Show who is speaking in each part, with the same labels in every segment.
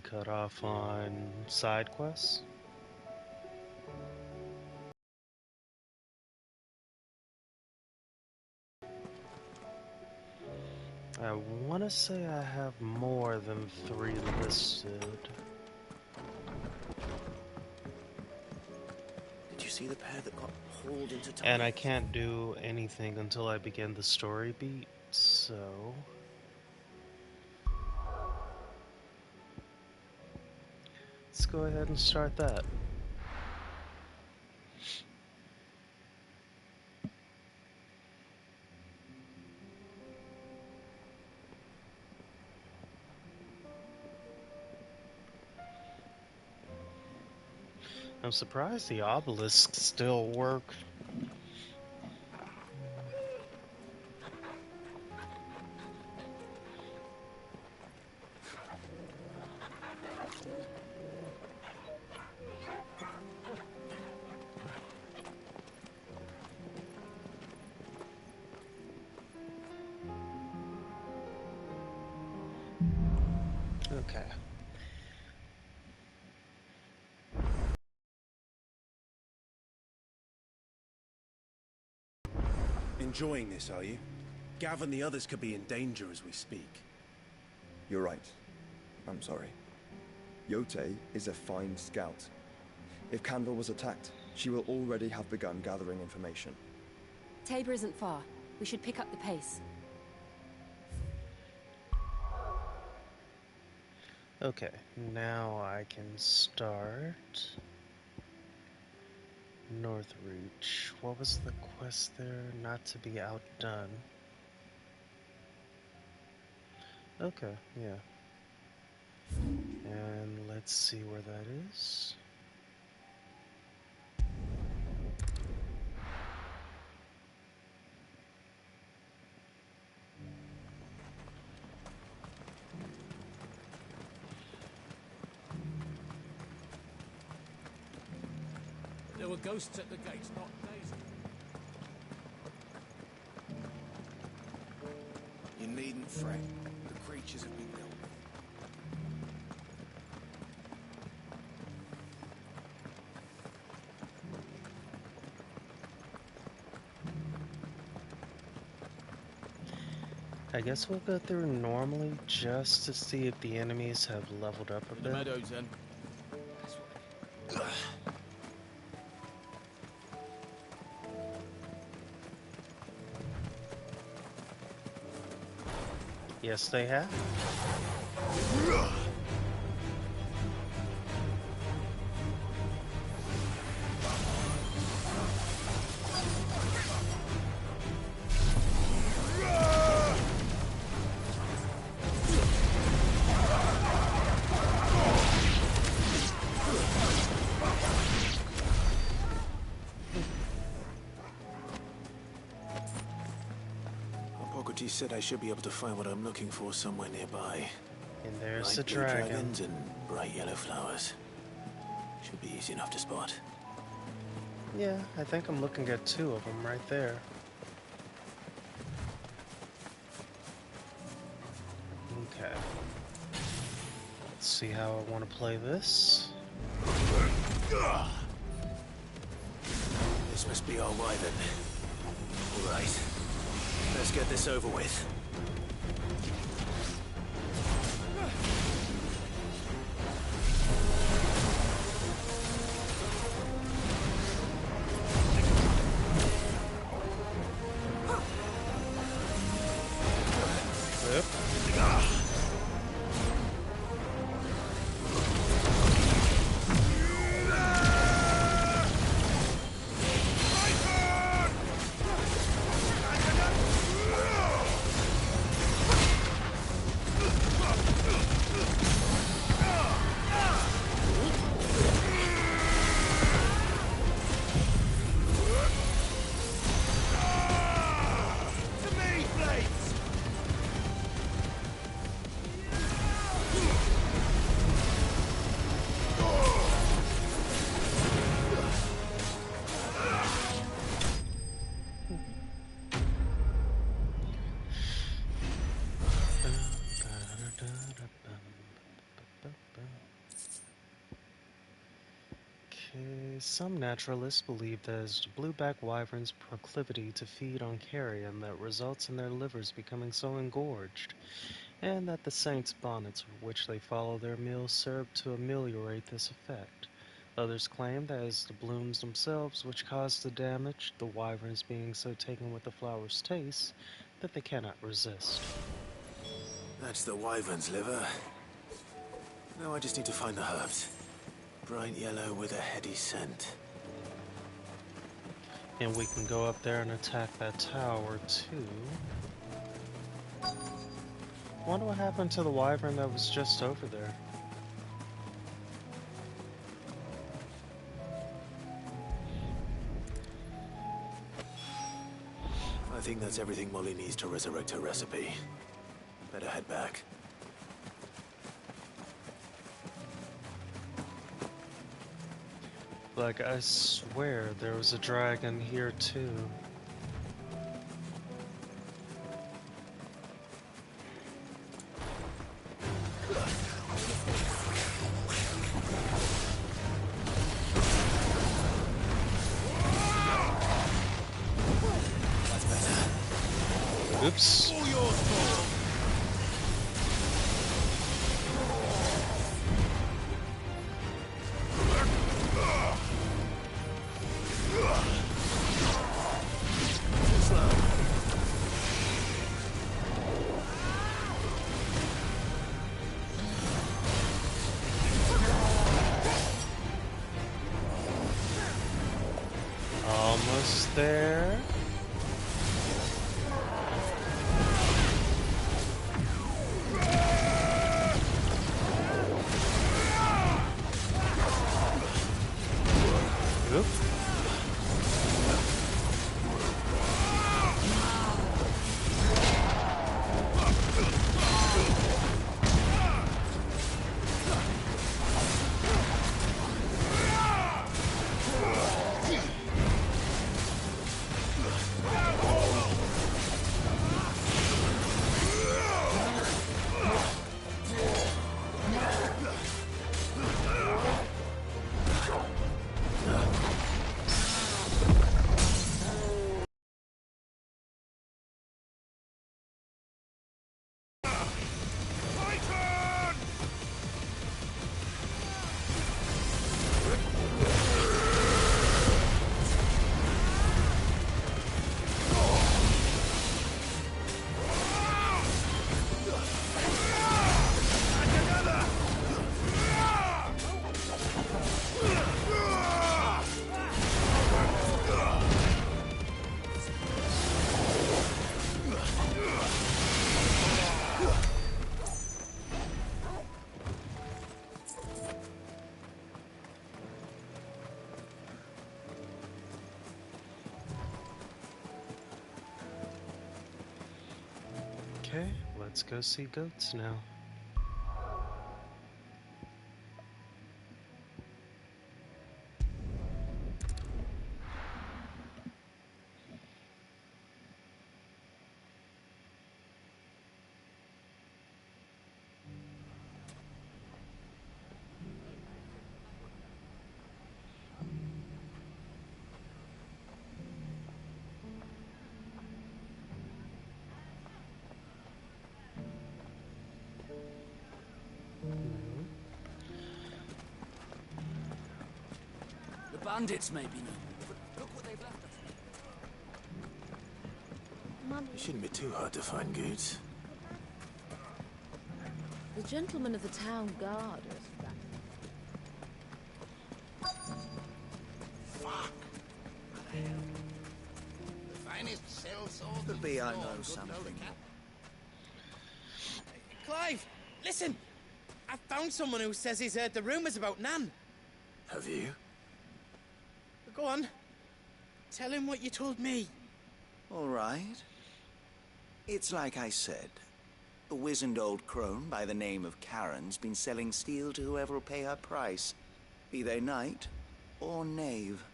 Speaker 1: cut off on side quests. I want to say I have more than 3 listed.
Speaker 2: Did you see the pair that got hauled into time?
Speaker 1: And I can't do anything until I begin the story beat, so... let's go ahead and start that. I'm surprised the obelisks still work. Okay.
Speaker 2: Enjoying this, are you? Gav and the others could be in danger as we speak.
Speaker 3: You're right. I'm sorry. Yote is a fine scout. If Canville was attacked, she will already have begun gathering information.
Speaker 4: Tabor isn't far. We should pick up the pace.
Speaker 1: Okay, now I can start Northreach. What was the quest there? Not to be outdone. Okay, yeah. And let's see where that is.
Speaker 5: There were ghosts at the gates, not days.
Speaker 2: You needn't fret. The creatures have been dealt with.
Speaker 1: I guess we'll go through normally just to see if the enemies have leveled up a
Speaker 5: In the
Speaker 1: bit.
Speaker 5: meadows, then.
Speaker 1: Yes, they have.
Speaker 2: Hippocrates said I should be able to find what I'm looking for somewhere nearby.
Speaker 1: And there's
Speaker 2: Light
Speaker 1: the
Speaker 2: blue
Speaker 1: dragon.
Speaker 2: dragons and bright yellow flowers. Should be easy enough to spot.
Speaker 1: Yeah, I think I'm looking at 2 of them right there. Okay. Let's see how I want to play this.
Speaker 2: This must be our wyvern. All right. Let's get this over with.
Speaker 1: Okay, some naturalists believe that it's the blueback wyvern's proclivity to feed on carrion that results in their livers becoming so engorged, and that the saints' bonnets with which they follow their meals serve to ameliorate this effect. Others claim that it's the blooms themselves which cause the damage, the wyverns being so taken with the flower's taste that they cannot resist.
Speaker 2: That's the wyvern's liver. Now I just need to find the herbs. Bright yellow with a heady scent.
Speaker 1: And we can go up there and attack that tower too. Wonder what happened to the wyvern that was just over there.
Speaker 2: I think that's everything Molly needs to resurrect her recipe. Better head back.
Speaker 1: Like, I swear there was a dragon here too. Oops. Almost there. Oop. Okay, let's go see goats now.
Speaker 5: The bandits may be new. Look what they've left us.
Speaker 2: It shouldn't be too hard to find goods.
Speaker 6: The gentlemen of the town guard is back.
Speaker 7: The finest cell swords.
Speaker 2: Could be I know something.
Speaker 7: Clive, listen! I found someone who says he's heard the rumours about Nan.
Speaker 2: Have you?
Speaker 7: Go on. Tell him what you told me.
Speaker 8: All right. It's like I said. A wizened old crone by the name of Karen's been selling steel to whoever will pay her price, be they knight or knave.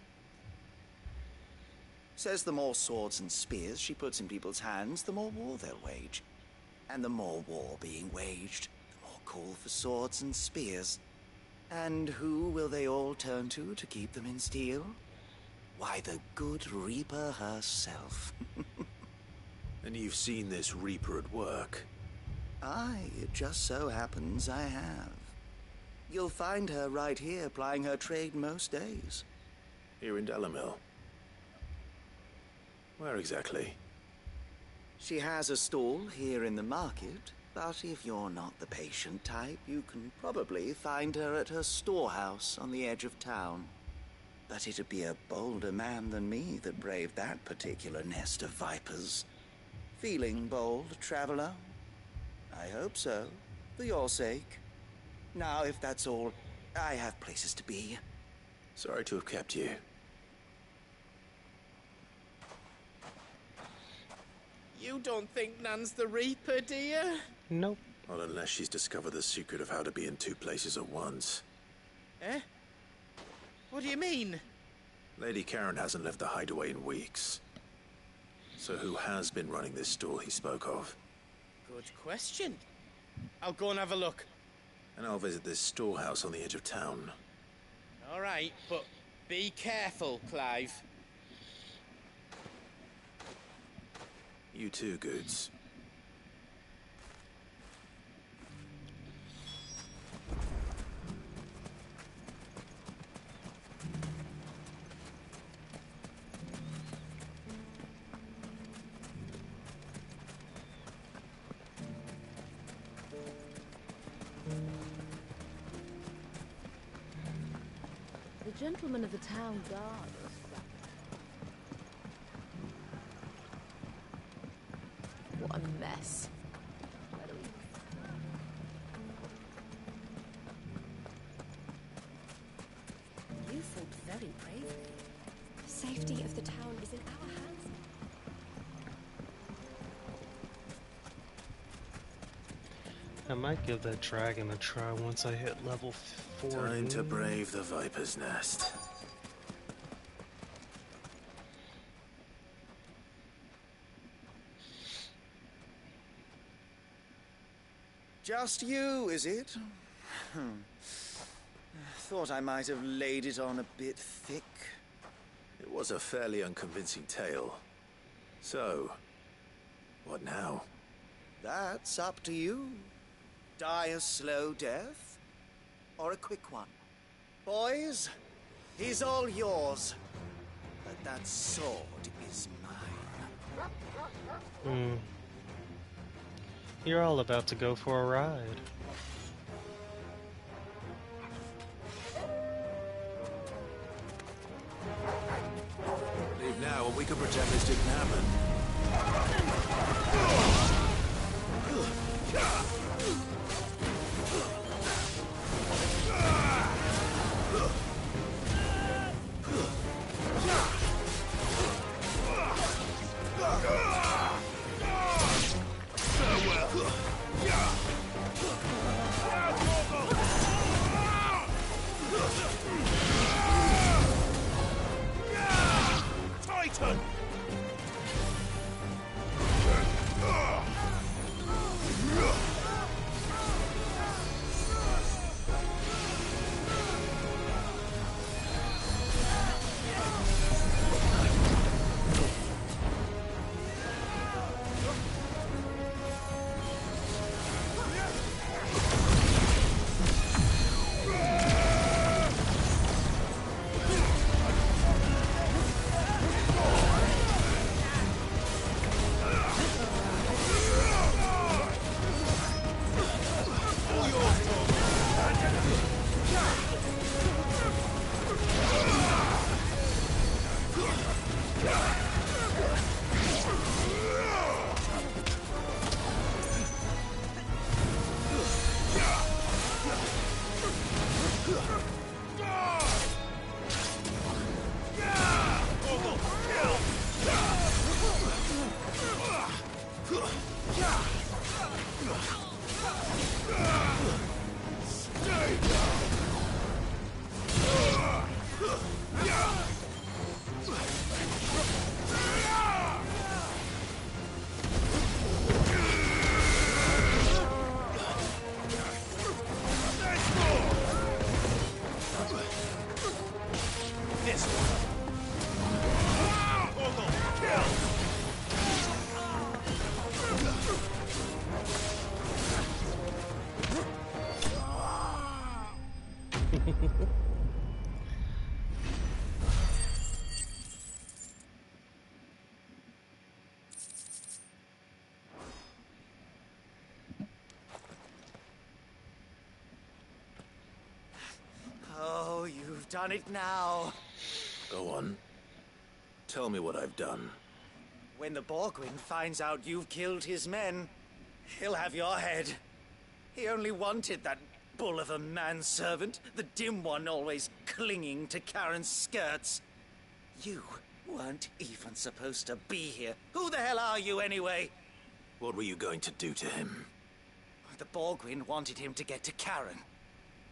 Speaker 8: Says the more swords and spears she puts in people's hands, the more war they'll wage. And the more war being waged, the more call for swords and spears. And who will they all turn to keep them in steel? Why, the good Reaper herself.
Speaker 2: And you've seen this Reaper at work?
Speaker 8: Aye, it just so happens I have. You'll find her right here plying her trade most days.
Speaker 2: Here in Delamil? Where exactly?
Speaker 8: She has a stall here in the market, but if you're not the patient type, you can probably find her at her storehouse on the edge of town. But it'd be a bolder man than me that braved that particular nest of vipers. Feeling bold, traveler? I hope so, for your sake. Now, if that's all, I have places to be.
Speaker 2: Sorry to have kept you.
Speaker 7: You don't think Nan's the Reaper, do you?
Speaker 1: Nope.
Speaker 2: Not unless she's discovered the secret of how to be in two places at once.
Speaker 7: Eh? What do you mean?
Speaker 2: Lady Karen hasn't left the hideaway in weeks. So who has been running this stall he spoke of?
Speaker 7: Good question. I'll go and have a look.
Speaker 2: And I'll visit this storehouse on the edge of town.
Speaker 7: All right, but be careful, Clive.
Speaker 2: You too, Goods.
Speaker 6: The gentleman of the town guard is back. What a mess.
Speaker 4: You fought very bravely. The safety of the town is in our hands.
Speaker 1: I might give that dragon a try once I hit level 40.
Speaker 2: Time to brave the Viper's Nest.
Speaker 8: Just you, is it? Thought I might have laid it on a bit thick.
Speaker 2: It was a fairly unconvincing tale. So, what now?
Speaker 8: That's up to you. Die a slow death, or a quick one. Boys, he's all yours. But that sword is mine.
Speaker 1: You're all about to go for a ride.
Speaker 2: Leave now and we can pretend this didn't happen. Titan!
Speaker 8: Oh, you've done it now.
Speaker 2: Go on. Tell me what I've done.
Speaker 8: When the Borgwyn finds out you've killed his men, he'll have your head. He only wanted that bull of a manservant, the dim one always clinging to Karen's skirts. You weren't even supposed to be here. Who the hell are you anyway?
Speaker 2: What were you going to do to him?
Speaker 8: The Borgwyn wanted him to get to Karen.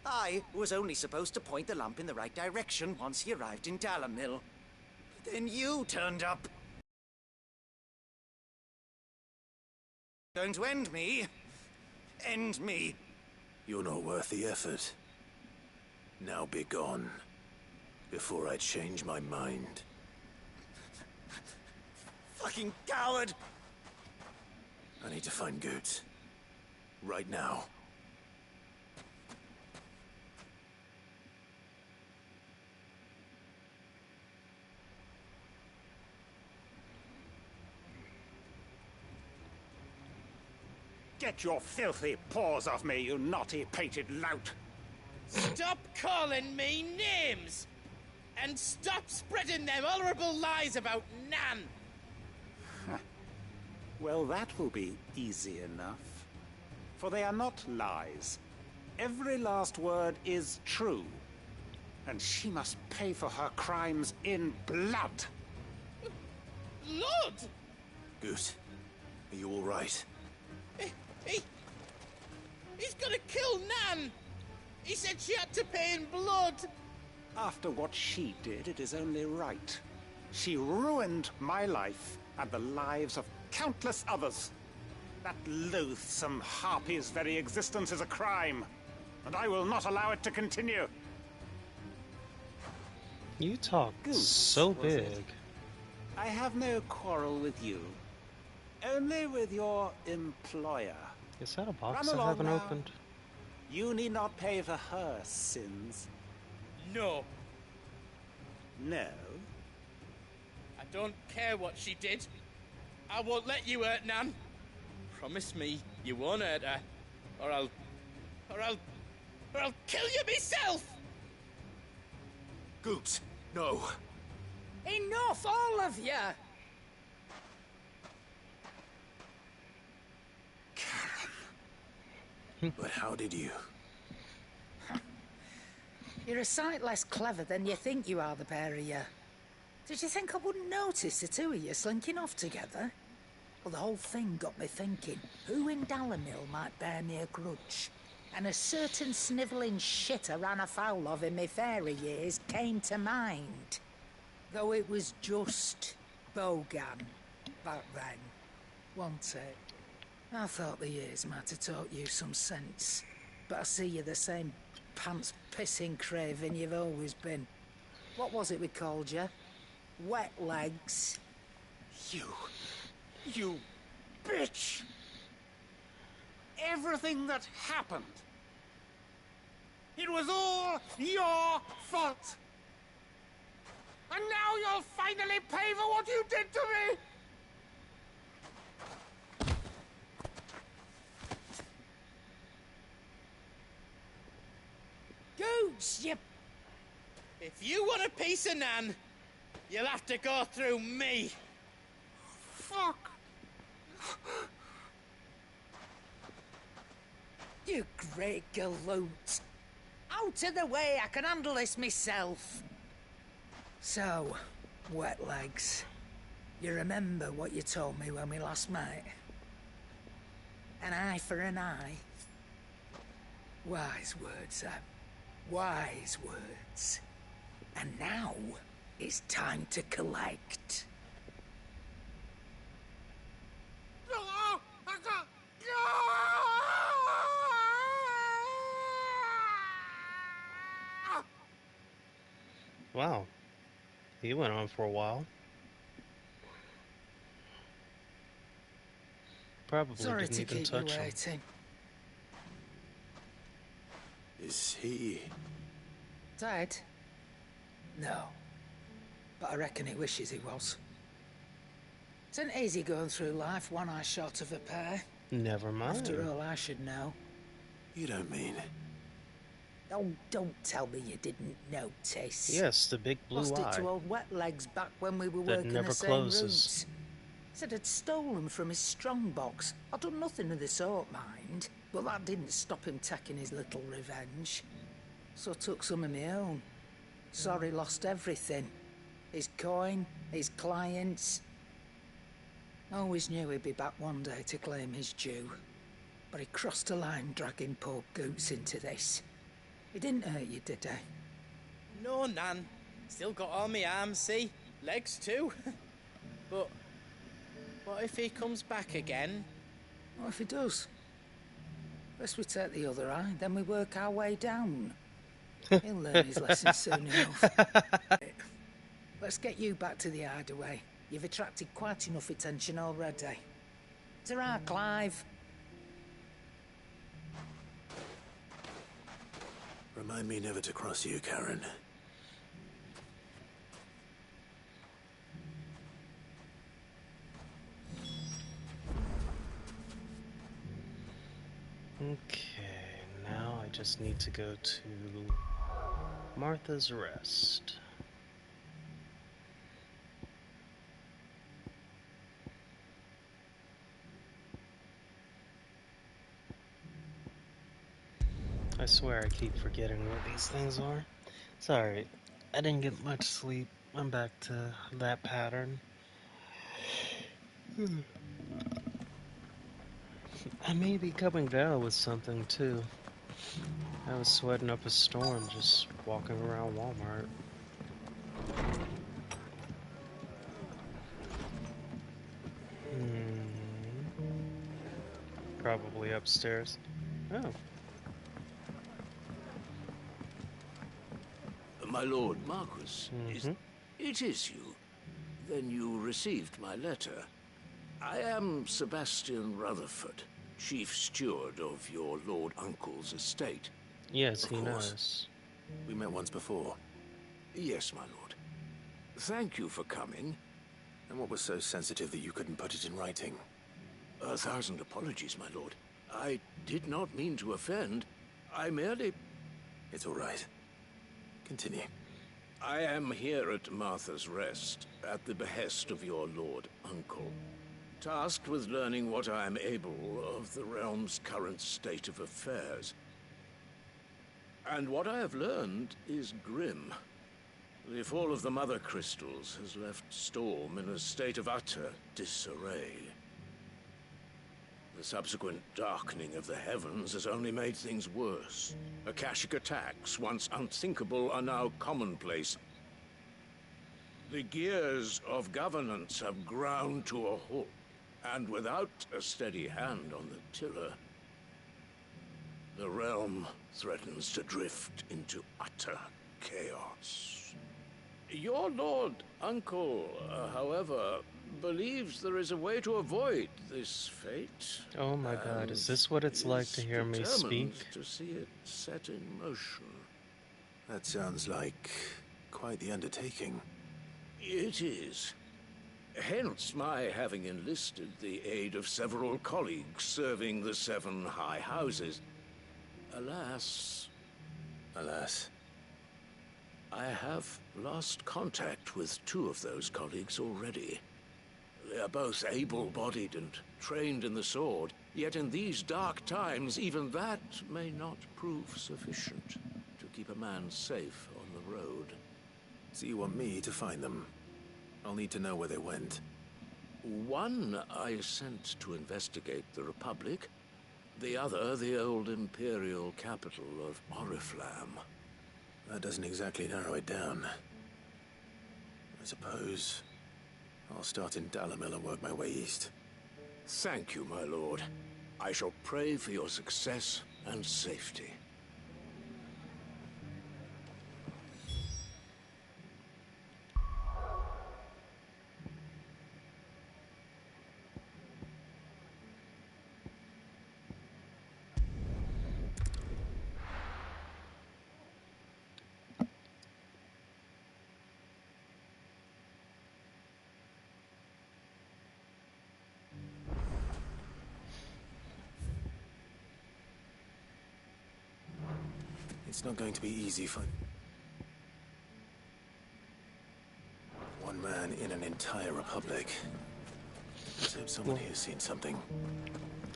Speaker 8: I was only supposed to point the lamp in the right direction once he arrived in Dalamil. Then you turned up. Going to end me? End me.
Speaker 2: You're not worth the effort. Now be gone, before I change my mind.
Speaker 8: Fucking coward!
Speaker 2: I need to find Goetz. Right now.
Speaker 9: Get your filthy paws off me, you naughty-pated lout!
Speaker 7: Stop calling me names! And stop spreading them horrible lies about Nan!
Speaker 9: Well, that will be easy enough. For they are not lies. Every last word is true. And she must pay for her crimes in blood.
Speaker 7: Lord!
Speaker 2: Goetz, are you all right?
Speaker 7: He's gonna kill Nan! He said she had to pay in blood!
Speaker 9: After what she did, it is only right. She ruined my life and the lives of countless others. That loathsome harpy's very existence is a crime, and I will not allow it to continue.
Speaker 1: You talk
Speaker 9: Goose,
Speaker 1: so
Speaker 9: was it?
Speaker 1: big.
Speaker 9: I have no quarrel with you. Only with your employer.
Speaker 1: Is that a box
Speaker 9: Run
Speaker 1: I
Speaker 9: along
Speaker 1: haven't
Speaker 9: now.
Speaker 1: opened?
Speaker 9: You need not pay for her sins.
Speaker 7: No,
Speaker 9: No.
Speaker 7: I don't care what she did. I won't let you hurt Nan. Promise me you won't hurt her, or I'll kill you myself!
Speaker 2: Goetz, no.
Speaker 5: Enough, all of you!
Speaker 2: But how did you?
Speaker 5: You're a sight less clever than you think you are, the pair of you. Did you think I wouldn't notice the two of you slinking off together? Well, the whole thing got me thinking, who in Dalamil might bear me a grudge? And a certain snivelling shit I ran afoul of in my fairy years came to mind. Though it was just Bogan back then, wasn't it? I thought the years might have taught you some sense, but I see you're the same pants-pissing craven you've always been. What was it we called you? Wet legs?
Speaker 9: You bitch! Everything that happened, it was all your fault! And now you'll finally pay for what you did to me!
Speaker 5: Gooch, you...
Speaker 7: If you want a piece of Nan, you'll have to go through me.
Speaker 9: Fuck!
Speaker 5: You great galoot. Out of the way, I can handle this myself. So, wet legs, you remember what you told me when we last met? An eye for an eye. Wise words, Sam. Wise words. And now, it's time to collect.
Speaker 1: Wow. He went on for a while. Probably
Speaker 5: Sorry
Speaker 1: didn't
Speaker 5: to
Speaker 1: even
Speaker 5: keep you
Speaker 1: touch him.
Speaker 5: waiting.
Speaker 2: Is he...
Speaker 5: Dead? No. But I reckon he wishes he was. It ain't easy going through life one eye short of a pair.
Speaker 1: Never mind.
Speaker 5: After all, I should know.
Speaker 2: You don't mean...
Speaker 5: Oh, don't tell me you didn't notice.
Speaker 1: Yes, the big blue
Speaker 5: Lost
Speaker 1: eye.
Speaker 5: it to old Wet Legs back when we were
Speaker 1: That
Speaker 5: working
Speaker 1: never
Speaker 5: the same
Speaker 1: closes.
Speaker 5: routes. Said I'd stolen from his strongbox. I'd done nothing of the sort, mind. But that didn't stop him taking his little revenge. So I took some of my own. Sorry, lost everything. His coin, his clients. Always knew he'd be back one day to claim his due. But he crossed a line dragging poor Goots into this. He didn't hurt you, did he?
Speaker 7: No, Nan. Still got all my arms, see? Legs too. But what if he comes back again?
Speaker 5: What if he does? First we take the other eye, then we work our way down. He'll learn his lesson soon enough. Let's get you back to the hideaway. You've attracted quite enough attention already. Ta-ra, Clive.
Speaker 2: Remind me never to cross you, Karen.
Speaker 1: Okay, now I just need to go to Martha's Rest. I swear I keep forgetting where these things are. Sorry, I didn't get much sleep. I'm back to that pattern. I may be coming down with something too. I was sweating up a storm just walking around Walmart. Probably upstairs. Oh.
Speaker 10: My lord Marquis, it is you. Then you received my letter. I am Sebastian Rutherford, chief steward of your lord uncle's estate.
Speaker 1: Yes,
Speaker 2: Of
Speaker 1: he
Speaker 2: course.
Speaker 1: knows.
Speaker 2: We met once before.
Speaker 10: Yes, my lord. Thank you for coming.
Speaker 2: And what was so sensitive that you couldn't put it in writing?
Speaker 10: 1,000 apologies, my lord. I did not mean to offend. I merely...
Speaker 2: It's all right. Continue.
Speaker 10: I am here at Martha's Rest, at the behest of your lord uncle, tasked with learning what I am able of the realm's current state of affairs. And what I have learned is grim. The fall of the Mother Crystals has left Storm in a state of utter disarray. The subsequent darkening of the heavens has only made things worse. Akashic attacks, once unthinkable, are now commonplace. The gears of governance have ground to a halt, and without a steady hand on the tiller, the realm threatens to drift into utter chaos. Your lord uncle, however, believes there is a way to avoid this fate.
Speaker 1: Oh my god, is this what it's like to hear me speak?
Speaker 10: To see it set in motion.
Speaker 2: That sounds like quite the undertaking.
Speaker 10: It is. Hence my having enlisted the aid of several colleagues serving the 7 high houses. Alas, I have lost contact with 2 of those colleagues already. They are both able-bodied and trained in the sword, yet in these dark times, even that may not prove sufficient to keep a man safe on the road.
Speaker 2: So you want me to find them? I'll need to know where they went.
Speaker 10: One I sent to investigate the Republic, the other the old Imperial capital of Oriflamme.
Speaker 2: That doesn't exactly narrow it down. I suppose I'll start in Dalamil and work my way east.
Speaker 10: Thank you, my lord. I shall pray for your success and safety.
Speaker 2: It's not going to be easy for... one man in an entire republic. Let's hope someone here's seen something.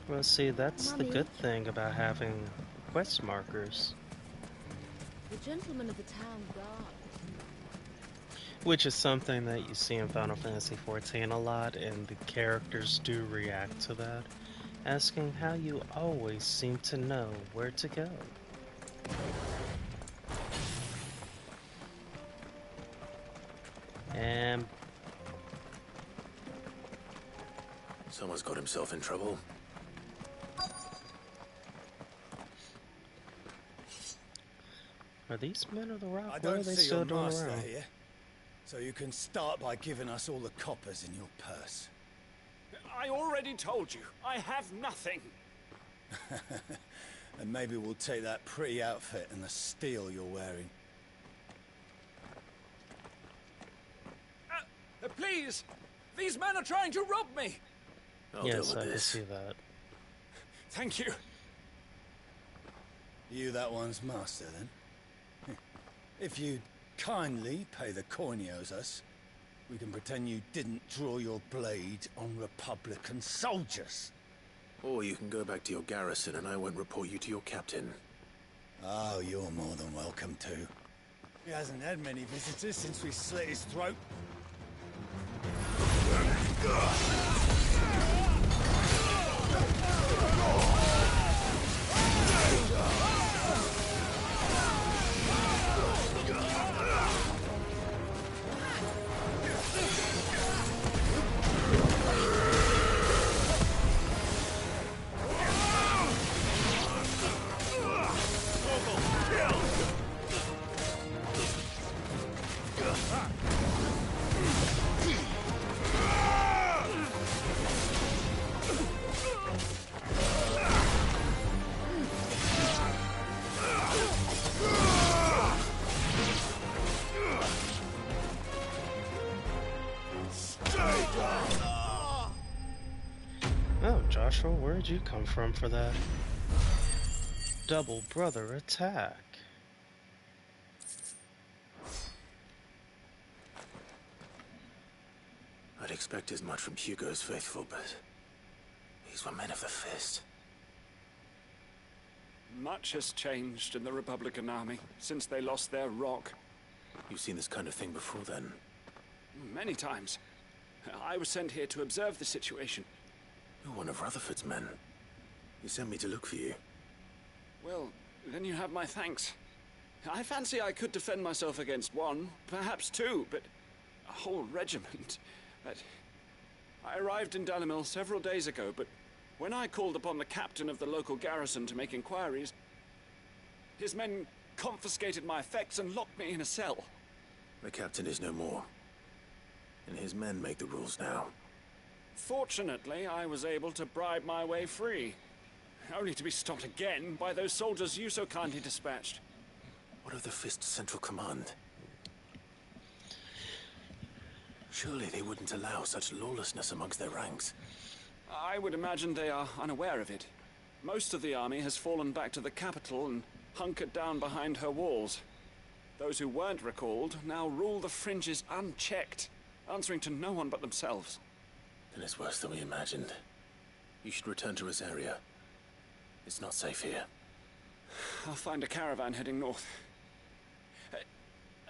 Speaker 1: Well, see, that's the
Speaker 6: Mummy.
Speaker 1: good thing about having quest markers.
Speaker 6: The gentleman of the town guard.
Speaker 1: Which is something that you see in Final Fantasy XIV a lot, and the characters do react to that, asking how you always seem to know where to go. And
Speaker 2: Someone's got himself in trouble.
Speaker 1: are these men of the rock?
Speaker 11: I
Speaker 1: What
Speaker 11: don't
Speaker 1: are they
Speaker 11: see
Speaker 1: still
Speaker 11: your
Speaker 1: doing
Speaker 11: master
Speaker 1: around?
Speaker 11: here, so you can start by giving us all the coppers in your purse.
Speaker 9: I already told you, I have nothing.
Speaker 11: And maybe we'll take that pretty outfit and the steel you're wearing.
Speaker 9: Please! These men are trying to rob me!
Speaker 2: I'll deal
Speaker 1: Yes,
Speaker 2: with
Speaker 1: I can
Speaker 2: this.
Speaker 1: see that.
Speaker 9: Thank you.
Speaker 11: You that one's master, then? If you'd kindly pay the coin he owes us, we can pretend you didn't draw your blade on Republican soldiers.
Speaker 2: Or you can go back to your garrison and I won't report you to your captain.
Speaker 11: Oh, you're more than welcome to. He hasn't had many visitors since we slit his throat.
Speaker 1: Oh, Joshua, where'd you come from for that? Double brother attack.
Speaker 2: I'd expect as much from Hugo's faithful, but these were men of the fist.
Speaker 12: Much has changed in the Republican army since they lost their rock.
Speaker 2: You've seen this kind of thing before, then?
Speaker 12: Many times. I was sent here to observe the situation.
Speaker 2: You're one of Rutherford's men. He sent me to look for you.
Speaker 12: Well, then you have my thanks. I fancy I could defend myself against one, perhaps two, but a whole regiment. I arrived in Dalimil several days ago, but when I called upon the captain of the local garrison to make inquiries, his men confiscated my effects and locked me in a cell.
Speaker 2: The captain is no more, and his men make the rules now.
Speaker 12: Fortunately, I was able to bribe my way free, only to be stopped again by those soldiers you so kindly dispatched.
Speaker 2: What of the Fist's central command? Surely they wouldn't allow such lawlessness amongst their ranks.
Speaker 12: I would imagine they are unaware of it. Most of the army has fallen back to the capital and hunkered down behind her walls. Those who weren't recalled now rule the fringes unchecked, answering to no one but themselves.
Speaker 2: Then it's worse than we imagined. You should return to Rosaria. It's not safe here.
Speaker 12: I'll find a caravan heading north.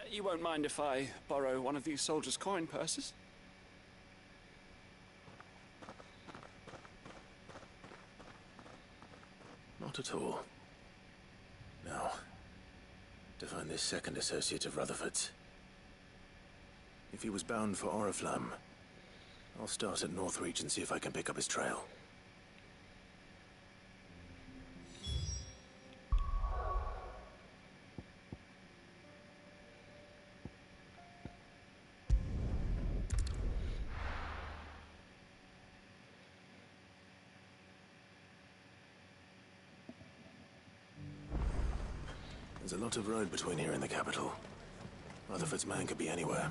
Speaker 12: You won't mind if I borrow one of these soldiers' coin purses?
Speaker 2: Not at all. Now, to find this second associate of Rutherford's. If he was bound for Oriflamme, I'll start at Northreach and see if I can pick up his trail. There's a lot of road between here and the capital. Rutherford's man could be anywhere.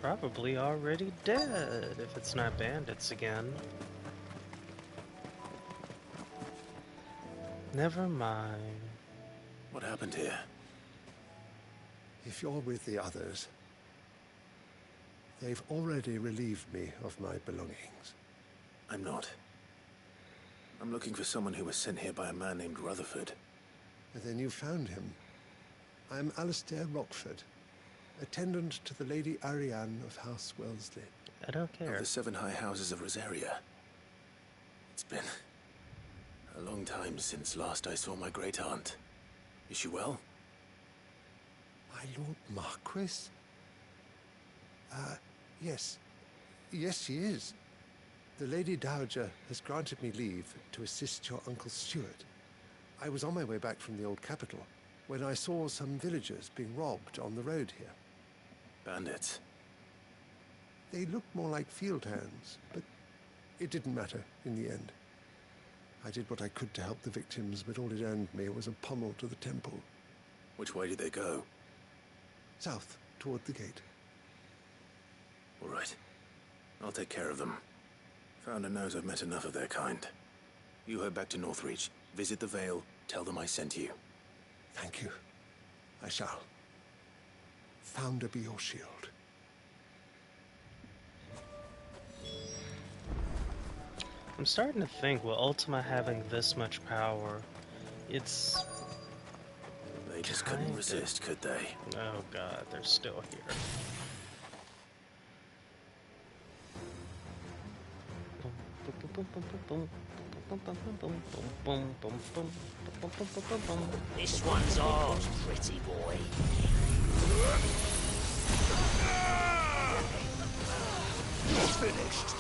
Speaker 1: probably already dead if it's not bandits again. Never mind.
Speaker 2: What happened here?
Speaker 13: If you're with the others, they've already relieved me of my belongings.
Speaker 2: I'm not. I'm looking for someone who was sent here by a man named Rutherford.
Speaker 13: And then you found him. I'm Alistair Rockford, attendant to the Lady Ariane of House Wellesley.
Speaker 1: I don't care.
Speaker 2: Of the 7 high houses of Rosaria. It's been a long time since last I saw my great-aunt. Is she well?
Speaker 13: My Lord Marquis? Yes. Yes, she is. The Lady Dowager has granted me leave to assist your Uncle Stuart. I was on my way back from the old capital when I saw some villagers being robbed on the road here.
Speaker 2: Bandits?
Speaker 13: They looked more like field hands, but it didn't matter in the end. I did what I could to help the victims, but all it earned me was a pommel to the temple.
Speaker 2: Which way did they go?
Speaker 13: South, toward the gate.
Speaker 2: All right. I'll take care of them. Founder knows I've met enough of their kind. You head back to Northreach, visit the Vale, tell them I sent you.
Speaker 13: Thank you. I shall. Founder be your shield.
Speaker 1: I'm starting to think with Ultima having this much power, it's...
Speaker 2: They just couldn't resist, could they?
Speaker 1: Oh god, they're still here.
Speaker 14: This one's ours, pretty boy.
Speaker 13: It's finished.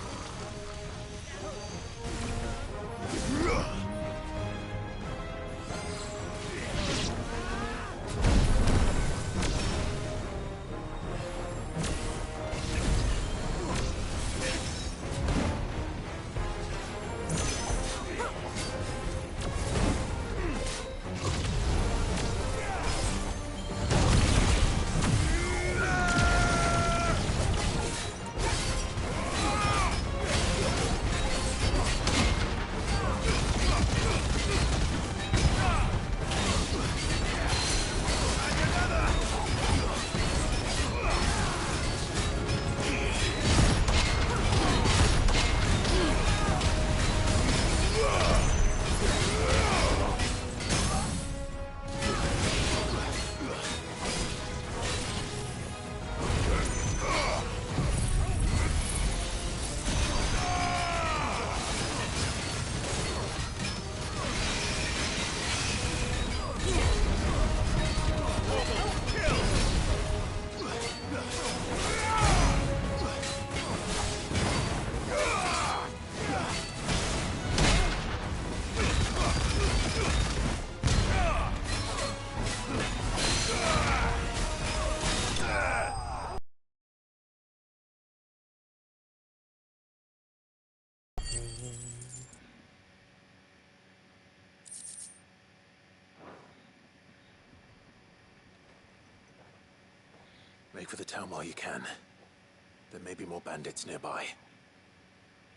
Speaker 2: Make for the town while you can. There may be more bandits nearby.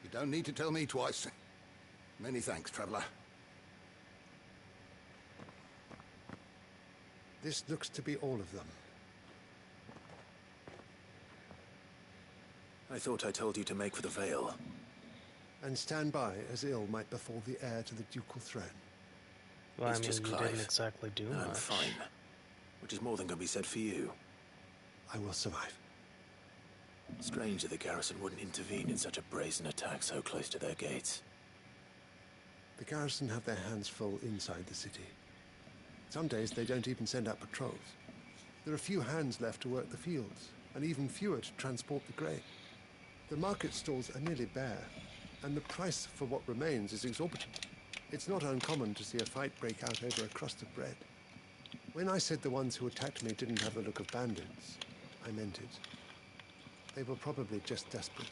Speaker 15: You don't need to tell me twice. Many thanks, traveler.
Speaker 13: This looks to be all of them.
Speaker 2: I thought I told you to make for the Vale.
Speaker 13: And stand by as ill might befall the heir to the ducal throne.
Speaker 1: Well,
Speaker 2: It's
Speaker 1: I mean,
Speaker 2: just
Speaker 1: you
Speaker 2: Clive.
Speaker 1: didn't exactly do
Speaker 2: No,
Speaker 1: much.
Speaker 2: I'm fine. Which is more than can be said for you.
Speaker 13: I will survive.
Speaker 2: Strange that the garrison wouldn't intervene in such a brazen attack so close to their gates.
Speaker 13: The garrison have their hands full inside the city. Some days they don't even send out patrols. There are few hands left to work the fields, and even fewer to transport the grain. The market stalls are nearly bare, and the price for what remains is exorbitant. It's not uncommon to see a fight break out over a crust of bread. When I said the ones who attacked me didn't have the look of bandits, I meant it. They were probably just desperate.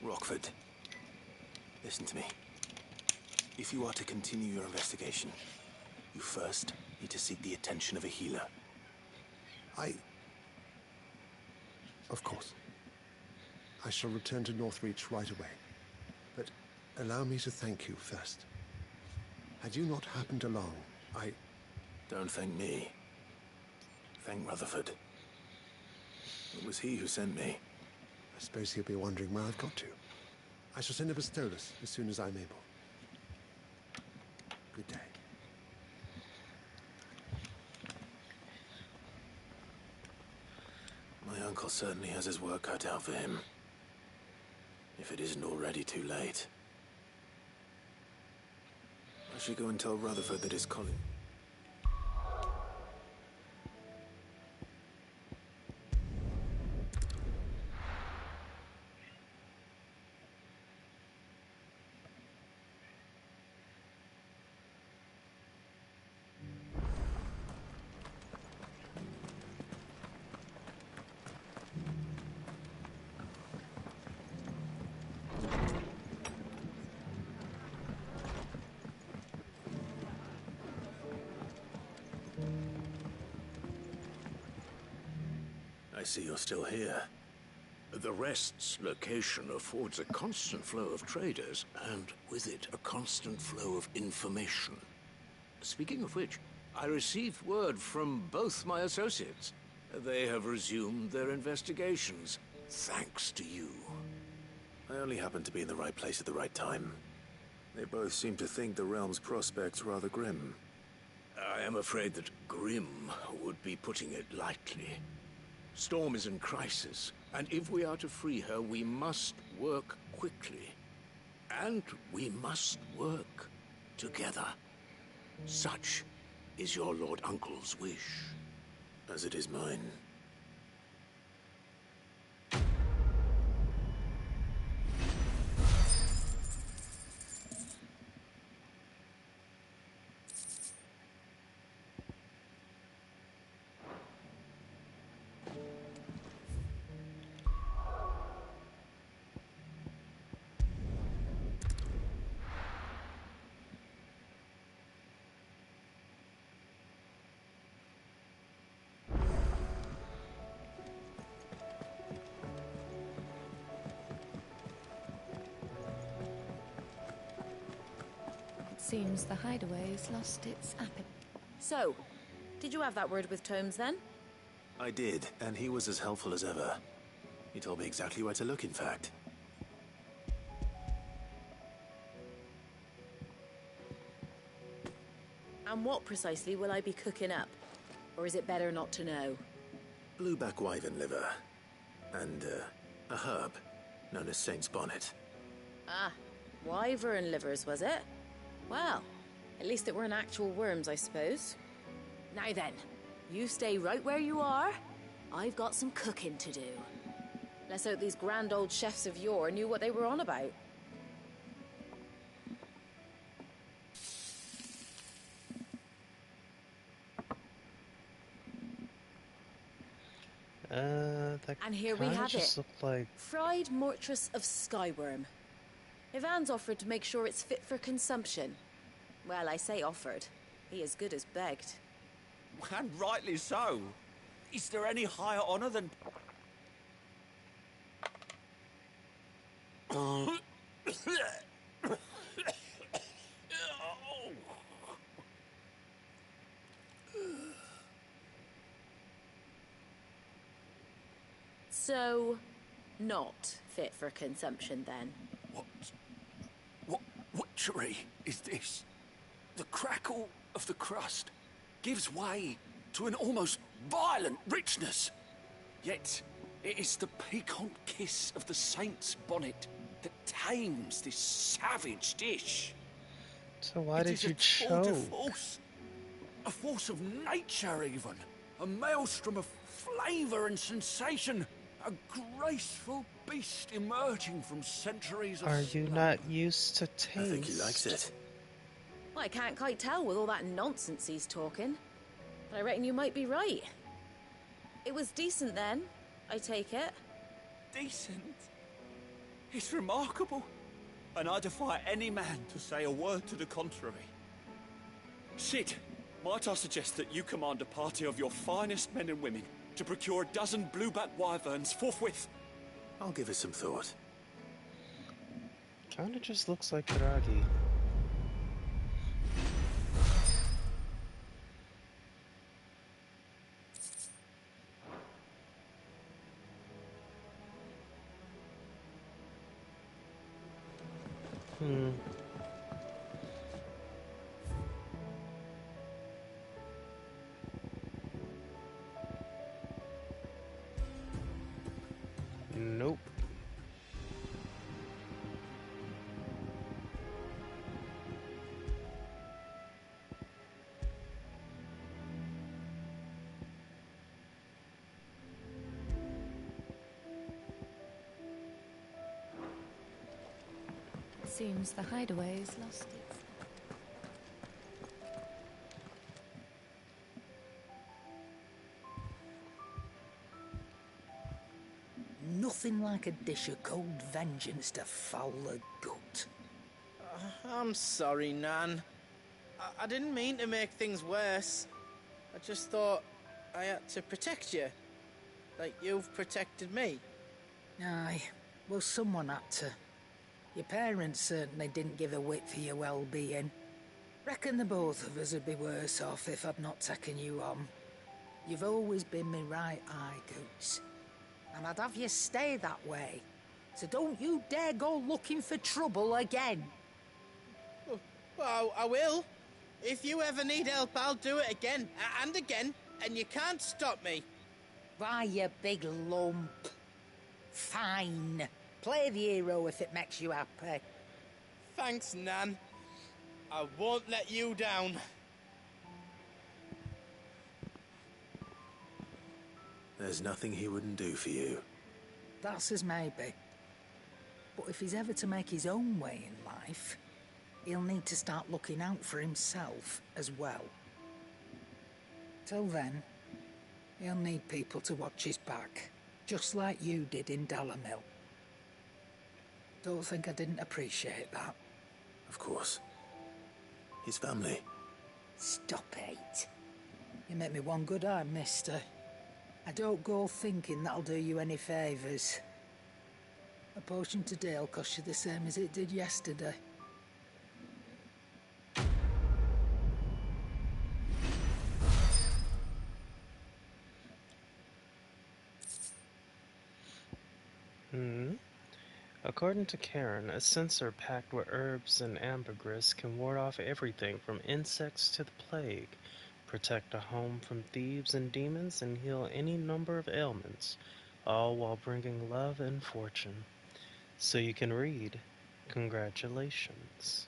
Speaker 2: Rockford, listen to me. If you are to continue your investigation, you first need to seek the attention of a healer.
Speaker 13: Of course. I shall return to Northreach right away. But allow me to thank you first. Had you not happened along, I...
Speaker 2: Don't thank me. Thank Rutherford. It was he who sent me.
Speaker 13: I suppose he'll be wondering where I've got to. I shall send a Bastolus as soon as I'm able. Good day.
Speaker 2: My uncle certainly has his work cut out for him. If it isn't already too late. I should go and tell Rutherford that his colleague... I see you're still here.
Speaker 10: The Rest's location affords a constant flow of traders, and with it, a constant flow of information. Speaking of which, I received word from both my associates. They have resumed their investigations, thanks to you.
Speaker 2: I only happened to be in the right place at the right time. They both seem to think the realm's prospects rather grim.
Speaker 10: I am afraid that grim would be putting it lightly. Storm is in crisis, and if we are to free her, we must work quickly. And we must work together. Such is your Lord Uncle's wish.
Speaker 2: As it is mine.
Speaker 6: Seems the hideaway's lost its appetite.
Speaker 16: So, did you have that word with Tomes then?
Speaker 2: I did, and he was as helpful as ever. He told me exactly where to look, in fact.
Speaker 16: And what precisely will I be cooking up? Or is it better not to know?
Speaker 2: Blueback wyvern liver. And, a herb known as Saint's Bonnet.
Speaker 16: Ah, wyvern livers, was it? Well, at least it weren't actual worms, I suppose. Now then, you stay right where you are. I've got some cooking to do. Let's hope these grand old chefs of yore knew what they were on about.
Speaker 1: That
Speaker 16: And here we
Speaker 1: kinda
Speaker 16: have
Speaker 1: just
Speaker 16: it.
Speaker 1: looked like...
Speaker 16: Fried mortress of skyworm. Ivan's offered to make sure it's fit for consumption. Well, I say offered. He as good as begged.
Speaker 12: And rightly so. Is there any higher honor than...
Speaker 16: So, not fit for consumption then?
Speaker 12: What witchery is this? The crackle of the crust gives way to an almost violent richness. Yet, it is the piquant kiss of the saint's bonnet that tames this savage dish.
Speaker 1: So why did you
Speaker 12: It is a tour de
Speaker 1: choke?
Speaker 12: force. A force of nature, even. A maelstrom of flavour and sensation. A graceful beast emerging from centuries of
Speaker 1: Are you not used to taste?
Speaker 2: I think he likes it.
Speaker 16: Well, I can't quite tell with all that nonsense he's talking. But I reckon you might be right. It was decent then, I take it.
Speaker 12: Decent? It's remarkable. And I defy any man to say a word to the contrary. Sid, might I suggest that you command a party of your finest men and women to procure a dozen blueback wyverns forthwith?
Speaker 2: I'll give it some thought.
Speaker 1: Kinda just looks like Kiragi. Nope.
Speaker 4: Seems the hideaway's lost its...
Speaker 5: Nothing like a dish of cold vengeance to foul a gut.
Speaker 7: I'm sorry, Nan. I didn't mean to make things worse. I just thought I had to protect you. Like you've protected me.
Speaker 5: Aye, well, someone had to. Your parents certainly didn't give a whit for your well-being. Reckon the both of us would be worse off if I'd not taken you on. You've always been me right eye, Goots. And I'd have you stay that way. So don't you dare go looking for trouble again.
Speaker 7: Well, I will. If you ever need help, I'll do it again and again, and you can't stop me.
Speaker 5: Why, you big lump. Fine. Play the hero if it makes you happy.
Speaker 7: Thanks, Nan. I won't let you down.
Speaker 2: There's nothing he wouldn't do for you.
Speaker 5: That's as maybe. But if he's ever to make his own way in life, he'll need to start looking out for himself as well. Till then, he'll need people to watch his back, just like you did in Dalamil. Don't think I didn't appreciate that.
Speaker 2: Of course. His family.
Speaker 5: Stop it. You make me one good eye, mister. I don't go thinking that'll do you any favours. A potion today'll cost you the same as it did yesterday.
Speaker 1: According to Karen, a censer packed with herbs and ambergris can ward off everything from insects to the plague, protect a home from thieves and demons, and heal any number of ailments, all while bringing love and fortune. So you can read. Congratulations.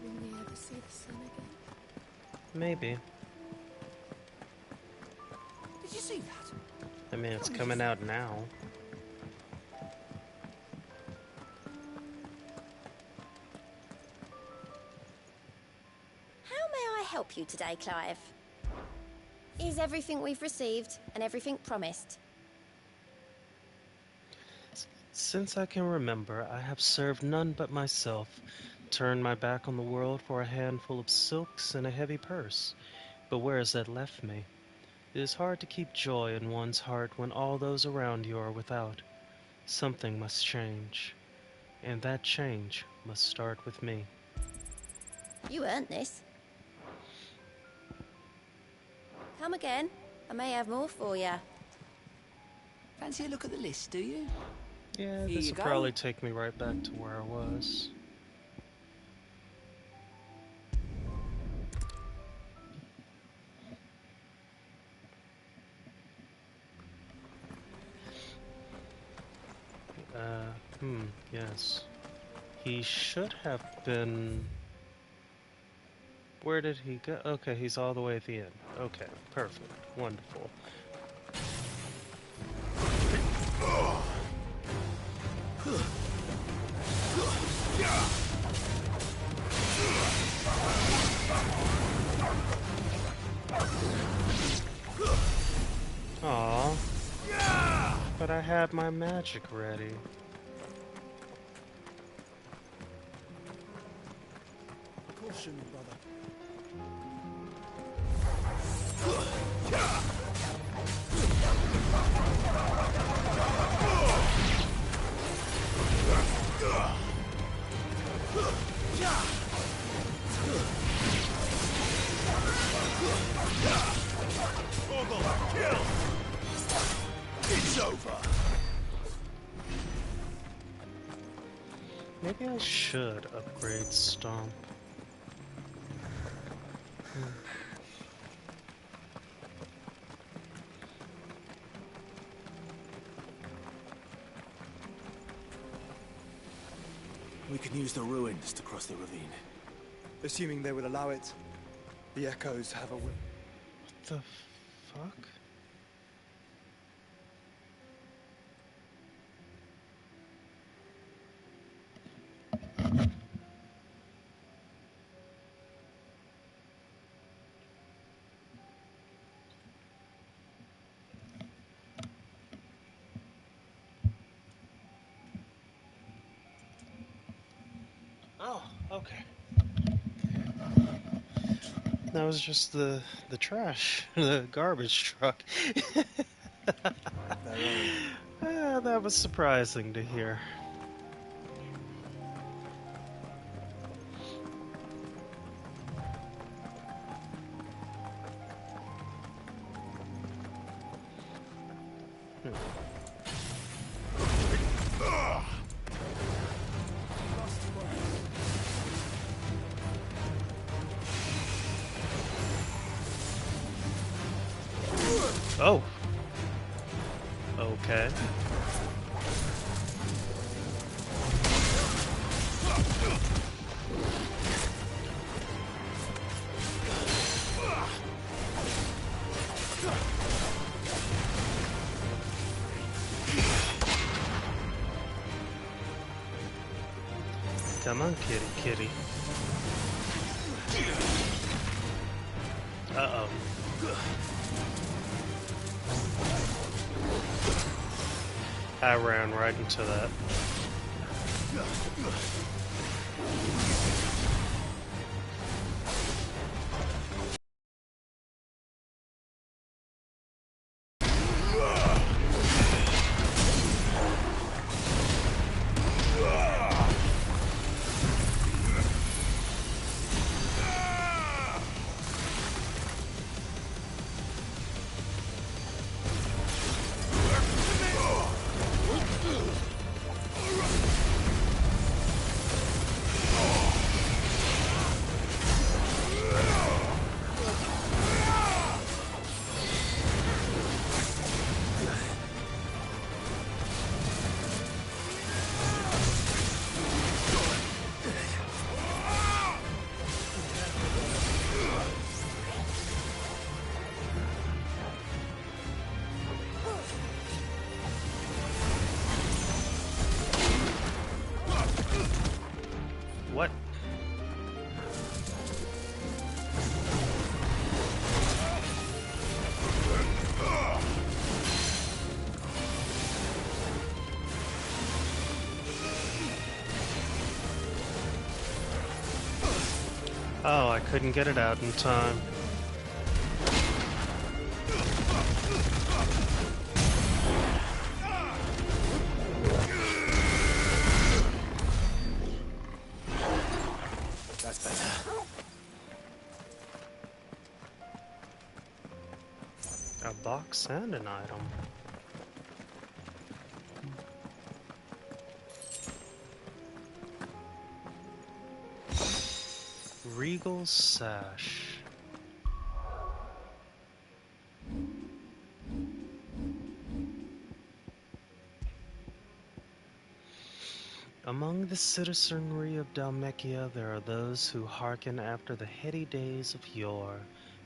Speaker 4: Will we ever see the sun again?
Speaker 1: Maybe.
Speaker 17: Did you see that?
Speaker 1: I mean, it's coming out now.
Speaker 18: How may I help you today, Clive? Is everything we've received and everything promised?
Speaker 1: Since I can remember, I have served none but myself, turned my back on the world for a handful of silks and a heavy purse. But where has that left me? It is hard to keep joy in one's heart when all those around you are without. Something must change, and that change must start with me.
Speaker 18: You earned this. Come again. I may have more for you.
Speaker 17: Fancy a look at the list, do you?
Speaker 1: Yeah,
Speaker 17: Here
Speaker 1: this
Speaker 17: you
Speaker 1: will
Speaker 17: go.
Speaker 1: probably take me right back to where I was. Yes. He should have been... Where did he go? Okay, he's all the way at the end. Okay, perfect. Wonderful. Aww. But I had my magic ready.
Speaker 13: caution, brother.
Speaker 2: Kill! It's over.
Speaker 1: Maybe I should upgrade Stomp.
Speaker 2: We can use the ruins to cross the ravine.
Speaker 3: Assuming they will allow it. The echoes have a...
Speaker 1: What the fuck? Oh, okay. That was just the trash, the garbage truck. That was surprising to hear. Oh. Okay. Come on, kitty, kitty. Uh-oh. I ran right into that. What? Oh, I couldn't get it out in time.
Speaker 2: That's better.
Speaker 1: A box and an item. Regal Sash. Among the citizenry of Dhalmekia there are those who hearken after the heady days of yore,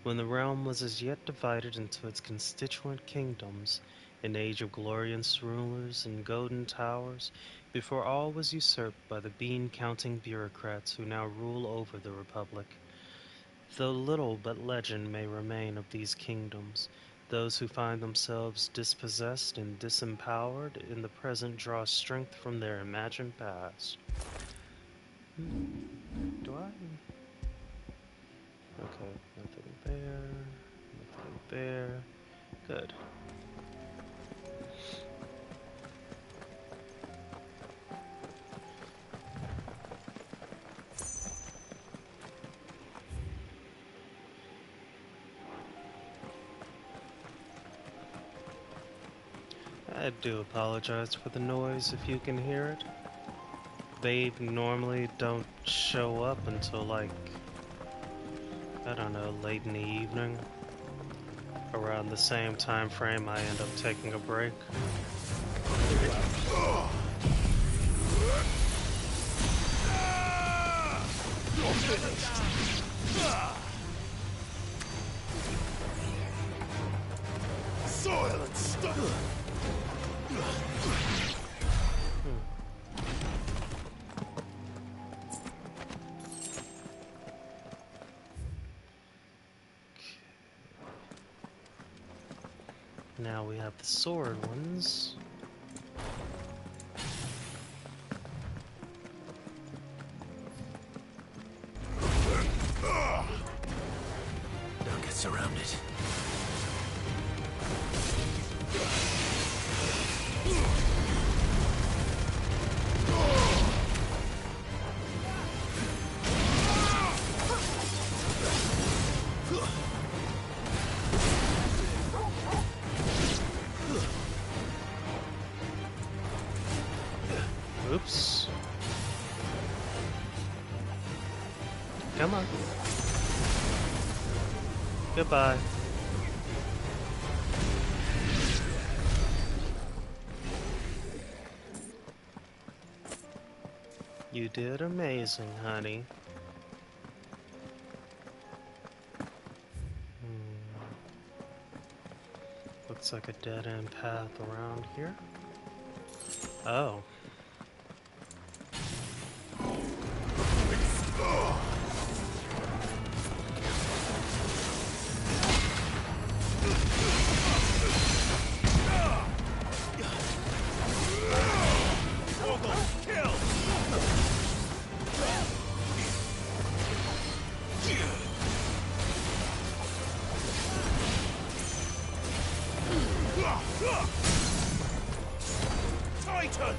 Speaker 1: when the realm was as yet divided into its constituent kingdoms, an age of glorious rulers and golden towers, before all was usurped by the bean-counting bureaucrats who now rule over the Republic. Though little but legend may remain of these kingdoms, those who find themselves dispossessed and disempowered in the present draw strength from their imagined past. Do I? Okay, nothing there. Nothing there. Good. I do apologize for the noise if you can hear it. They normally don't show up until like, I don't know, late in the evening. Around the same time frame I end up taking a break.
Speaker 2: Silence!
Speaker 1: Now we have the sword ones.
Speaker 2: Now get surrounded.
Speaker 1: Oops. Come on. Goodbye. You did amazing, honey. Looks like a dead-end path around here. Oh.
Speaker 2: Titan!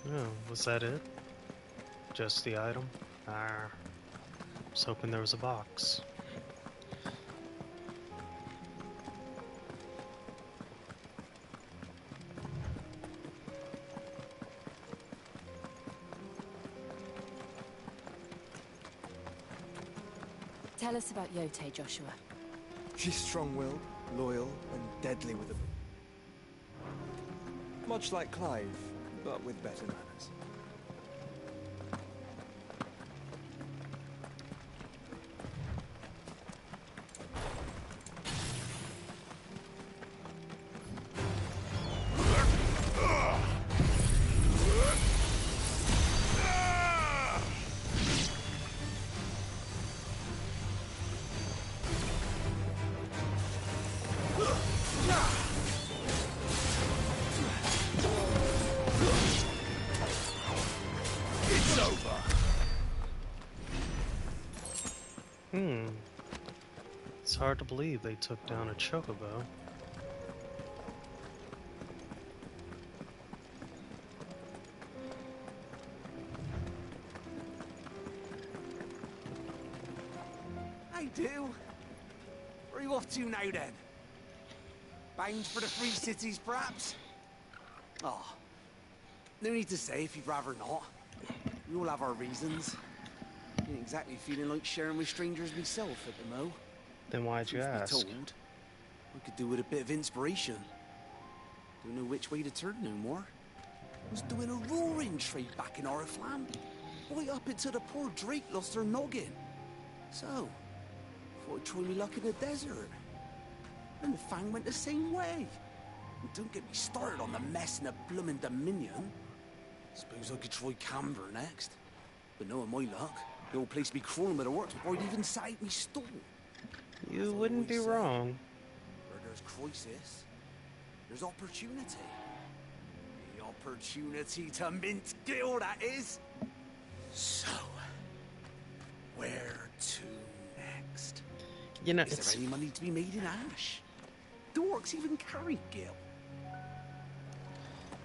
Speaker 1: Oh, was that it? Just the item? I was hoping there was a box.
Speaker 16: Tell us about Yote, Joshua.
Speaker 3: She's strong-willed, loyal, and deadly with a... Much like Clive, but with better manners.
Speaker 1: It's hard to believe they took down a chocobo.
Speaker 17: I do. Where are you off to now, then? Bound for the Free Cities, perhaps? Oh, no need to say if you'd rather not. We all have our reasons. Ain't exactly feeling like sharing with strangers myself at the mo.
Speaker 1: Then why'd you
Speaker 17: Truth be
Speaker 1: ask?
Speaker 17: told, I could do with a bit of inspiration. Don't know which way to turn no more. Was doing a roaring trade back in Oriflamme. Right up until the poor Drake lost her noggin. So, thought I'd try me luck in the desert. And the Fang went the same way. And don't get me started on the mess in the bloomin' Dominion. Suppose I could try Camber next. But knowing my luck, the old place be crawling with the works before I'd even set out me stall.
Speaker 1: You wouldn't be wrong.
Speaker 17: Where there's crisis, there's opportunity. The opportunity to mint Gil, that is. So, where to next?
Speaker 1: You know,
Speaker 17: is there any money to be made in Ash? Do orcs even carry Gil?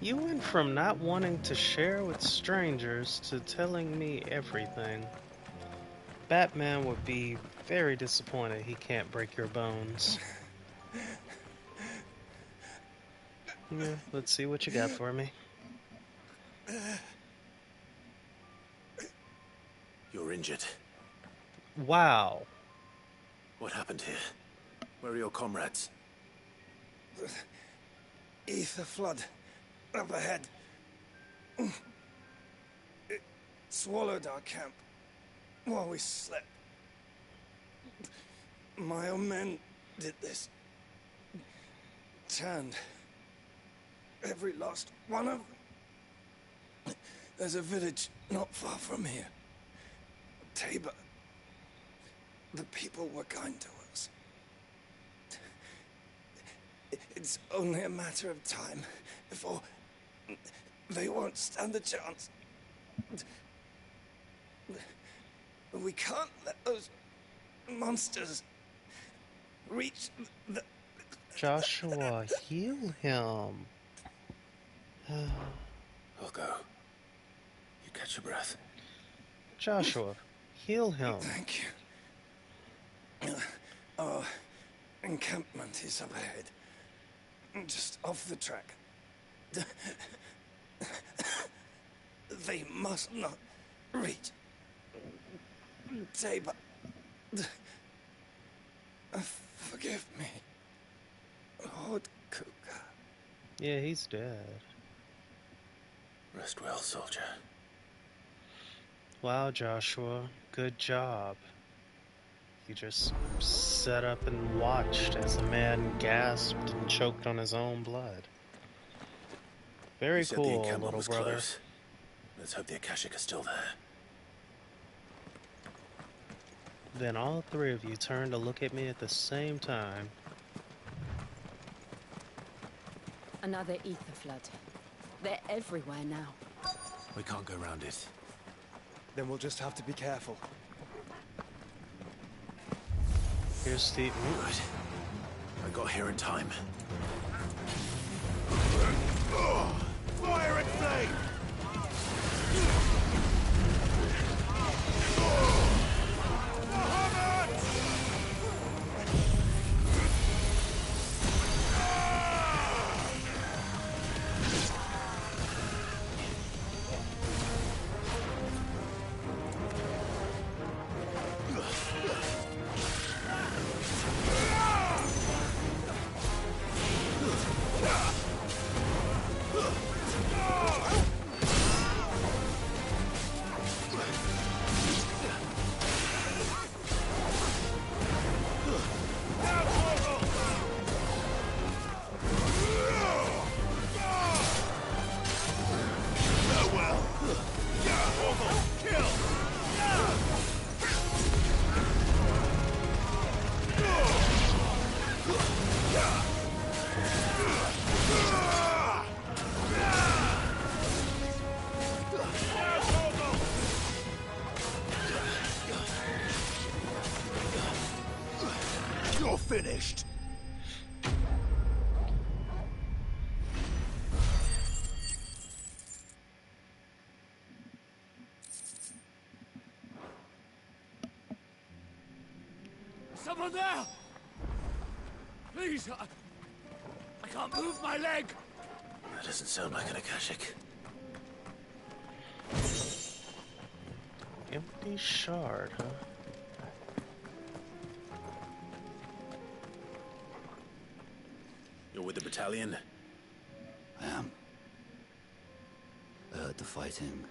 Speaker 1: You went from not wanting to share with strangers to telling me everything. Batman would be very disappointed he can't break your bones. Yeah, let's see what you got for me.
Speaker 2: You're injured.
Speaker 1: Wow.
Speaker 2: What happened here? Where are your comrades?
Speaker 19: Ether flood. Up ahead. It swallowed our camp while we slept. My own men did this. Turned every last one of them. There's a village not far from here. Tabor. The people were kind to us. It's only a matter of time before they won't stand a chance. We can't let those monsters reach the...
Speaker 1: Joshua, heal him.
Speaker 2: I'll go. You catch your breath.
Speaker 1: Joshua, heal him.
Speaker 19: Thank you. Our encampment is up ahead. Just off the track. They must not reach Tabor. Forgive me, Lord Kuka.
Speaker 1: Yeah, he's dead.
Speaker 2: Rest well, soldier.
Speaker 1: Wow, Joshua, good job. You just sat up and watched as a man gasped and choked on his own blood. Very
Speaker 2: You said
Speaker 1: cool,
Speaker 2: the encampment
Speaker 1: little
Speaker 2: was
Speaker 1: brother.
Speaker 2: close. Let's hope the Akashic is still there.
Speaker 1: Then all three of you turned to look at me at the same time.
Speaker 6: Another ether flood. They're everywhere now.
Speaker 2: We can't go round it.
Speaker 3: Then we'll just have to be careful.
Speaker 1: Here's Steve.
Speaker 2: Good. I got here in time. Fire and flame! You're finished.
Speaker 20: Someone there! Please, I can't move my leg!
Speaker 2: That doesn't sound like an Akashic.
Speaker 1: Empty shard, huh?
Speaker 2: You're with the battalion?
Speaker 21: I am. I heard the fighting.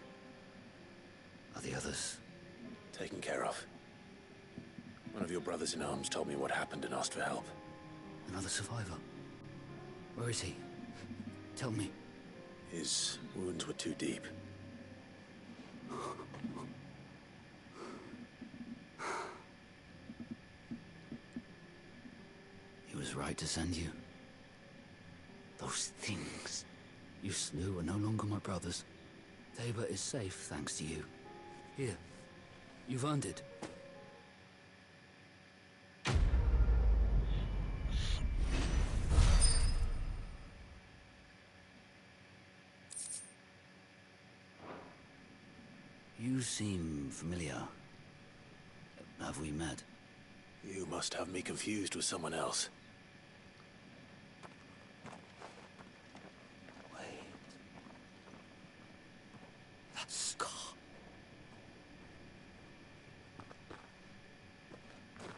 Speaker 21: Are the others?
Speaker 2: Taken care of. One of your brothers in arms told me what happened and asked for help.
Speaker 21: Another survivor? Where is he? Tell me.
Speaker 2: His wounds were too deep.
Speaker 21: He was right to send you. Those things you slew are no longer my brothers. Tabor is safe thanks to you. Here, you've earned it. You seem familiar. Have we met?
Speaker 2: You must have me confused with someone else.
Speaker 21: That scar.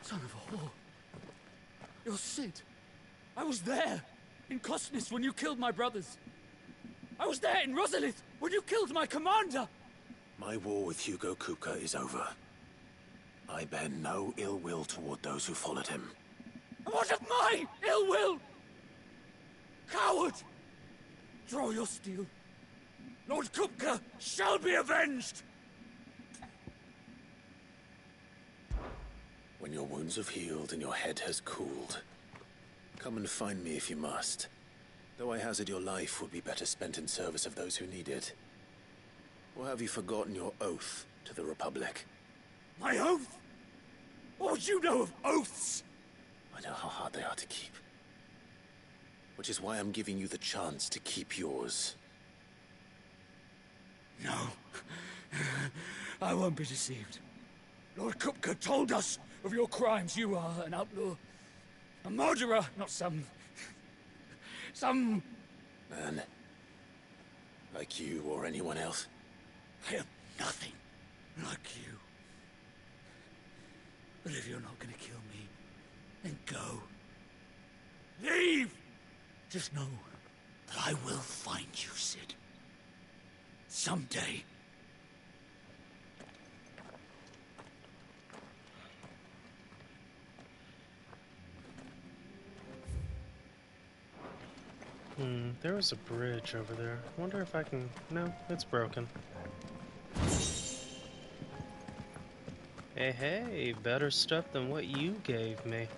Speaker 20: Son of a whore. You're Sid. I was there, in Cosnes when you killed my brothers. I was there in Rosalith when you killed my commander.
Speaker 2: My war with Hugo Kupka is over. I bear no ill will toward those who followed him.
Speaker 20: What of my ill will? Coward! Draw your steel. Lord Kupka shall be avenged!
Speaker 2: When your wounds have healed and your head has cooled, come and find me if you must. Though I hazard your life would be better spent in service of those who need it. Or have you forgotten your oath to the Republic?
Speaker 20: My oath? What would you know of oaths?
Speaker 2: I know how hard they are to keep. Which is why I'm giving you the chance to keep yours.
Speaker 20: No. I won't be deceived. Lord Kupka told us of your crimes. You are an outlaw. A murderer, not some
Speaker 2: man. Like you or anyone else.
Speaker 20: I am nothing like you. But if you're not gonna kill me, then go. Leave! Just know that I will find you, Sid. Someday.
Speaker 1: There was a bridge over there. I wonder if I can... No, it's broken. Hey, better stuff than what you gave me.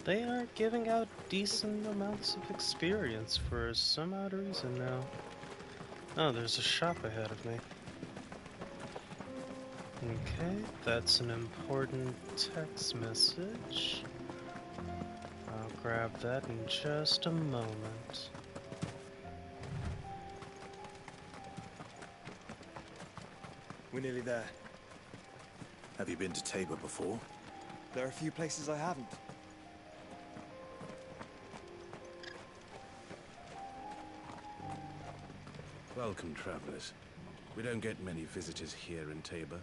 Speaker 1: They are giving out decent amounts of experience for some odd reason now. Oh, there's a shop ahead of me. Okay, that's an important text message. I'll grab that in just a moment.
Speaker 3: We're nearly there.
Speaker 2: Have you been to Tabor before?
Speaker 3: There are a few places I haven't.
Speaker 22: Welcome, travelers. We don't get many visitors here in Tabor.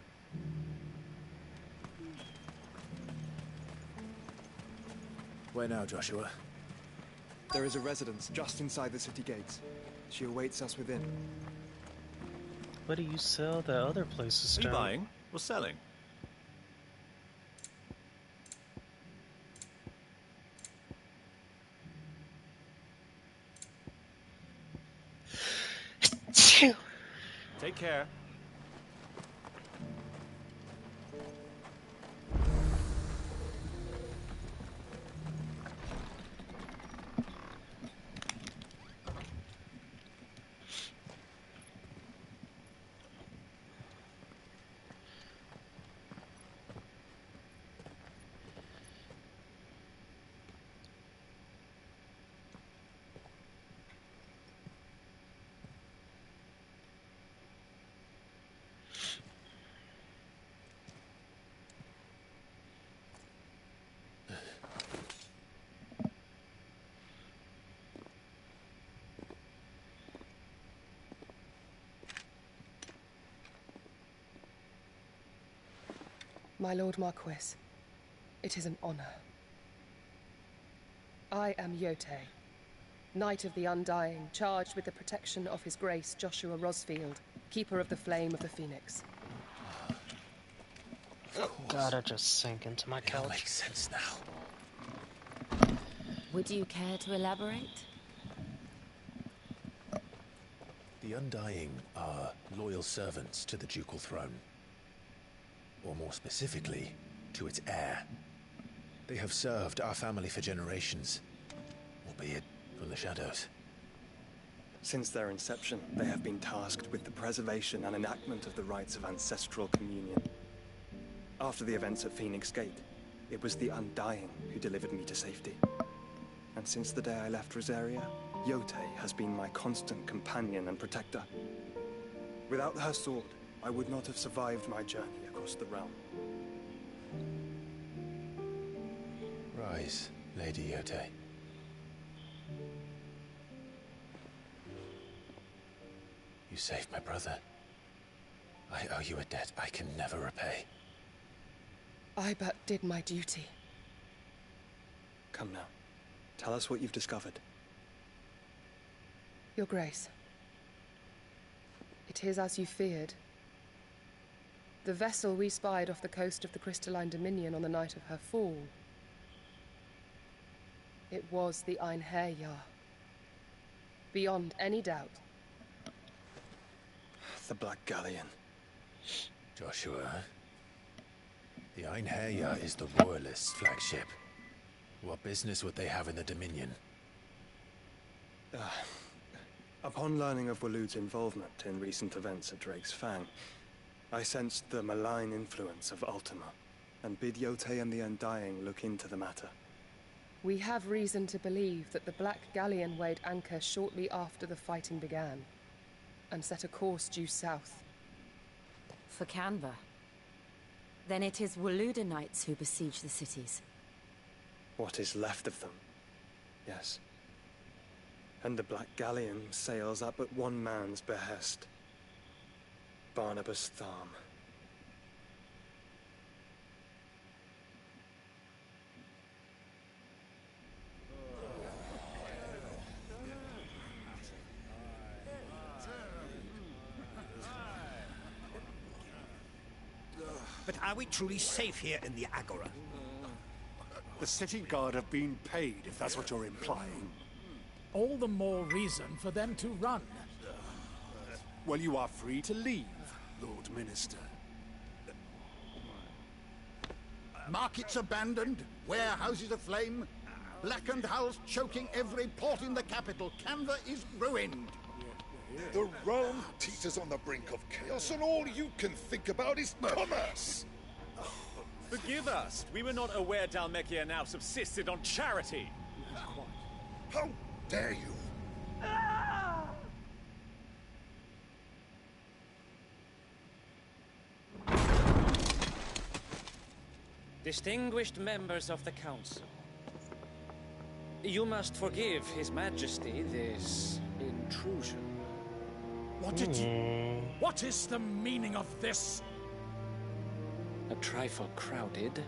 Speaker 2: Where now, Joshua?
Speaker 3: There is a residence just inside the city gates. She awaits us within.
Speaker 1: What do you sell that other places
Speaker 8: Are you
Speaker 1: down?
Speaker 8: buying or selling? Take care.
Speaker 22: My Lord Marquis, it is an honor. I am Yotei, Knight of the Undying, charged with the protection of His Grace Joshua Rosfield, Keeper of the Flame of the Phoenix.
Speaker 1: God, I just sank into my couch.
Speaker 2: It all makes sense now.
Speaker 16: Would you care to elaborate?
Speaker 2: The Undying are loyal servants to the ducal throne. Or more specifically, to its heir. They have served our family for generations, albeit from the shadows.
Speaker 3: Since their inception, they have been tasked with the preservation and enactment of the rites of ancestral communion. After the events at Phoenix Gate, it was the Undying who delivered me to safety. And since the day I left Rosaria, Yotei has been my constant companion and protector. Without her sword, I would not have survived my journey across the realm.
Speaker 2: Rise, Lady Yotei. You saved my brother. I owe you a debt I can never repay.
Speaker 22: I but did my duty.
Speaker 3: Come now. Tell us what you've discovered.
Speaker 22: Your Grace. It is as you feared. The vessel we spied off the coast of the Crystalline Dominion on the night of her fall. It was the Einherjar. Beyond any doubt.
Speaker 3: The Black Galleon.
Speaker 2: Joshua, the Einherjar is the Royalists' flagship. What business would they have in the Dominion?
Speaker 3: Upon learning of Waloed's involvement in recent events at Drake's Fang, I sensed the malign influence of Ultima, and bid Yotei and the Undying look into the matter.
Speaker 22: We have reason to believe that the Black Galleon weighed anchor shortly after the fighting began, and set a course due south.
Speaker 16: For Canva. Then it is Waloedanites who besiege the cities.
Speaker 3: What is left of them? Yes. And the Black Galleon sails at but one man's behest. Barnabas Tharm.
Speaker 9: But are we truly safe here in the Agora? The city guard have been paid, if that's what you're implying.
Speaker 23: All the more reason for them to run.
Speaker 9: Well, you are free to leave, Lord Minister.
Speaker 15: Markets abandoned, warehouses aflame, blackened hulls choking every port in the capital. Canva is ruined.
Speaker 24: The realm teeters on the brink of chaos, and all you can think about is commerce.
Speaker 8: Forgive us. We were not aware Dhalmekia now subsisted on charity.
Speaker 24: How dare you?
Speaker 25: Distinguished members of the Council, you must forgive His Majesty this intrusion.
Speaker 23: What is the meaning of this?
Speaker 25: A trifle crowded,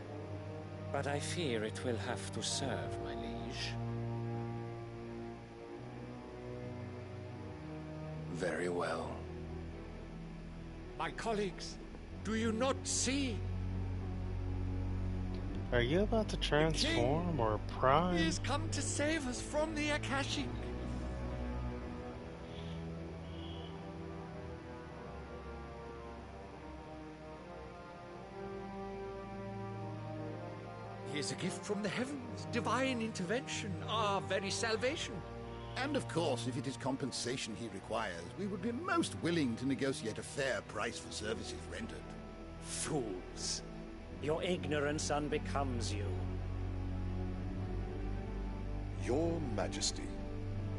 Speaker 25: But I fear it will have to serve, my liege.
Speaker 24: Very well.
Speaker 9: My colleagues, do you not see?
Speaker 1: Are you about to transform or prime?
Speaker 9: He has come to save us from the Akashic. He is a gift from the heavens, divine intervention, our very salvation.
Speaker 15: And of course, if it is compensation he requires, we would be most willing to negotiate a fair price for services rendered.
Speaker 25: Fools. Your ignorance unbecomes you.
Speaker 24: Your Majesty,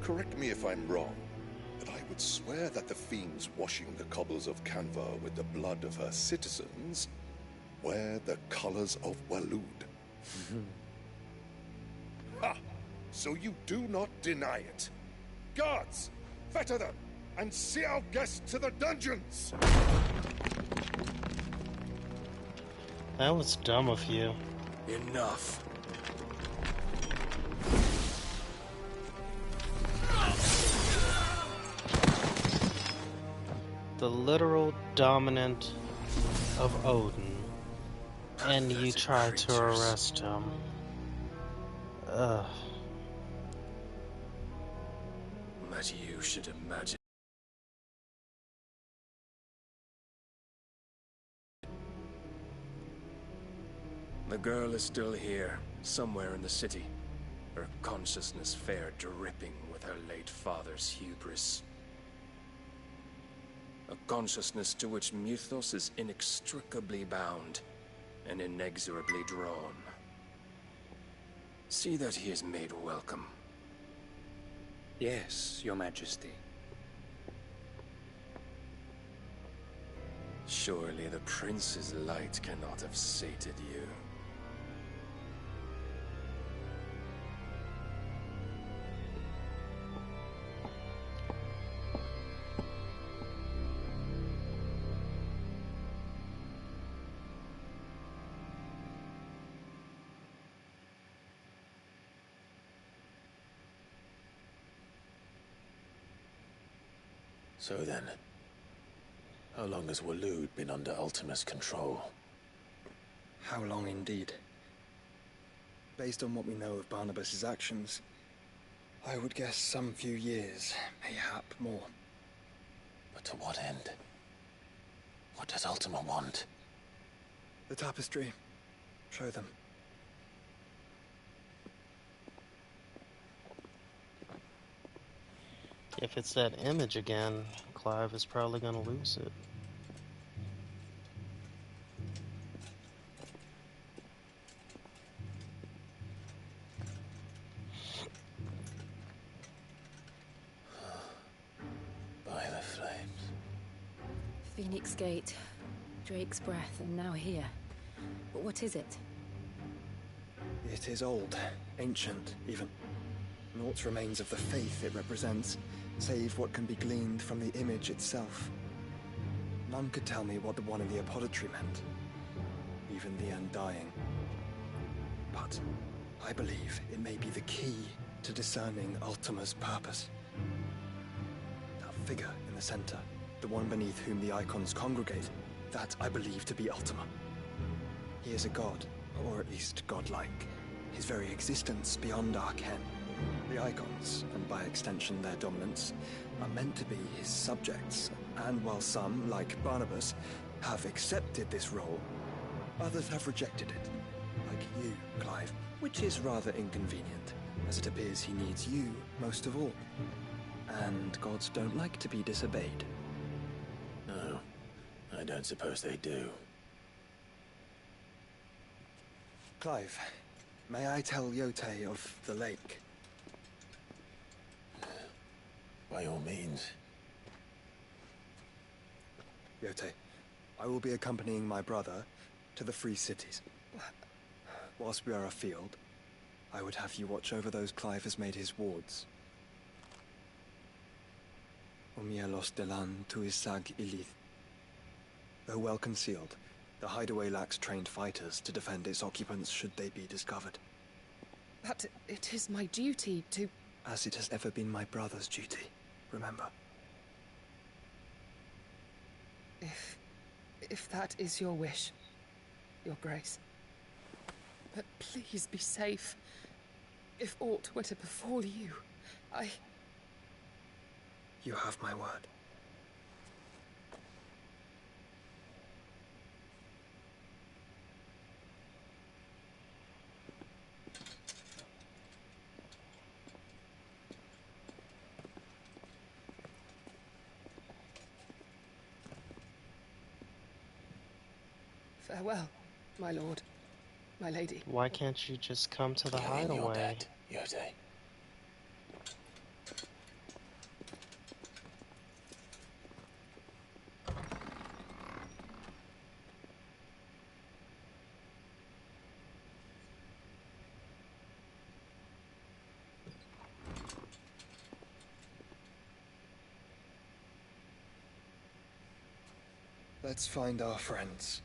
Speaker 24: correct me if I'm wrong, but I would swear that the fiends washing the cobbles of Canva with the blood of her citizens wear the colors of Waloed. Ha! So you do not deny it. Guards, fetter them, and see our guests to the dungeons!
Speaker 1: That was dumb of you.
Speaker 24: Enough.
Speaker 1: The literal dominant of Odin. And you try to arrest him. Ugh.
Speaker 7: That you should imagine. The girl is still here, somewhere in the city. Her consciousness fair dripping with her late father's hubris. A consciousness to which Mythos is inextricably bound and inexorably drawn. See that he is made welcome.
Speaker 25: Yes, Your Majesty.
Speaker 7: Surely the Prince's light cannot have sated you.
Speaker 2: So then, how long has Waloed been under Ultima's control?
Speaker 3: How long indeed? Based on what we know of Barnabas's actions, I would guess some few years, mayhap more.
Speaker 2: But to what end? What does Ultima want?
Speaker 3: The tapestry. Show them.
Speaker 1: If it's that image again, Clive is probably gonna lose it.
Speaker 2: By the flames.
Speaker 16: Phoenix Gate, Drake's Breath, and now here. But what is it?
Speaker 3: It is old, ancient, even. Naught remains of the faith it represents, save what can be gleaned from the image itself. None could tell me what the one in the apothecary meant, even the Undying. But I believe it may be the key to discerning Ultima's purpose. That figure in the center, the one beneath whom the icons congregate, that I believe to be Ultima. He is a god, or at least godlike, his very existence beyond our ken. The icons, and by extension their dominance, are meant to be his subjects, and while some, like Barnabas, have accepted this role, others have rejected it, like you, Clive, which is rather inconvenient, as it appears he needs you most of all. And gods don't like to be disobeyed.
Speaker 2: No, I don't suppose they do.
Speaker 3: Clive, may I tell Yotei of the lake?
Speaker 2: By all means.
Speaker 3: Yotei, I will be accompanying my brother to the Free Cities. Whilst we are afield, I would have you watch over those Clive has made his wards. Umielos delan tu isag ilith. Though well concealed, The hideaway lacks trained fighters to defend its occupants should they be discovered.
Speaker 22: But it is my duty to...
Speaker 3: As it has ever been my brother's duty, remember.
Speaker 22: If that is your wish, Your Grace. But please be safe. If aught were to befall you,
Speaker 3: You have my word.
Speaker 22: Farewell, my lord, my lady.
Speaker 1: Why can't you just come to the hideaway?
Speaker 2: Yode.
Speaker 3: Let's find our friends.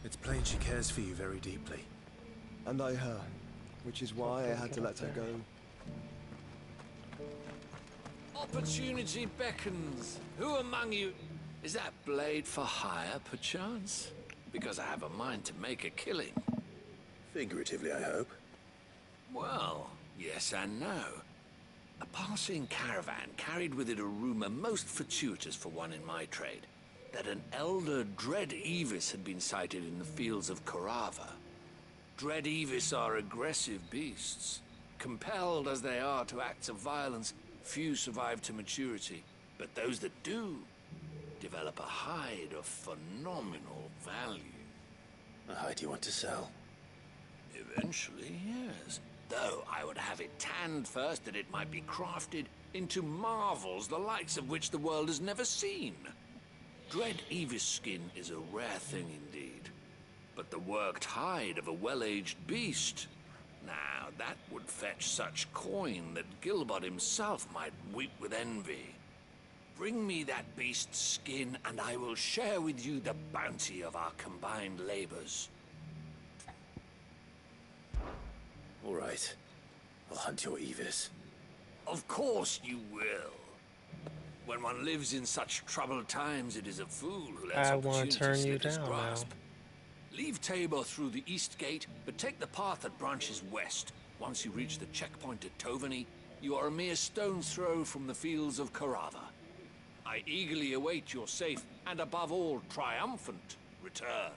Speaker 2: It's plain she cares for you very deeply.
Speaker 3: And I her, which is why I had to let her go.
Speaker 5: Opportunity beckons. Who among you... Is that blade for hire, perchance? Because I have a mind to make a killing.
Speaker 2: Figuratively, I hope.
Speaker 5: Well, yes and no. A passing caravan carried with it a rumor most fortuitous for one in my trade, that an elder Dread Evis had been sighted in the fields of Carava. Dread Evis are aggressive beasts. Compelled as they are to acts of violence, few survive to maturity, but those that do develop a hide of phenomenal value.
Speaker 2: A hide you want to sell?
Speaker 5: Eventually, yes. Though I would have it tanned first that it might be crafted into marvels the likes of which the world has never seen. Dread Evis skin is a rare thing indeed, but the worked hide of a well-aged beast, now that would fetch such coin that Gilbert himself might weep with envy. Bring me that beast's skin, and I will share with you the bounty of our combined labors.
Speaker 2: All right. I'll hunt your Evis.
Speaker 5: Of course you will. When one lives in such troubled times, it is a fool who lets
Speaker 1: I want
Speaker 5: opportunity
Speaker 1: to turn you
Speaker 5: slip his
Speaker 1: down
Speaker 5: grasp.
Speaker 1: now.
Speaker 5: Leave Tabor through the east gate, but take the path that branches west. Once you reach the checkpoint at Tovany, you are a mere stone's throw from the fields of Carava. I eagerly await your safe, and above all, triumphant return.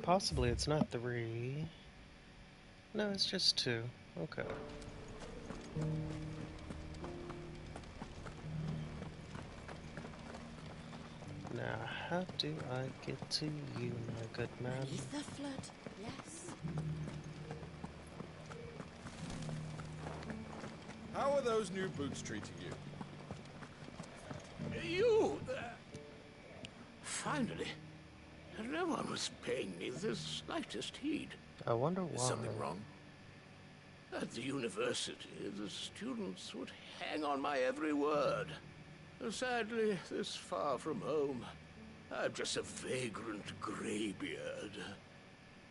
Speaker 1: Possibly it's not 3. No, it's just 2. Okay. Now, how do I get to you, my good man?
Speaker 4: Beneath the flood, yes.
Speaker 8: How are those new boots treating you?
Speaker 10: You! Finally. No one was paying me the slightest heed.
Speaker 1: I wonder why.
Speaker 10: Is something wrong? At the university, the students would hang on my every word. Sadly, this far from home, I'm just a vagrant greybeard.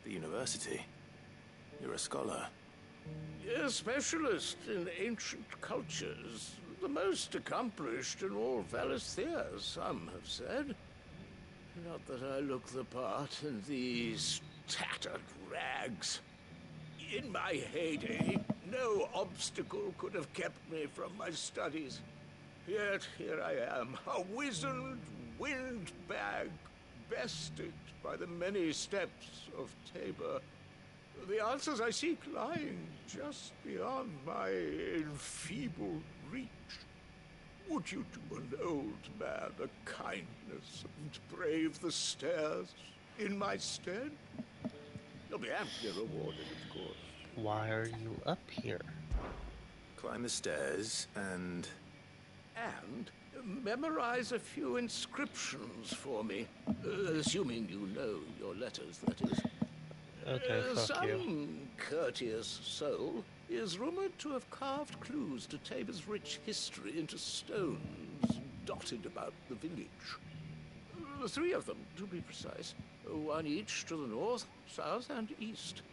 Speaker 2: The university? You're a scholar.
Speaker 10: A specialist in ancient cultures. The most accomplished in all Valisthea, some have said. Not that I look the part in these tattered rags. In my heyday, no obstacle could have kept me from my studies. Yet here I am, a wizened windbag, bested by the many steps of Tabor. The answers I seek lying just beyond my enfeebled reach. Would you do an old man a kindness and brave the stairs in my stead? You'll be amply rewarded, of course.
Speaker 1: Why are you up here?
Speaker 2: Climb the stairs and...
Speaker 10: And memorize a few inscriptions for me. Assuming you know your letters, that is.
Speaker 1: Okay, fuck you.
Speaker 10: Some courteous soul is rumored to have carved clues to Tabor's rich history into stones dotted about the village. 3 of them, to be precise. 1 each to the north, south, and east.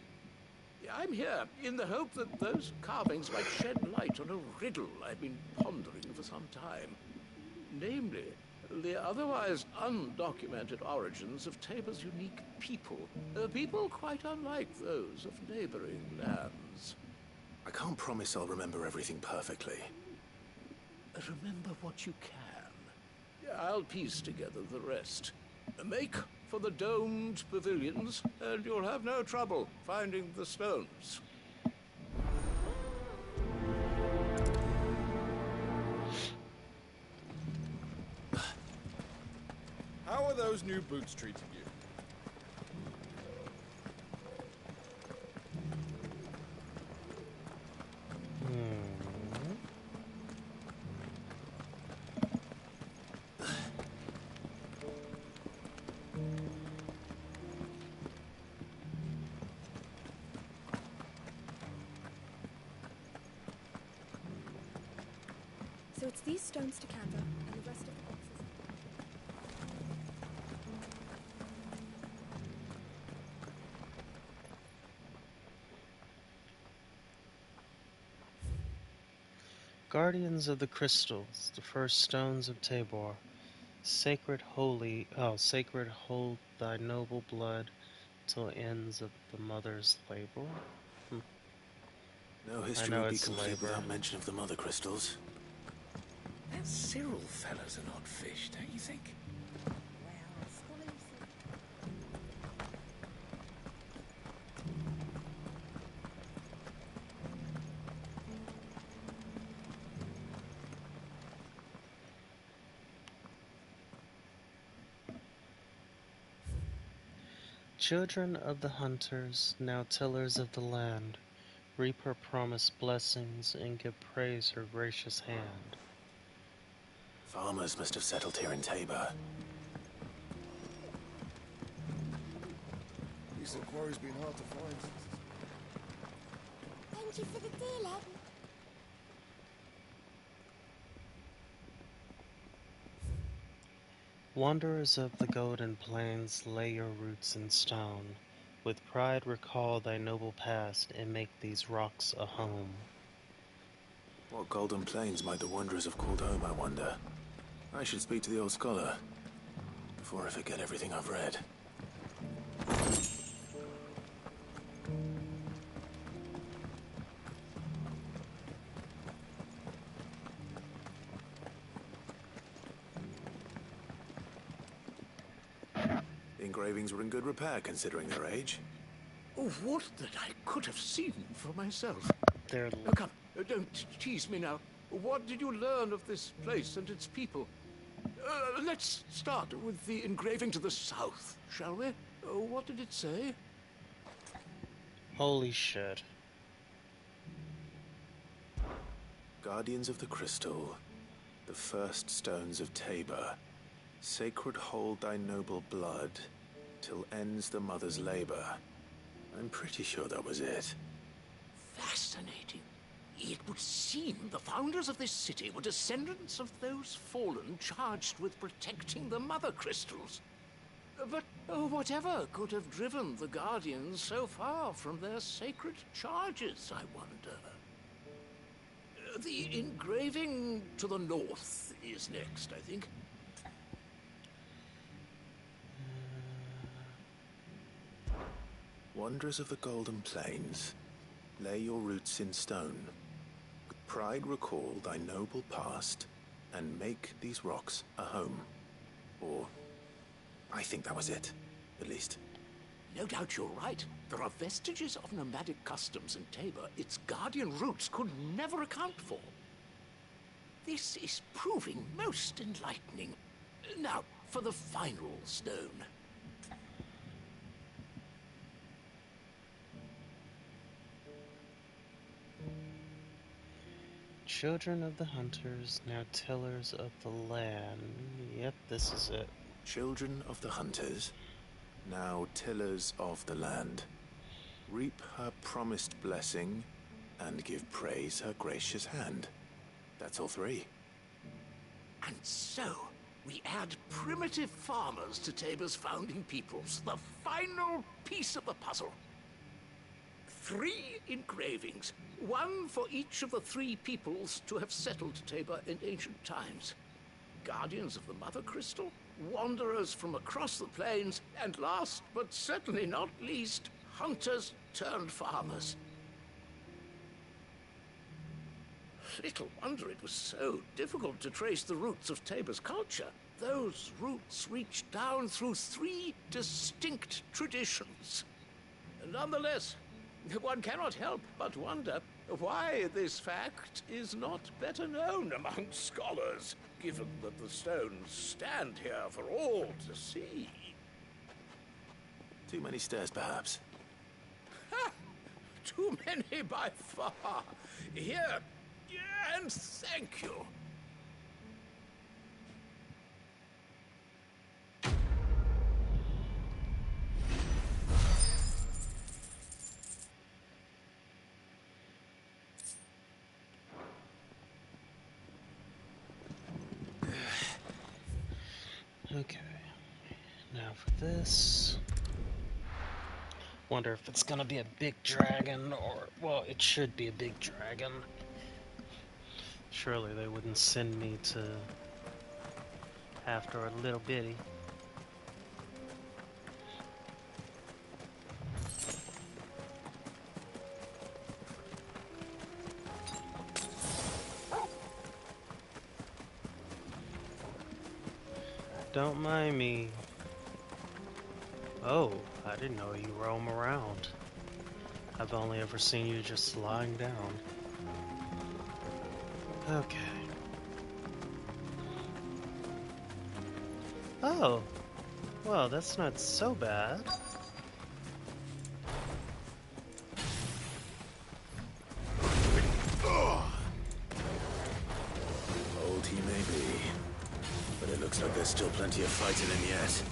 Speaker 10: I'm here in the hope that those carvings might shed light on a riddle I've been pondering for some time. Namely, the otherwise undocumented origins of Tabor's unique people. People quite unlike those of neighboring lands.
Speaker 2: I can't promise I'll remember everything perfectly.
Speaker 10: Remember what you can. I'll piece together the rest. Make for the domed pavilions, and you'll have no trouble finding the stones.
Speaker 8: How are those new boots treating you?
Speaker 4: So it's these stones to Canva, and the rest of the boxes.
Speaker 1: Guardians of the Crystals, the first stones of Tabor. Sacred hold thy noble blood till ends of the mother's labor.
Speaker 2: No history would be complete without mention of the mother crystals.
Speaker 5: That Cyril fellow's an odd fish, don't you think?
Speaker 1: Children of the hunters, now tillers of the land, reap her promised blessings and give praise her gracious hand.
Speaker 2: Farmers must have settled here in Tabor.
Speaker 24: Decent quarry's been hard to find.
Speaker 4: Thank you for the deal, Ed.
Speaker 1: Wanderers of the golden plains, lay your roots in stone. With pride recall thy noble past and make these rocks a home.
Speaker 2: What golden plains might the wanderers have called home, I wonder? I should speak to the old scholar before I forget everything I've read. Engravings were in good repair considering their age.
Speaker 10: Oh, what that I could have seen for myself.
Speaker 1: They're...
Speaker 10: Come, don't tease me now. What did you learn of this place and its people? Let's start with the engraving to the south, shall we? What did it say?
Speaker 1: Holy shit.
Speaker 2: Guardians of the Crystal, the first stones of Tabor, sacred hold thy noble blood, till ends the mother's labor. I'm pretty sure that was it.
Speaker 10: Fascinating. It would seem the founders of this city were descendants of those fallen charged with protecting the mother crystals. But whatever could have driven the Guardians so far from their sacred charges, I wonder? The engraving to the north is next, I think.
Speaker 2: Wanderers of the Golden Plains, lay your roots in stone. With pride recall thy noble past, and make these rocks a home. Or, I think that was it, at least.
Speaker 10: No doubt you're right. There are vestiges of nomadic customs in Tabor its guardian roots could never account for. This is proving most enlightening. Now, for the final stone.
Speaker 1: Children of the hunters, now tillers of the land. Yep, this is it.
Speaker 2: Children of the hunters, now tillers of the land. Reap her promised blessing, and give praise her gracious hand. That's all three.
Speaker 10: And so, we add primitive farmers to Tabor's founding peoples, the final piece of the puzzle. 3 engravings, one for each of the 3 peoples to have settled Tabor in ancient times. Guardians of the Mother Crystal, wanderers from across the plains, and last but certainly not least, hunters turned farmers. Little wonder it was so difficult to trace the roots of Tabor's culture. Those roots reach down through 3 distinct traditions. Nonetheless, one cannot help but wonder why this fact is not better known among scholars, given that the stones stand here for all to see.
Speaker 2: Too many stairs, perhaps.
Speaker 10: Ha! Too many by far. Here, and thank you.
Speaker 1: Okay, now for this. Wonder if it's gonna be a big dragon, or, well, it should be a big dragon. Surely they wouldn't send me to after a little bitty. Don't mind me. Oh, I didn't know you roam around. I've only ever seen you just lying down. Okay. Oh, well, that's not so bad.
Speaker 2: Old he may be, but it looks like there's still plenty of fight in him yet.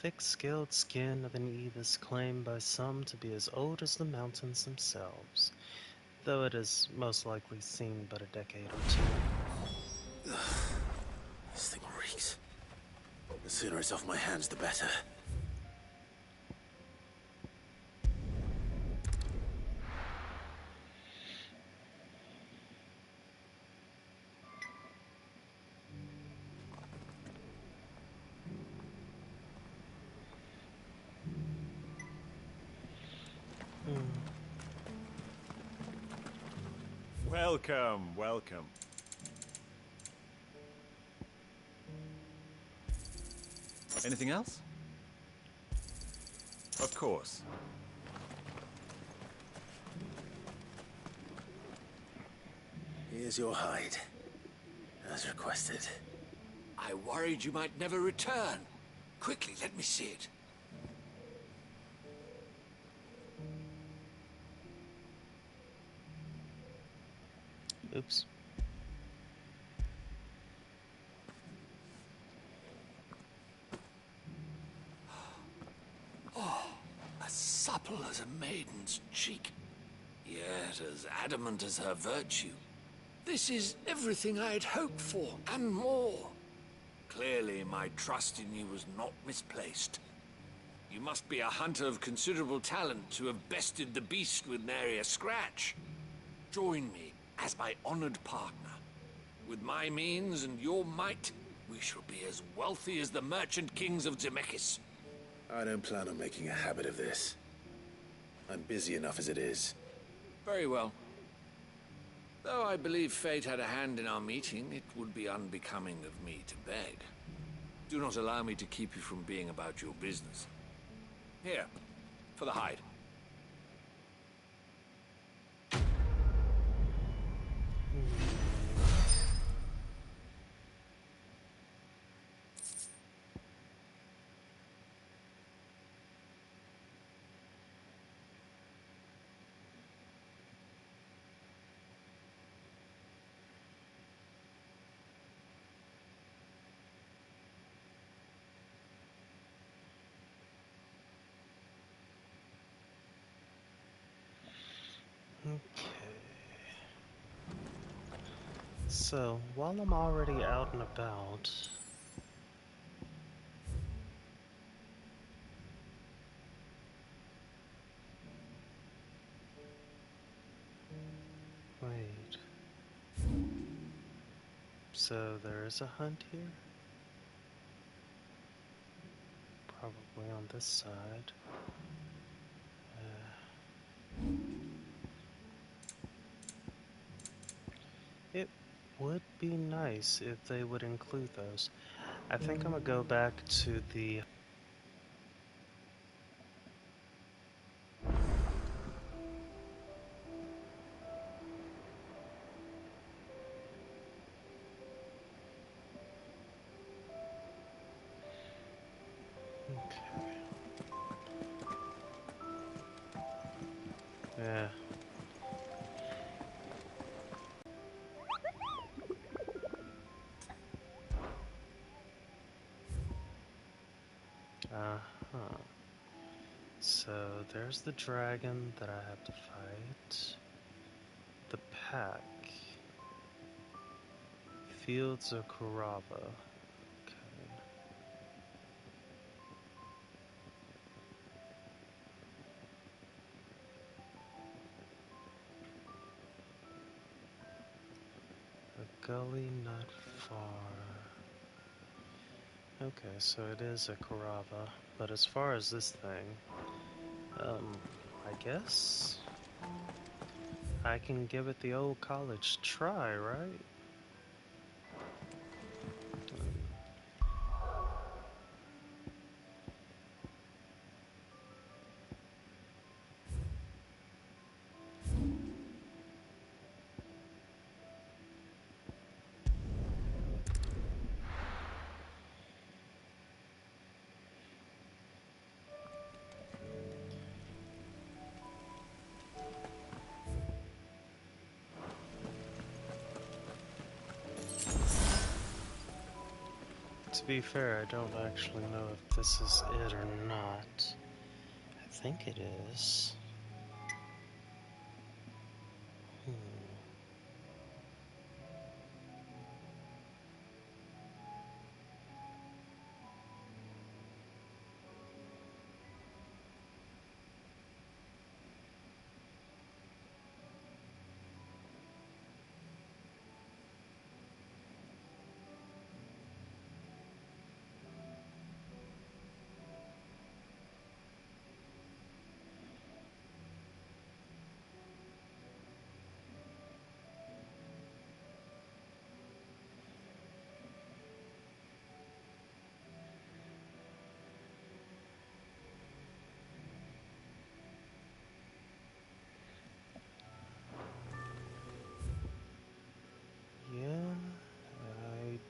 Speaker 1: Thick-scaled skin of an Eve is claimed by some to be as old as the mountains themselves, though it has most likely seen but a decade or two.
Speaker 2: This thing reeks. The sooner it's off my hands, the better.
Speaker 8: Welcome, welcome. Anything else? Of course.
Speaker 2: Here's your hide, as requested.
Speaker 5: I worried you might never return. Quickly, let me see it.
Speaker 1: Oops.
Speaker 5: Oh, as supple as a maiden's cheek, yet as adamant as her virtue. This is everything I had hoped for, and more. Clearly, my trust in you was not misplaced. You must be a hunter of considerable talent to have bested the beast with nary a scratch. Join me as my honored partner. With my means and your might, we shall be as wealthy as the merchant kings of Zemeckis.
Speaker 2: I don't plan on making a habit of this. I'm busy enough as it is.
Speaker 5: Very well. Though I believe fate had a hand in our meeting, it would be unbecoming of me to beg. Do not allow me to keep you from being about your business. Here, for the hide.
Speaker 1: Okay. So, while I'm already out and about, wait. So there is a hunt here? Probably on this side. It would be nice if they would include those. I think I'm gonna go back to the yeah. Uh-huh. So there's the dragon that I have to fight. The pack. Fields of Kurava. Okay. A gully not far. Okay, so it is a Kurava. But as far as this thing, I guess I can give it the old college try, right? To be fair, I don't actually know if this is it or not. I think it is.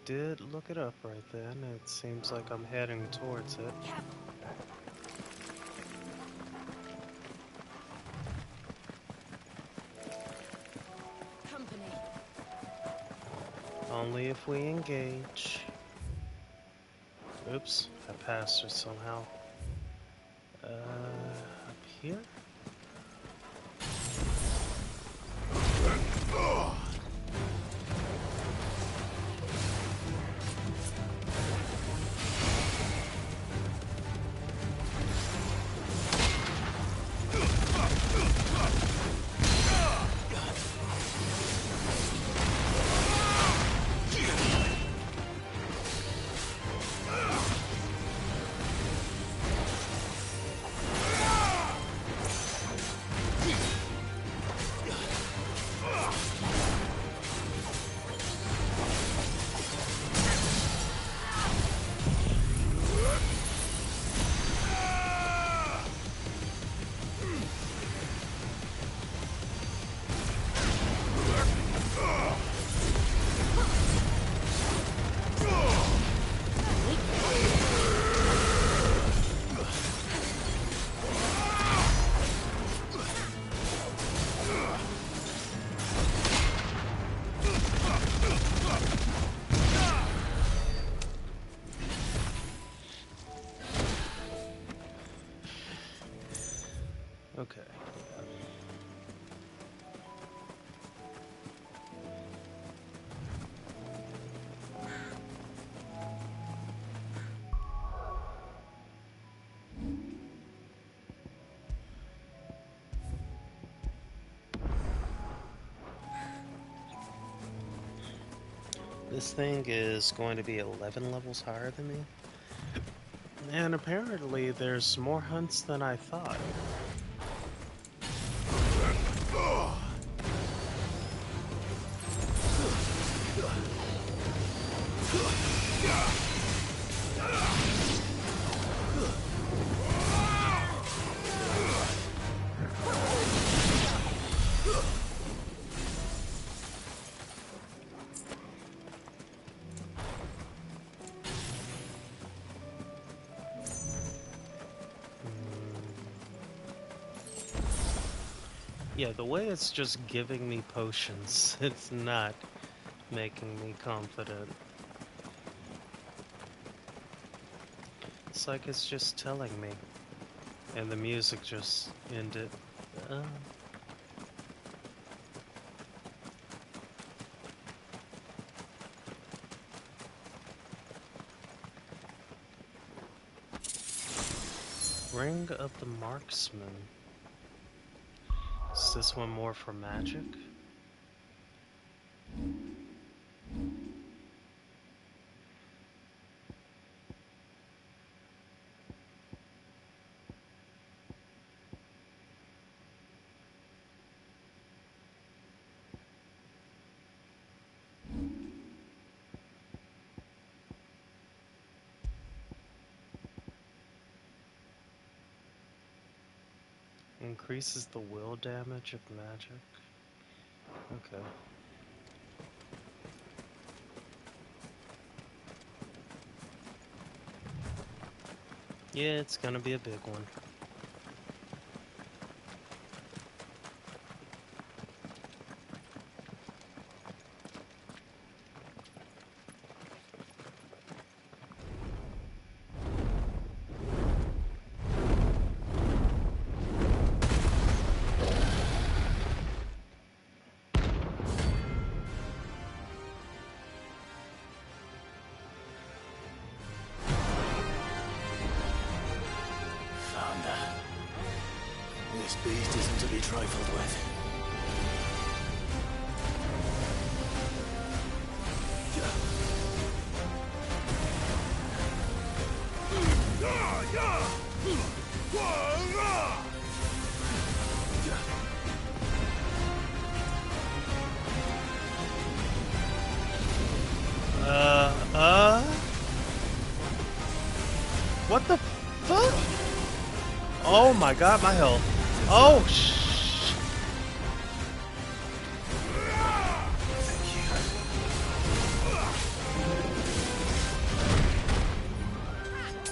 Speaker 1: Did look it up right then. It seems like I'm heading towards it.
Speaker 16: Company.
Speaker 1: Only if we engage. Oops, I passed it somehow. Up here? Okay. This thing is going to be 11 levels higher than me. And apparently there's more hunts than I thought. Yeah, the way it's just giving me potions, it's not making me confident. It's like it's just telling me. And the music just ended. Ring of the Marksman. Is this one more for magic? Increases the will damage of magic. Okay. Yeah, it's gonna be a big one.
Speaker 2: This beast isn't to be trifled with.
Speaker 1: What the fuck? Oh my god, my health. Oh,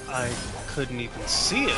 Speaker 1: I couldn't even see it.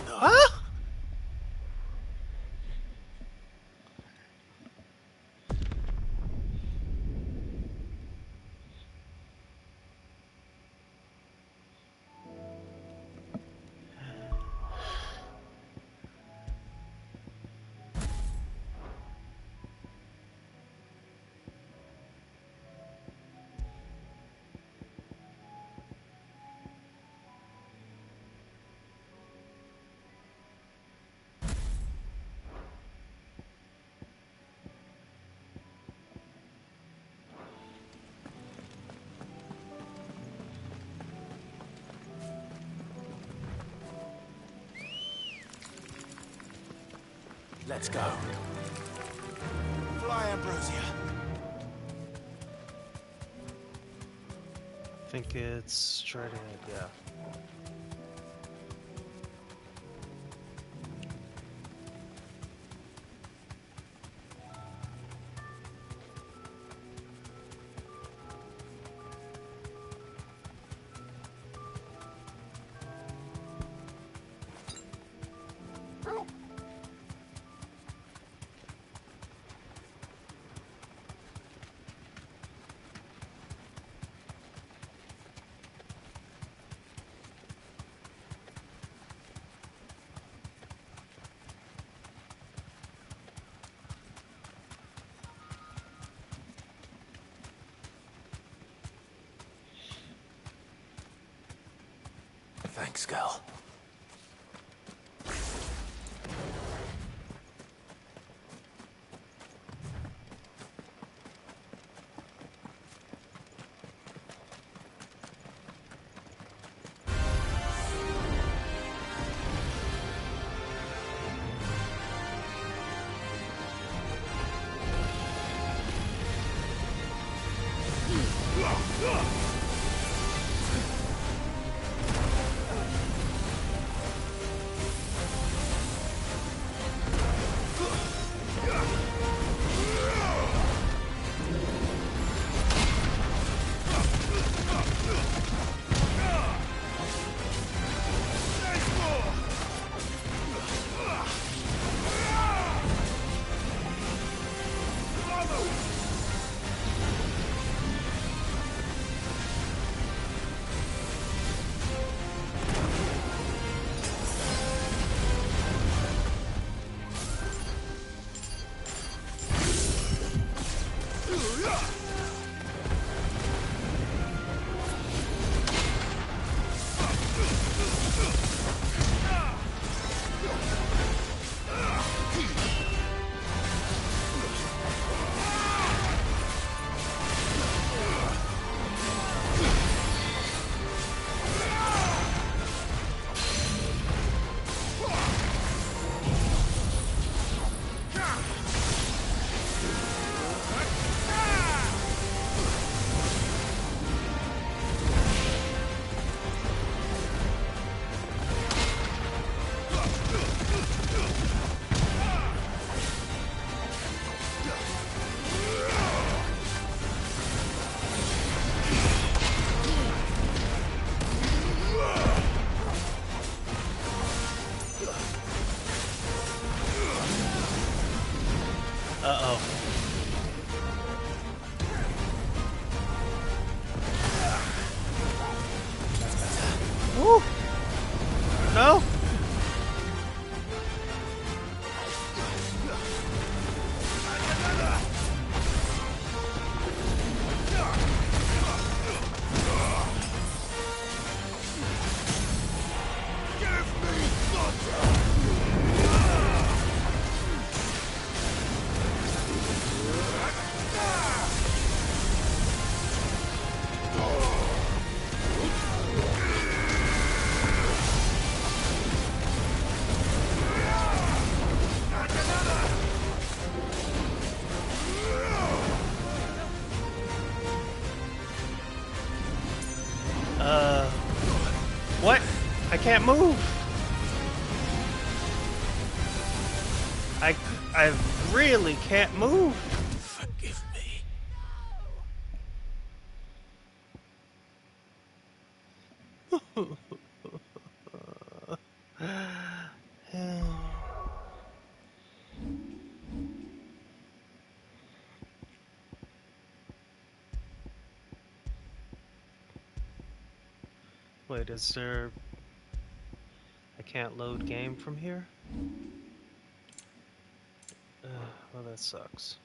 Speaker 1: Huh?
Speaker 2: Let's go. Fly, Ambrosia.
Speaker 1: I think it's straight ahead, yeah.
Speaker 2: Thanks, girl. Uh-oh. Woo! No? What? I can't move. I really can't move. Forgive me.
Speaker 1: Wait, is there... I can't load game from here? Well, that sucks.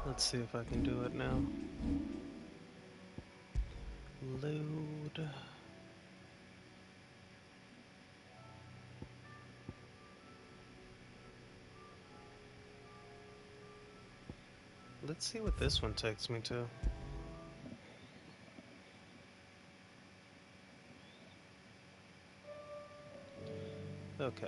Speaker 1: Let's see if I can do it now. Load. Let's see what this one takes me to. Okay.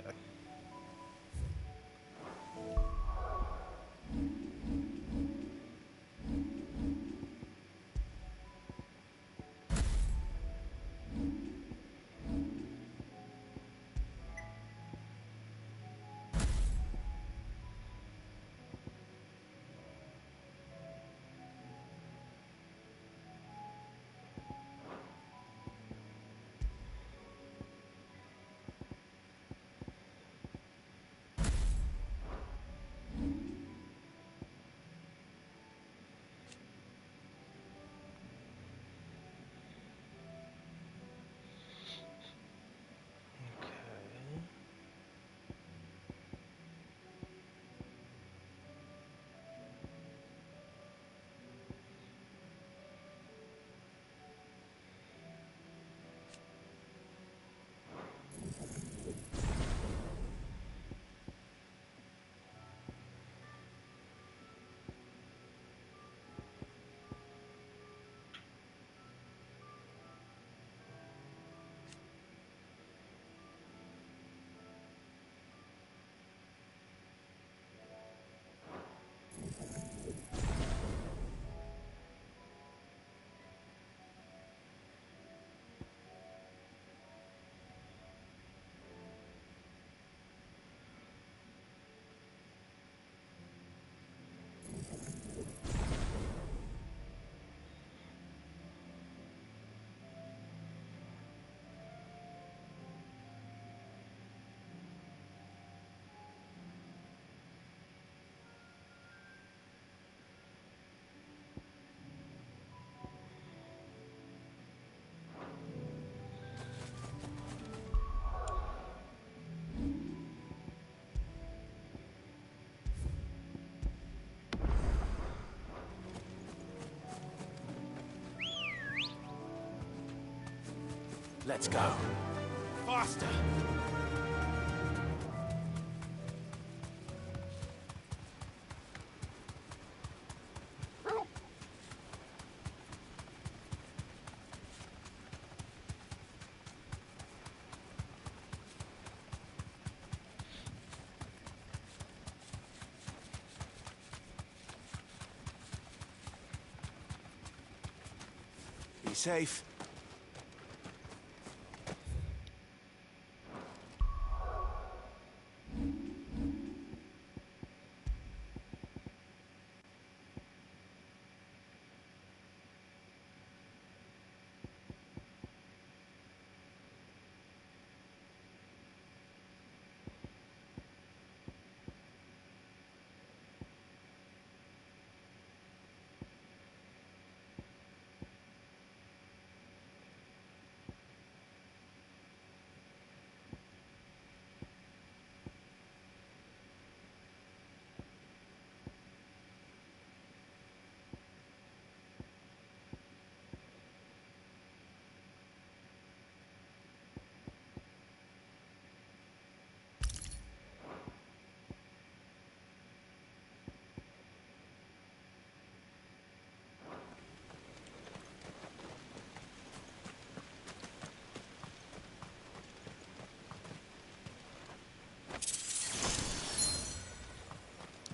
Speaker 5: Let's go. Faster! Be safe.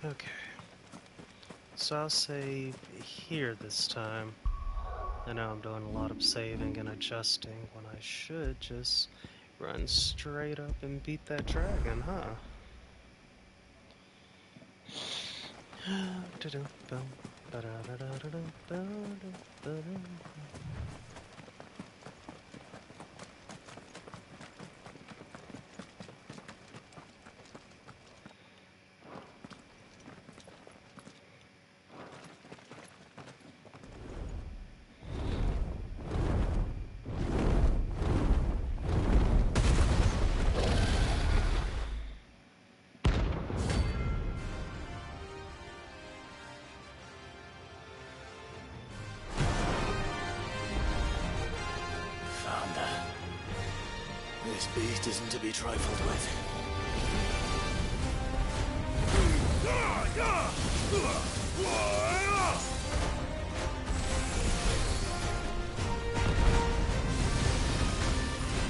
Speaker 1: Okay. So I'll save here this time. I know I'm doing a lot of saving and adjusting when I should just run straight up and beat that dragon, huh?
Speaker 2: This beast isn't to be trifled with.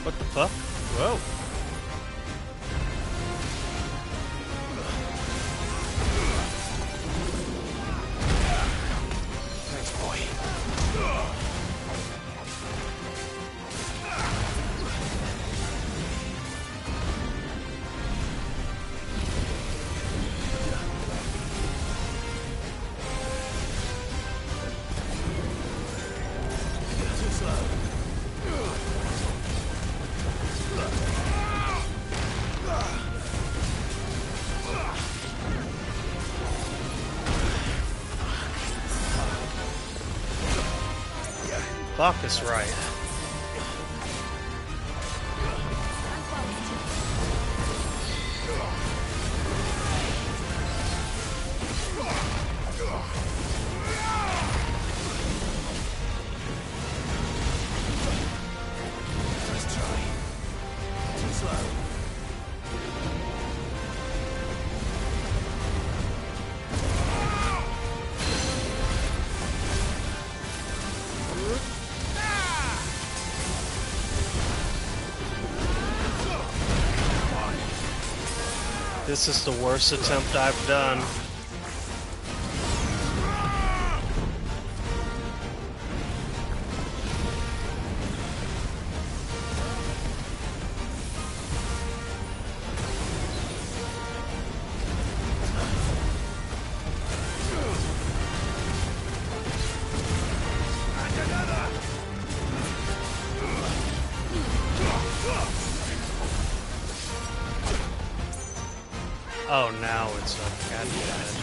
Speaker 1: What the fuck? Whoa.
Speaker 2: Thanks, boy.
Speaker 1: Fuck is right.
Speaker 2: Let's try. Too slow.
Speaker 1: This is the worst attempt I've done. Oh, now it's a cat head.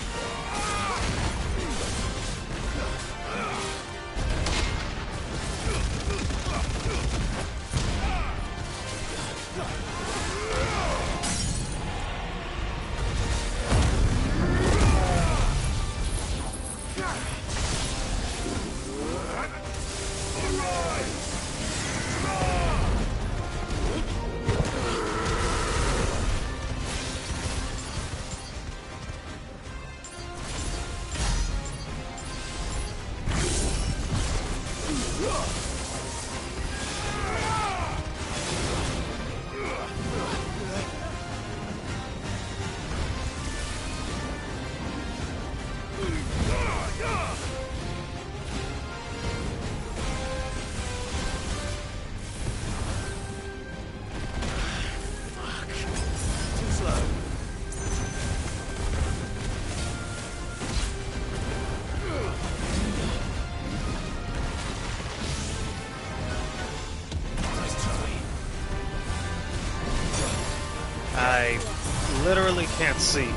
Speaker 1: I literally can't see.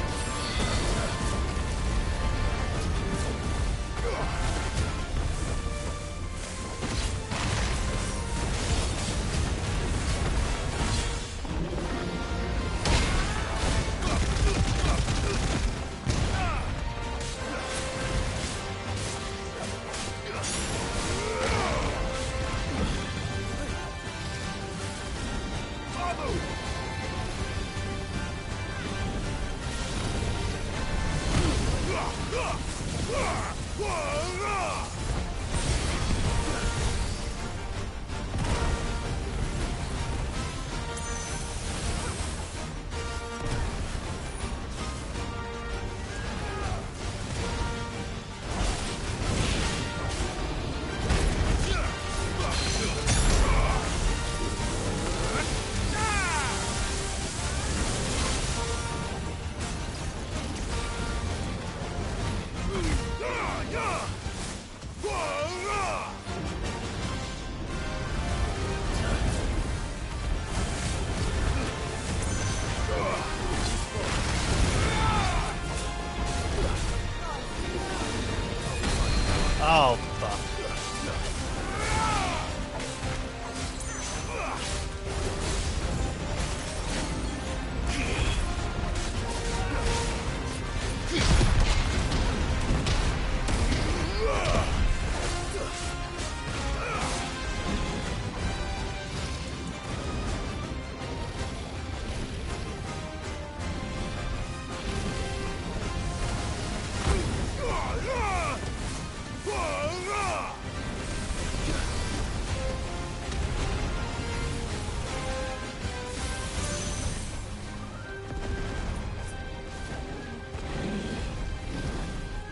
Speaker 1: Oh, fuck.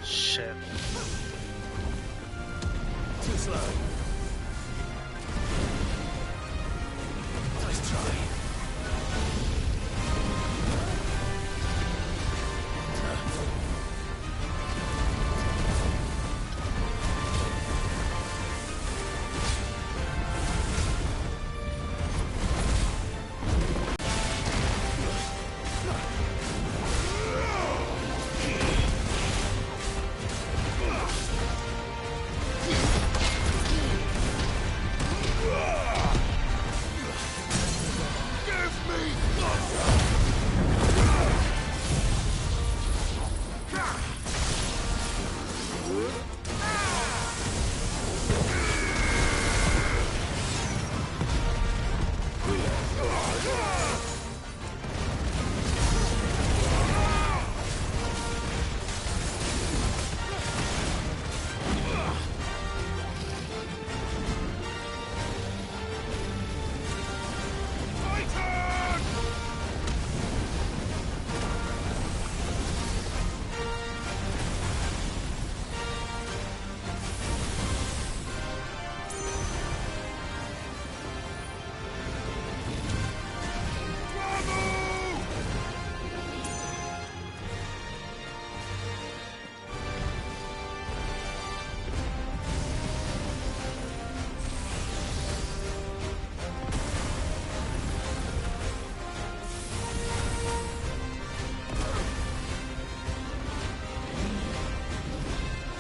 Speaker 1: Shit.
Speaker 2: Too slow. Nice try.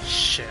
Speaker 1: Shit.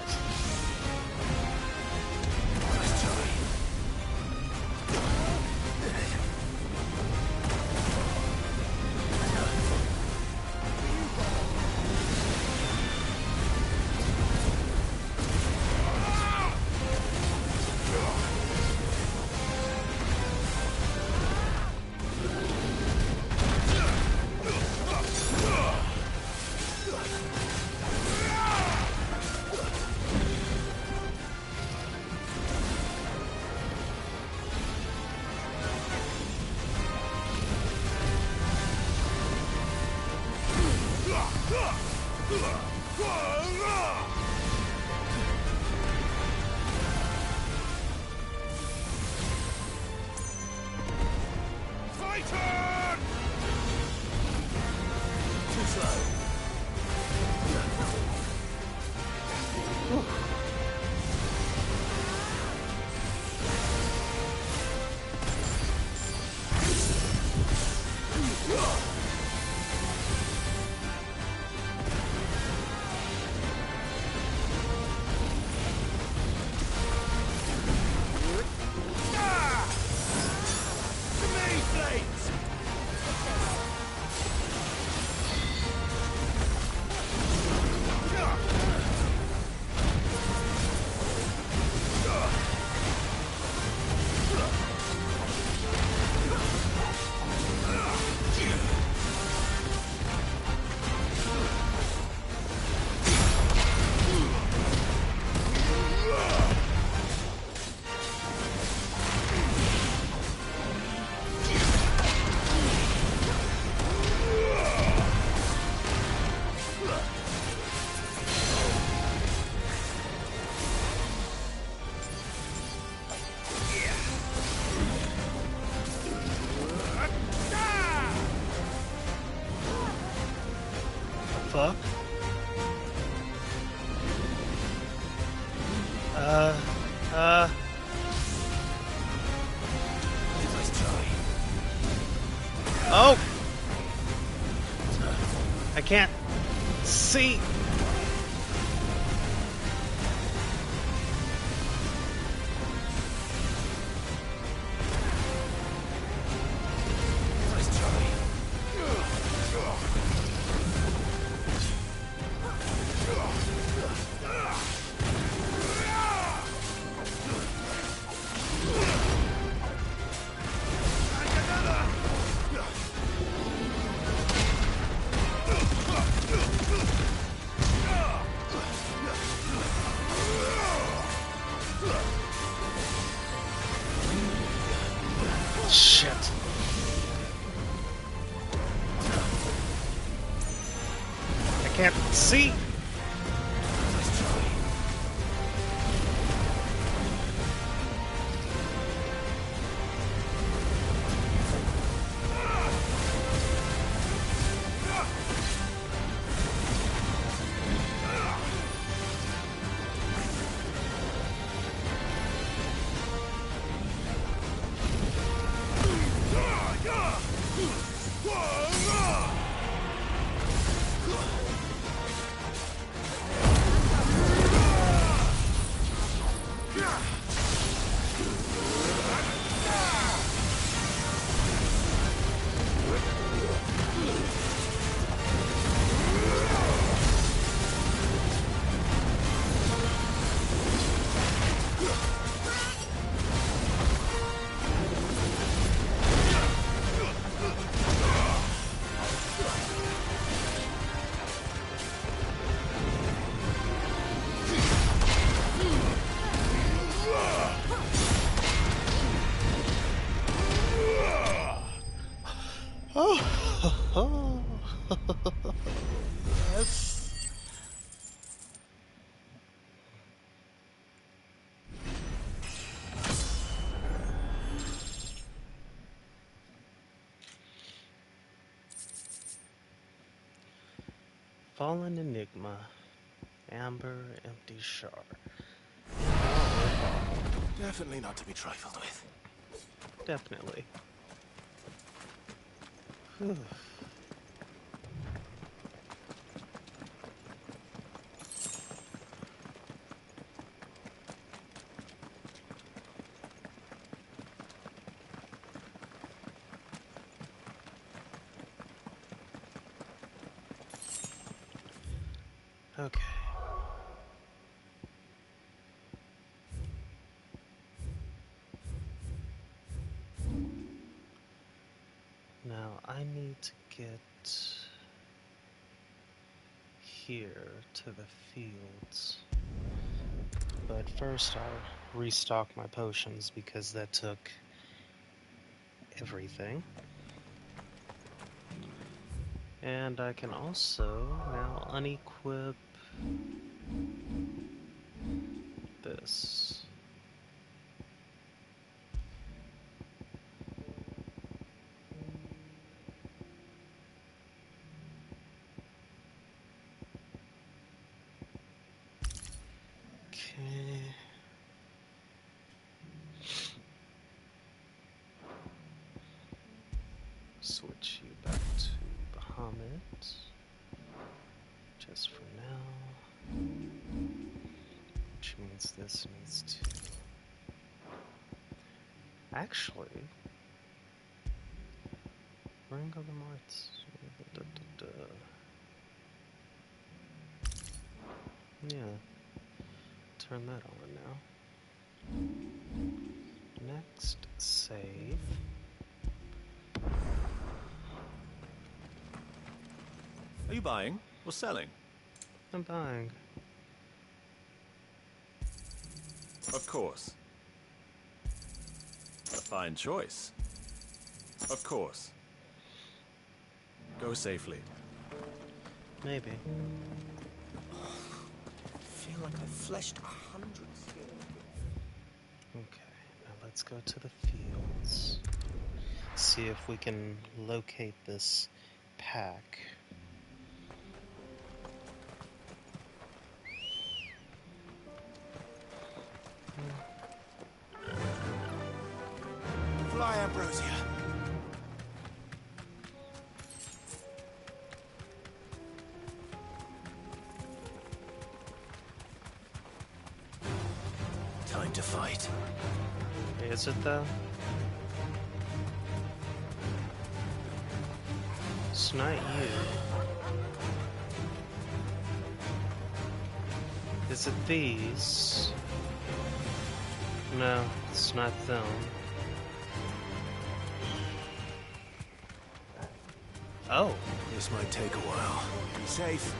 Speaker 1: Fuck. Oh! I can't see. can't see. Yes. Fallen Enigma. Amber, empty shard.
Speaker 2: Definitely not to be trifled with.
Speaker 1: Definitely. Whew. Okay. Now I need to get here to the fields. But first I'll restock my potions because that took everything. And I can also now unequip this. Okay. Switch you back to Bahamut. Just for now. Which means this needs to... Actually... Ring of the Marts. Yeah. Turn that on now. Next, save.
Speaker 8: Are you buying or selling?
Speaker 1: I'm buying.
Speaker 8: Of course. A fine choice. Of course. Go safely.
Speaker 1: Maybe.
Speaker 17: I feel like I've fleshed 100 skills.
Speaker 1: Okay, now let's go to the fields. See if we can locate this pack.
Speaker 2: Fly, Ambrosia. Time to fight.
Speaker 1: Is it though? It's not you. Is it these? No, it's not them. Oh.
Speaker 2: This might take a while. Be safe.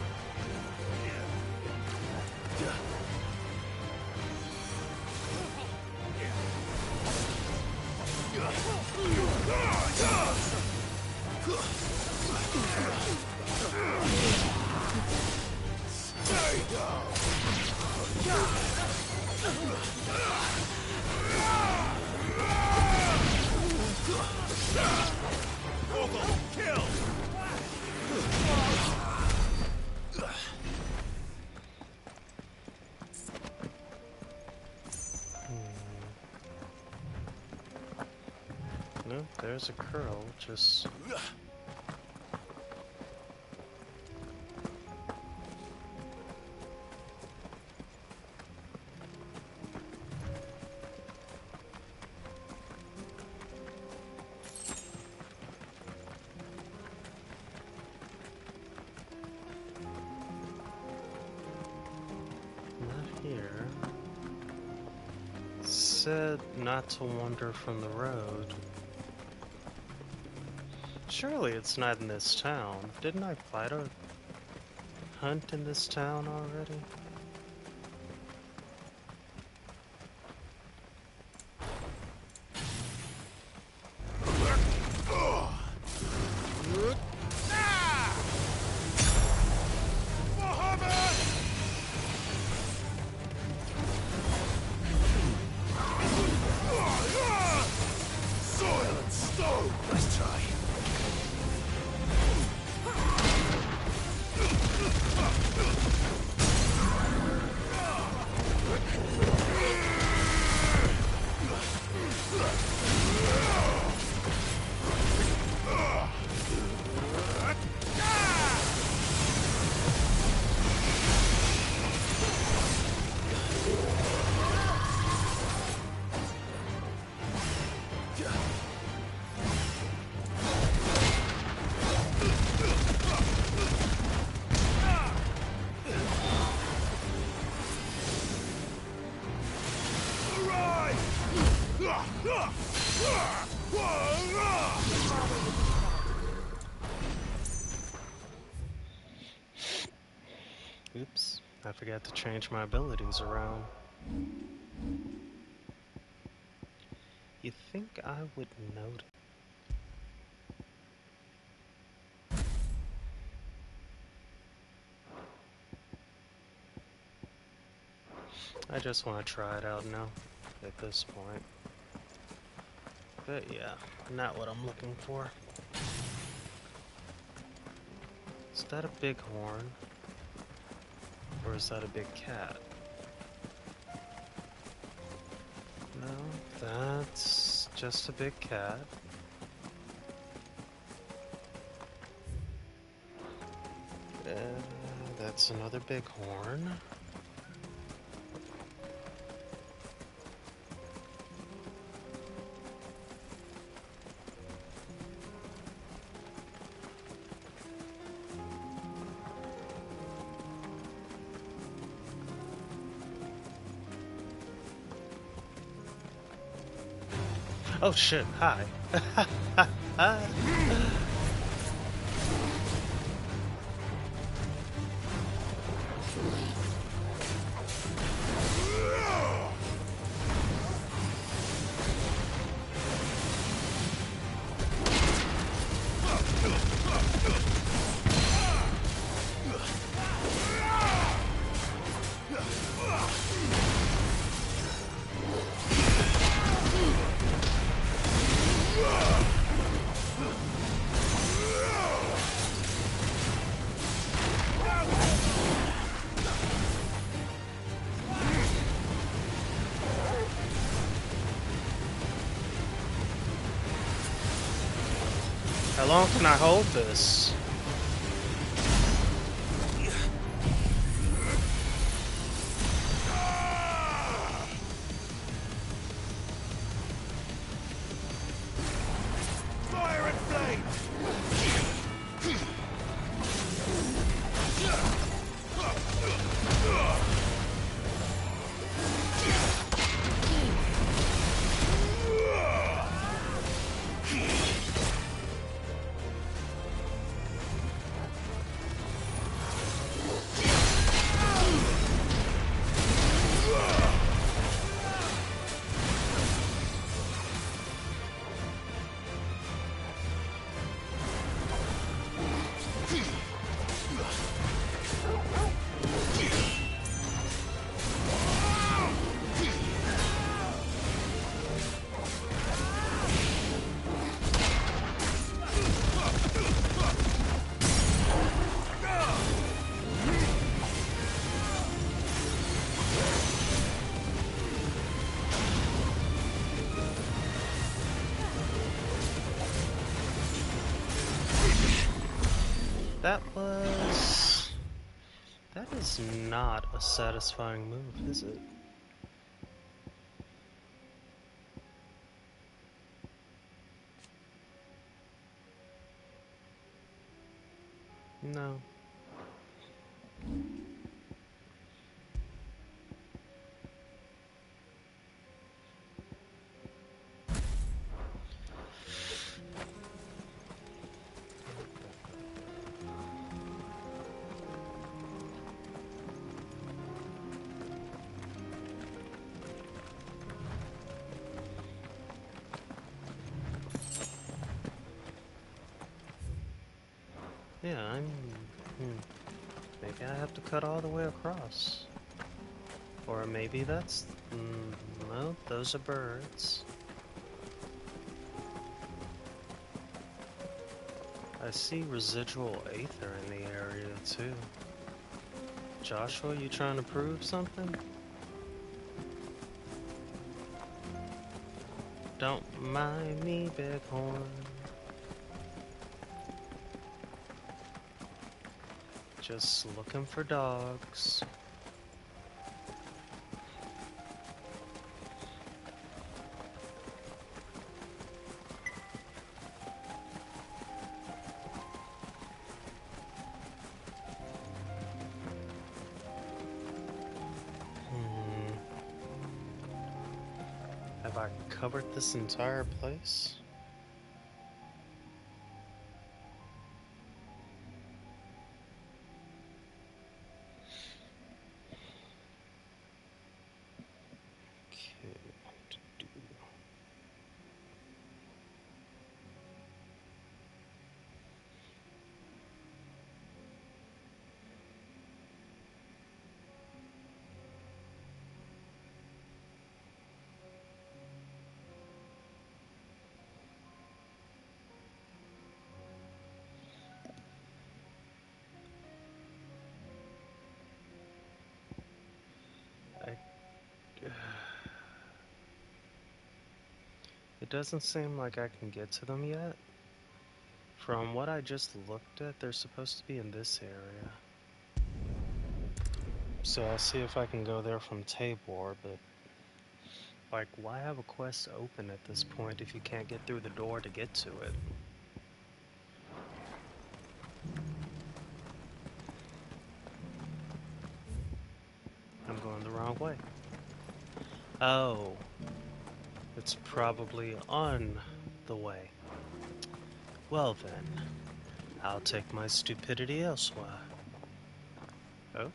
Speaker 1: No, there's a curl, just... here. Said not to wander from the road. Surely it's not in this town. Didn't I fight a hunt in this town already? Oops, I forgot to change my abilities around. You think I would notice? I just want to try it out now, at this point. But yeah, not what I'm looking for. Is that a big horn? Or is that a big cat? No, that's just a big cat. That's another big horn. Oh shit, hi. How long can I hold this?
Speaker 19: Fire and flame!
Speaker 1: That is not a satisfying move, is it? No. Yeah, maybe I have to cut all the way across. Or maybe that's... no, those are birds. I see residual aether in the area, too. Joshua, you trying to prove something? Don't mind me, Bighorn. Just looking for dogs. Have I covered this entire place? It doesn't seem like I can get to them yet. From what I just looked at, they're supposed to be in this area. So I'll see if I can go there from Tabor, but... like, why have a quest open at this point if you can't get through the door to get to it? I'm going the wrong way. Oh. It's probably on the way. Well then, I'll take my stupidity elsewhere. Oh?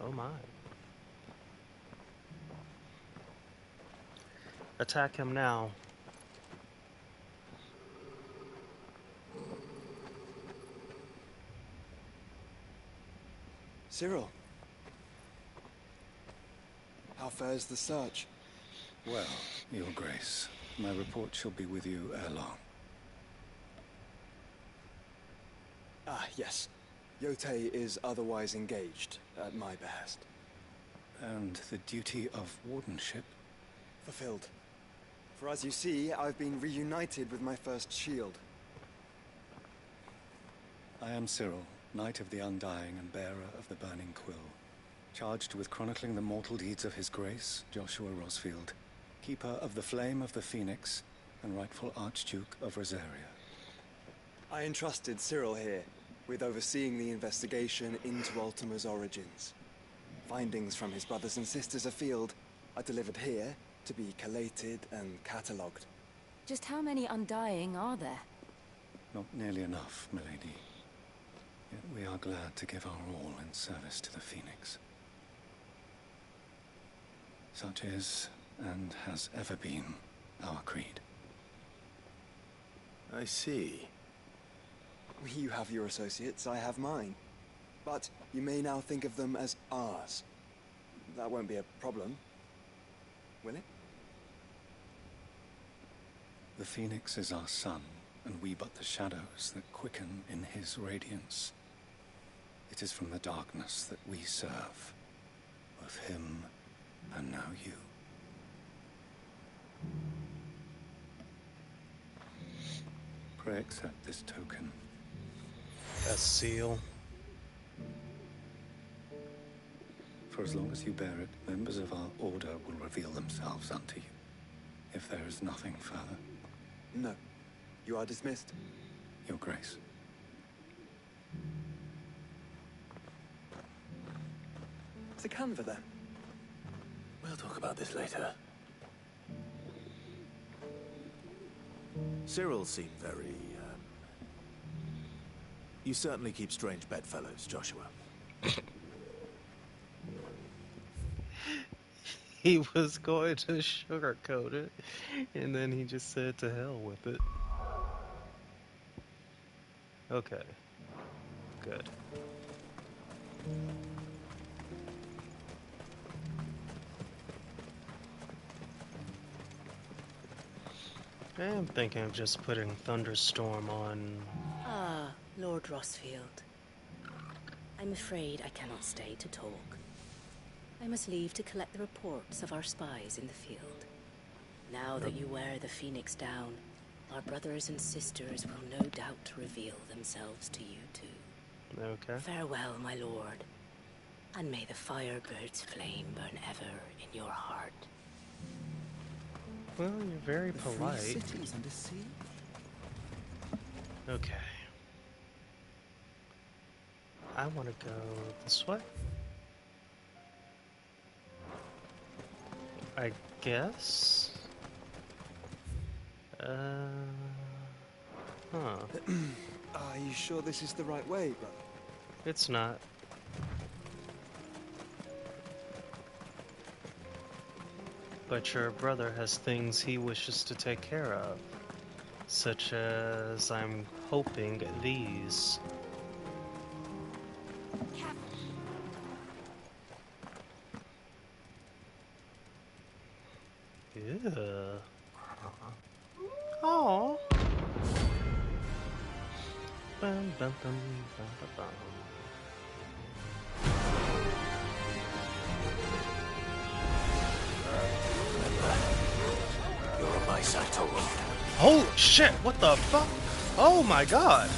Speaker 1: Oh my. Attack him now.
Speaker 3: Cyril. How fares the search?
Speaker 11: Well, Your Grace, my report shall be with you ere long.
Speaker 3: Ah, yes. Yotei is otherwise engaged, at my behest.
Speaker 11: And the duty of wardenship?
Speaker 3: Fulfilled. For as you see, I've been reunited with my first shield.
Speaker 11: I am Cyril, Knight of the Undying and bearer of the Burning Quill, charged with chronicling the mortal deeds of His Grace, Joshua Rosfield, Keeper of the Flame of the Phoenix, and rightful Archduke of Rosaria.
Speaker 3: I entrusted Cyril here with overseeing the investigation into Ultima's origins. Findings from his brothers and sisters afield are delivered here to be collated and catalogued.
Speaker 4: Just how many Undying are there?
Speaker 11: Not nearly enough, milady. Yet we are glad to give our all in service to the Phoenix. Such is, and has ever been, our creed.
Speaker 2: I see.
Speaker 3: You have your associates, I have mine. But you may now think of them as ours. That won't be a problem, will it?
Speaker 11: The Phoenix is our sun, and we but the shadows that quicken in his radiance. It is from the darkness that we serve, both him and now you. Pray accept this token.
Speaker 1: A seal.
Speaker 11: For as long as you bear it, members of our order will reveal themselves unto you. If there is nothing further.
Speaker 3: No. You are dismissed.
Speaker 11: Your Grace.
Speaker 3: The Canva, then?
Speaker 2: We'll talk about this later. Cyril seemed very, You certainly keep strange bedfellows, Joshua.
Speaker 1: He was going to sugarcoat it, and then he just said to hell with it. Okay. Good. I am thinking of just putting Thunderstorm on...
Speaker 6: Ah, Lord Rosfield. I'm afraid I cannot stay to talk. I must leave to collect the reports of our spies in the field. Now that you wear the Phoenix down, our brothers and sisters will no doubt reveal themselves to you too.
Speaker 1: Okay.
Speaker 6: Farewell, my lord, and may the Firebird's flame burn ever in your heart.
Speaker 1: Well, you're very
Speaker 17: The
Speaker 1: polite.
Speaker 17: Free cities and the sea?
Speaker 1: Okay. I want to go this way. I guess? Huh.
Speaker 3: Are you sure this is the right way, brother?
Speaker 1: It's not. But your brother has things he wishes to take care of. Such as, I'm hoping, these. Yeah. Aww. Bum, bum, bum, bum, bum, bum.
Speaker 2: You're on my side, Torvald.
Speaker 1: Holy shit, what the fuck? Oh my god.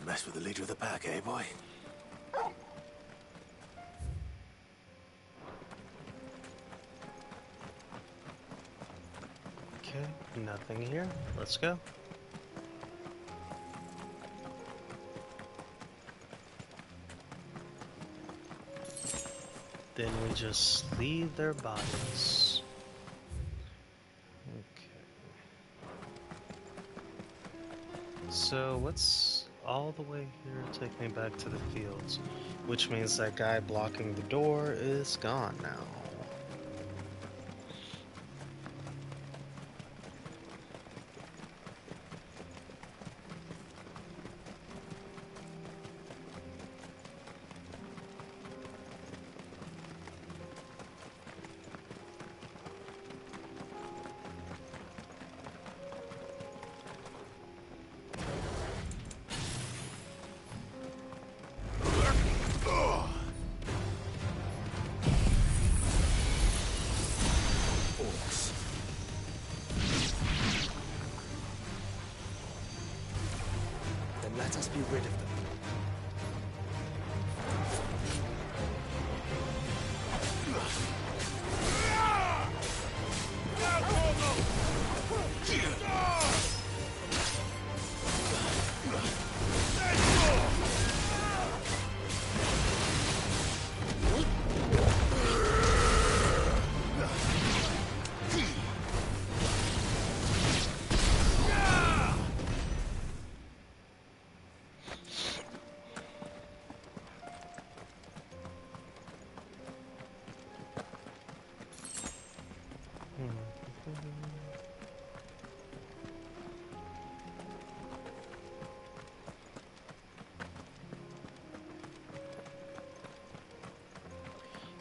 Speaker 2: Mess with the leader of the pack, eh, boy?
Speaker 1: Okay, nothing here. Let's go. Then we just leave their bodies. Okay. So what's all the way here? Take me back to the fields. Which means that guy blocking the door is gone now.
Speaker 3: Let us be rid of them.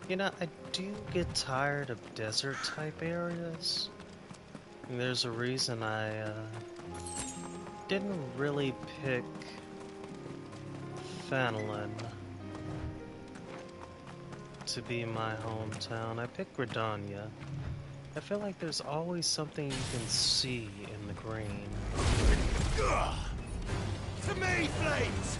Speaker 1: You know, I do get tired of desert type areas. And there's a reason I didn't really pick Fenelon to be my hometown. I picked Gridania. I feel like there's always something you can see in the green.
Speaker 19: To me, Flames!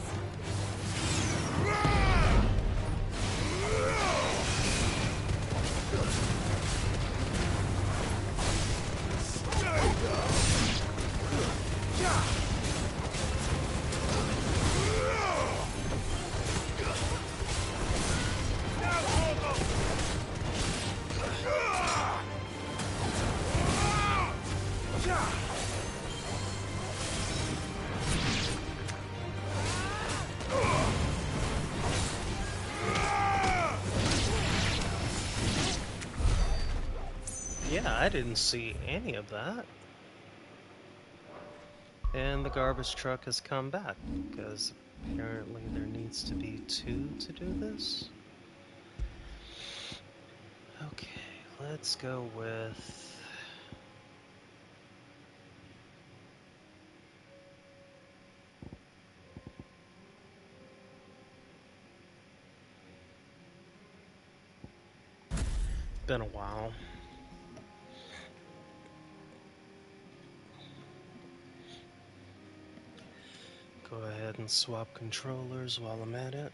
Speaker 1: Yeah, I didn't see any of that. And the garbage truck has come back, because apparently there needs to be 2 to do this. Okay, let's go with... Been a while. Go ahead and swap controllers while I'm at it.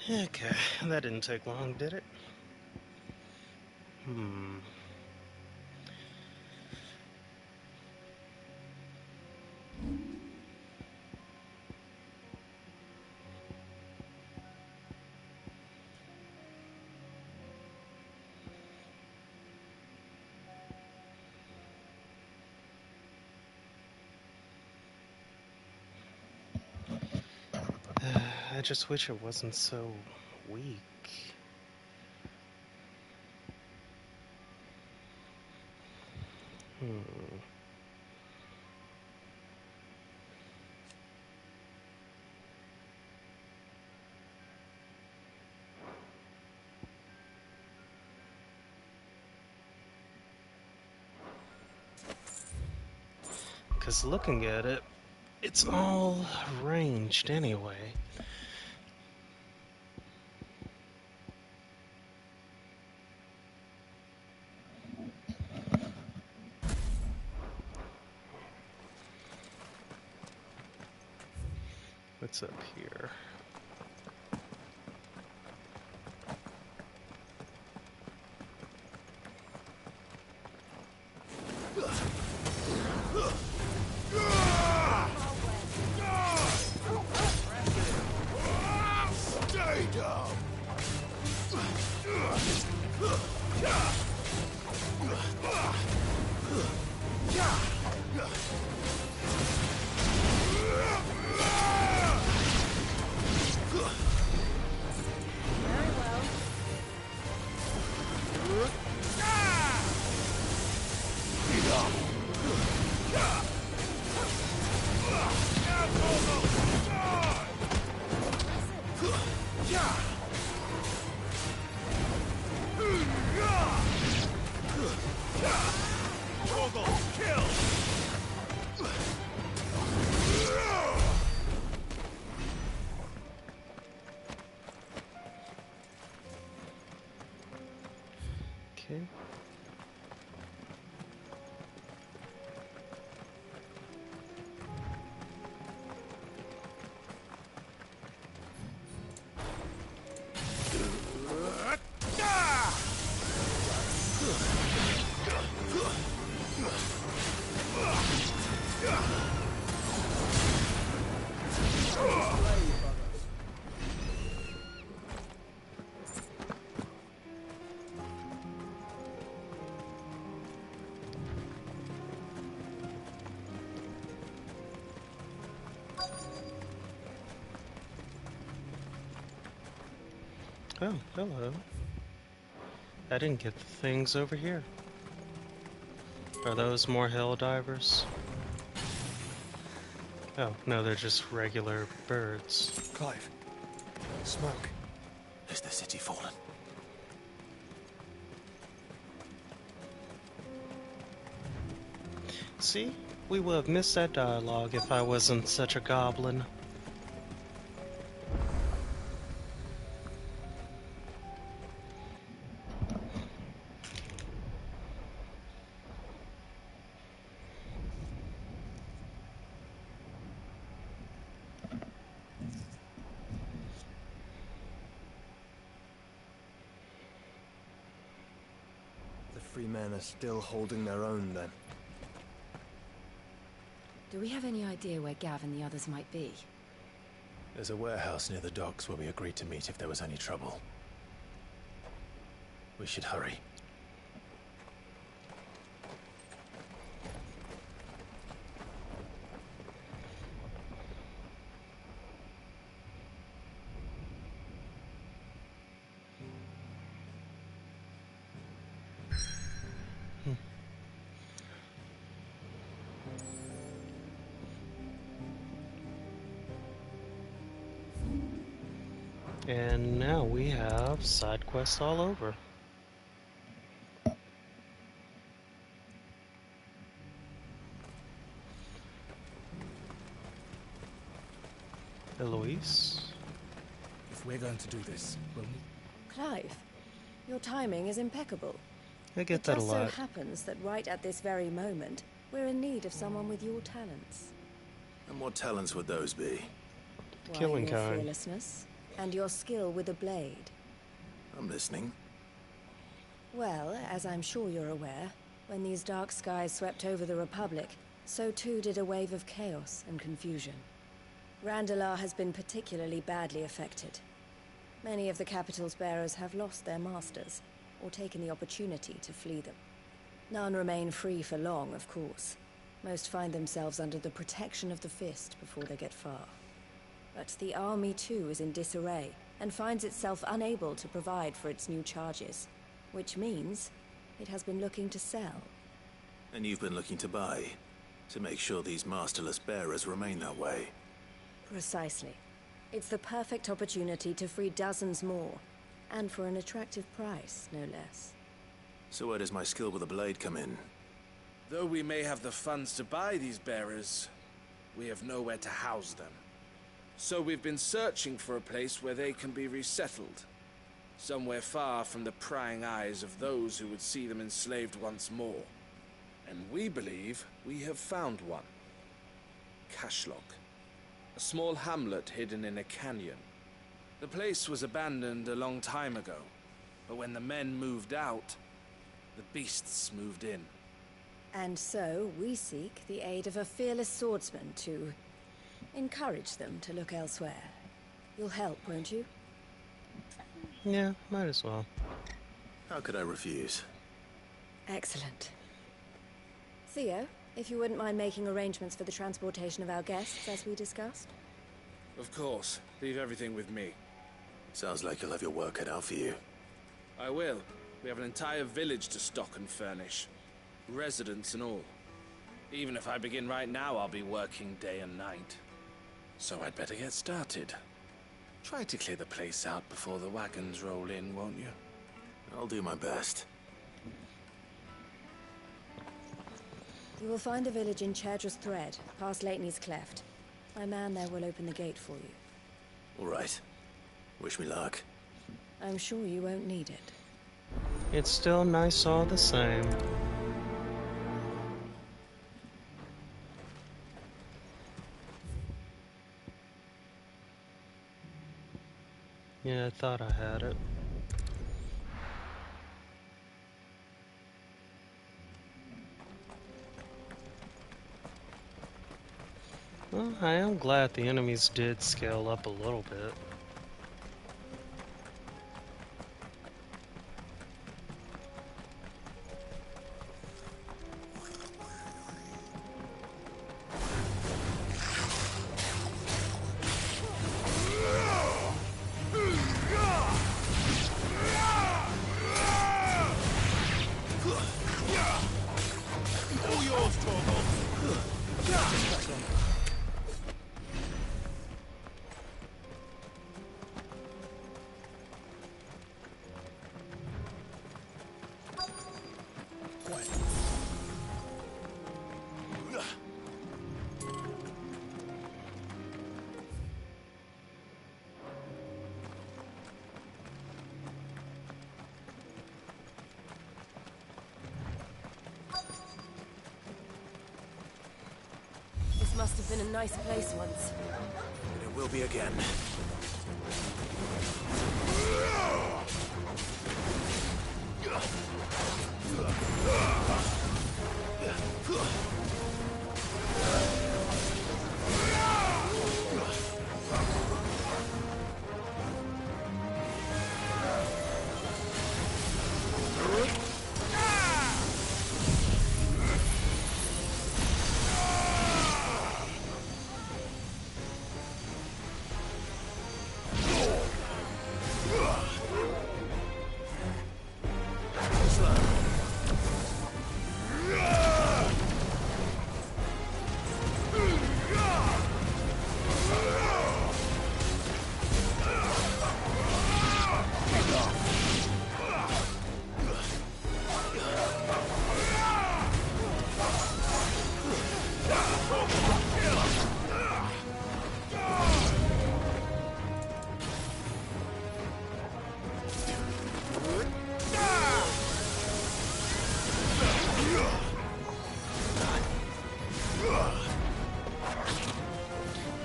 Speaker 1: Okay, that didn't take long, did it? I just wish it wasn't so weak. Because looking at it, it's all ranged anyway. What's up here?
Speaker 19: Stay down!
Speaker 1: Okay. Oh, hello. I didn't get the things over here. Are those more hell divers? Oh, no, they're just regular birds.
Speaker 3: Clive. Smoke.
Speaker 2: Is the city fallen?
Speaker 1: See? We would have missed that dialogue if I wasn't such a goblin.
Speaker 3: The free men are still holding their own, then.
Speaker 6: Do we have any idea where Gav and the others might be?
Speaker 2: There's a warehouse near the docks where we agreed to meet if there was any trouble. We should hurry.
Speaker 1: And now we have side quests all over. Eloise?
Speaker 23: If we're going to do this, will we?
Speaker 6: Clive, your timing is impeccable.
Speaker 1: I get that a lot.
Speaker 6: It just so happens that right at this very moment, we're in need of someone with your talents.
Speaker 2: And what talents would those be?
Speaker 6: Why,
Speaker 1: Killing
Speaker 6: your
Speaker 1: kind.
Speaker 6: fearlessness,
Speaker 4: And your skill with a blade.
Speaker 2: I'm listening.
Speaker 4: Well, as I'm sure you're aware, when these dark skies swept over the Republic, so too did a wave of chaos and confusion. Randalar has been particularly badly affected. Many of the capital's bearers have lost their masters, or taken the opportunity to flee them. None remain free for long, of course. Most find themselves under the protection of the Fist before they get far. But the army too is in disarray, and finds itself unable to provide for its new charges. Which means it has been looking to sell.
Speaker 2: And you've been looking to buy, to make sure these masterless bearers remain that way.
Speaker 4: Precisely. It's the perfect opportunity to free dozens more, and for an attractive price, no less.
Speaker 2: So where does my skill with a blade come in?
Speaker 12: Though we may have the funds to buy these bearers, we have nowhere to house them. So we've been searching for a place where they can be resettled. Somewhere far from the prying eyes of those who would see them enslaved once more. And we believe we have found one. Cashlock. A small hamlet hidden in a canyon. The place was abandoned a long time ago, but when the men moved out, the beasts moved in.
Speaker 4: And so, we seek the aid of a fearless swordsman to encourage them to look elsewhere. You'll help, won't you?
Speaker 1: Yeah, might as well.
Speaker 2: How could I refuse?
Speaker 4: Excellent. Theo, if you wouldn't mind making arrangements for the transportation of our guests, as we discussed.
Speaker 12: Of course. Leave everything with me.
Speaker 2: Sounds like you'll have your work cut out for you.
Speaker 12: I will. We have an entire village to stock and furnish. Residents and all. Even if I begin right now, I'll be working day and night. So I'd better get started. Try to clear the place out before the wagons roll in, won't you?
Speaker 2: I'll do my best.
Speaker 4: You will find a village in Chaedra's Thread, past Leitney's Cleft. My man there will open the gate for you.
Speaker 2: All right. Wish me luck.
Speaker 4: I'm sure you won't need it.
Speaker 1: It's still nice all the same. Yeah, I thought I had it. Well, I am glad the enemies did scale up a little bit.
Speaker 4: This must have been a nice place once.
Speaker 2: And it will be again.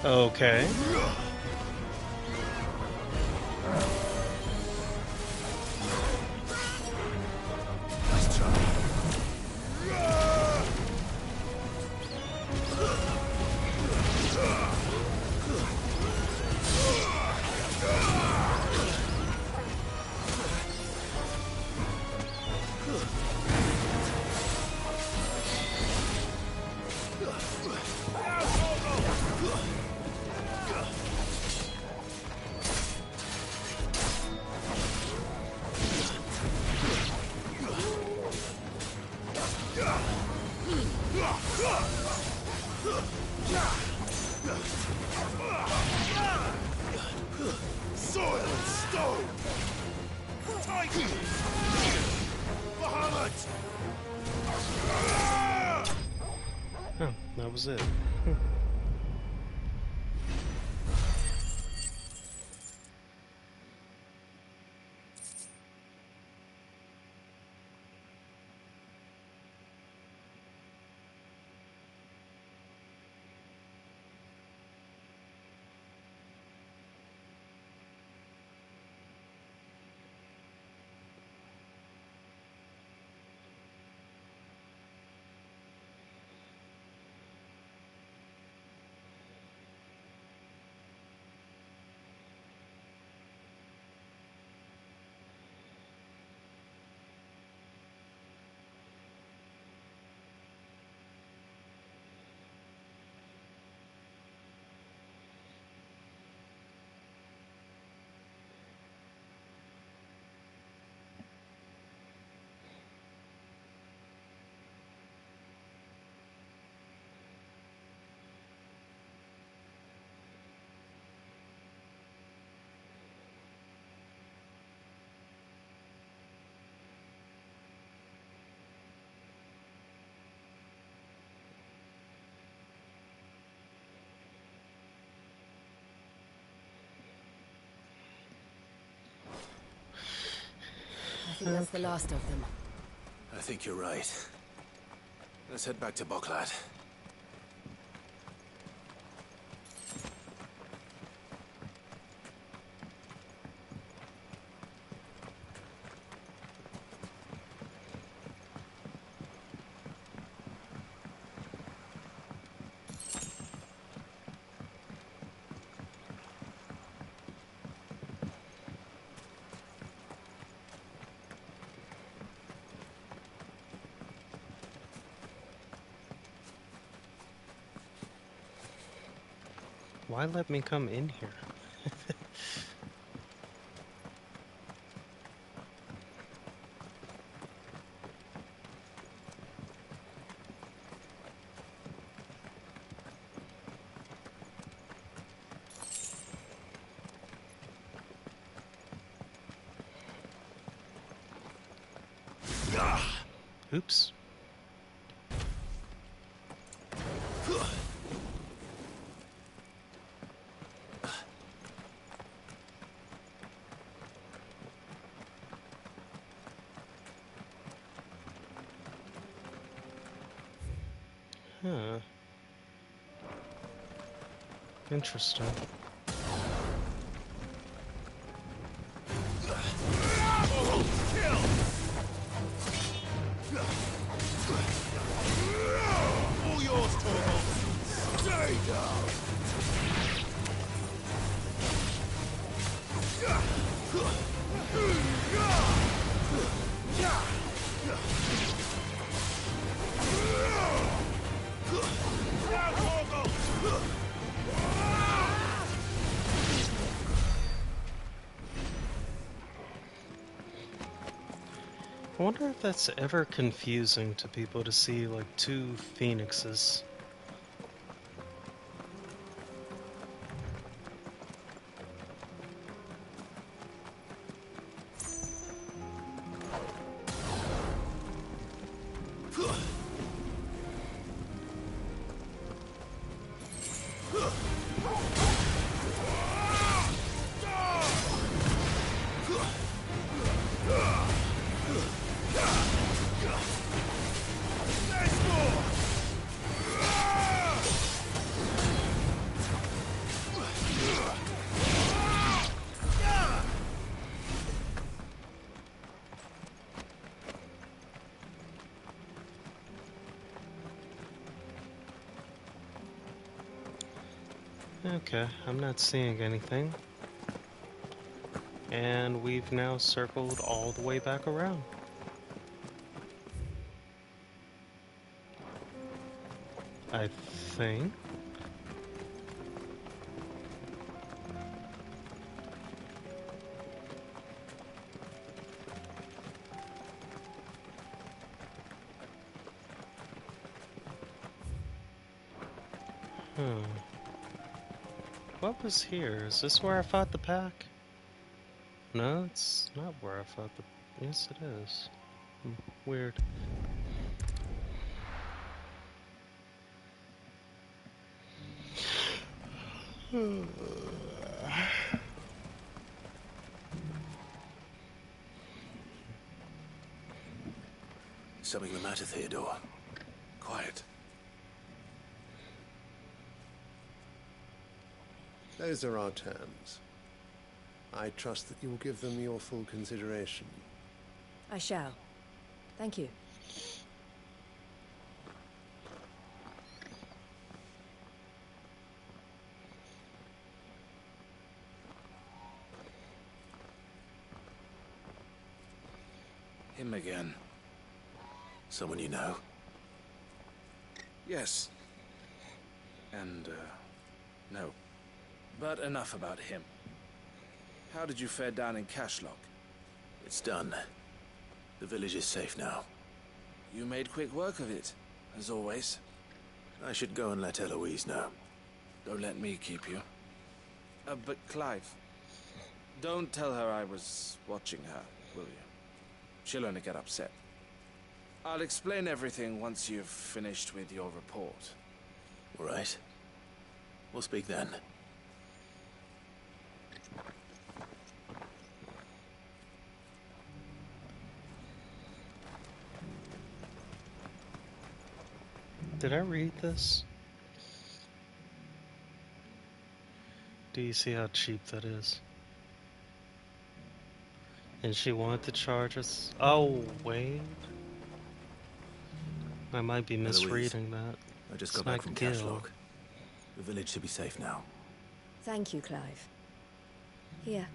Speaker 2: Okay.
Speaker 19: Soil and stone! Titan! Bahamut!
Speaker 1: Oh, that was it.
Speaker 4: I think that's the last of them.
Speaker 2: I think you're right. Let's head back to Boklat.
Speaker 1: Why let me come in here? Oops. Huh. Interesting.
Speaker 19: All yours, Torgal! Stay down!
Speaker 1: I wonder if that's ever confusing to people to see like two phoenixes. Okay, I'm not seeing anything. And we've now circled all the way back around. I think. What was here? Is this where I fought the pack? No, it's not where I fought the... Yes, it is. Weird.
Speaker 2: Something the matter, Theodore?
Speaker 7: Quiet.
Speaker 13: Those are our terms. I trust that you will give them your full consideration.
Speaker 4: I shall. Thank you.
Speaker 7: Him again.
Speaker 2: Someone you know?
Speaker 7: Yes. And, no. But enough about him. How did you fare down in Cashlock?
Speaker 2: It's done. The village is safe now.
Speaker 7: You made quick work of it, as always.
Speaker 2: I should go and let Eloise know.
Speaker 7: Don't let me keep you. But Clive, don't tell her I was watching her, will you? She'll only get upset. I'll explain everything once you've finished with your report.
Speaker 2: All right. We'll speak then.
Speaker 1: Did I read this? Do you see how cheap that is? And she wanted to charge us... Oh, wait. I might be misreading that.
Speaker 2: I just got back from Cashlock. The village should be safe now.
Speaker 4: Thank you, Clive. Here,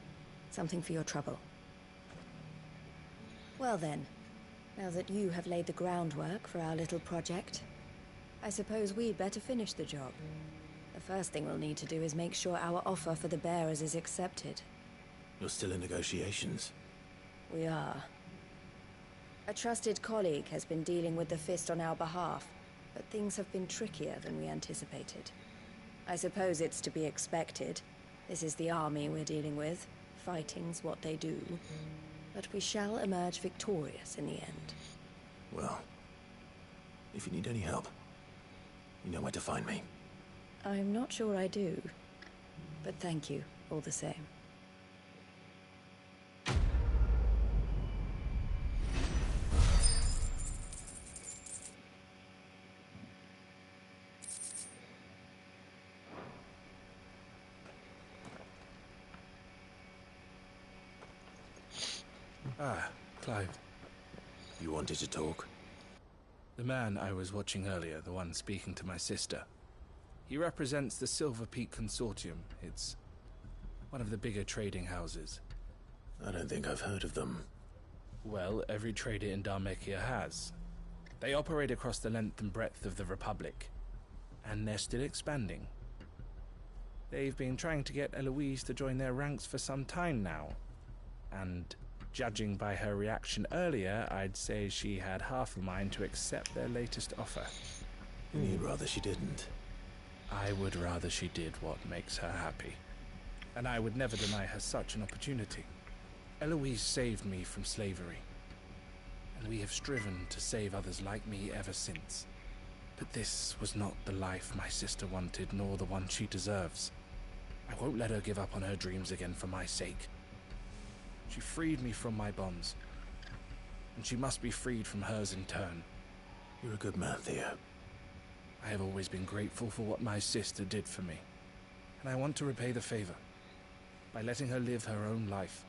Speaker 4: something for your trouble. Well then, now that you have laid the groundwork for our little project, I suppose we'd better finish the job. The first thing we'll need to do is make sure our offer for the bearers is accepted.
Speaker 2: You're still in negotiations?
Speaker 4: We are. A trusted colleague has been dealing with the Fist on our behalf, but things have been trickier than we anticipated. I suppose it's to be expected. This is the army we're dealing with. Fighting's what they do. But we shall emerge victorious in the end.
Speaker 2: Well, if you need any help, you know where to find me.
Speaker 4: I'm not sure I do, but thank you all the same.
Speaker 12: Ah, Clive.
Speaker 2: You wanted to talk?
Speaker 12: The man I was watching earlier, the one speaking to my sister. He represents the Silver Peak Consortium. It's one of the bigger trading houses.
Speaker 2: I don't think I've heard of them.
Speaker 12: Well, every trader in Dhalmekia has. They operate across the length and breadth of the Republic. And they're still expanding. They've been trying to get Eloise to join their ranks for some time now. And judging by her reaction earlier, I'd say she had half a mind to accept their latest offer.
Speaker 2: You'd rather she didn't?
Speaker 12: I would rather she did what makes her happy. And I would never deny her such an opportunity. Eloise saved me from slavery. And we have striven to save others like me ever since. But this was not the life my sister wanted, nor the one she deserves. I won't let her give up on her dreams again for my sake. She freed me from my bonds, and she must be freed from hers in turn.
Speaker 2: You're a good man, Theo.
Speaker 12: I have always been grateful for what my sister did for me, and I want to repay the favor by letting her live her own life.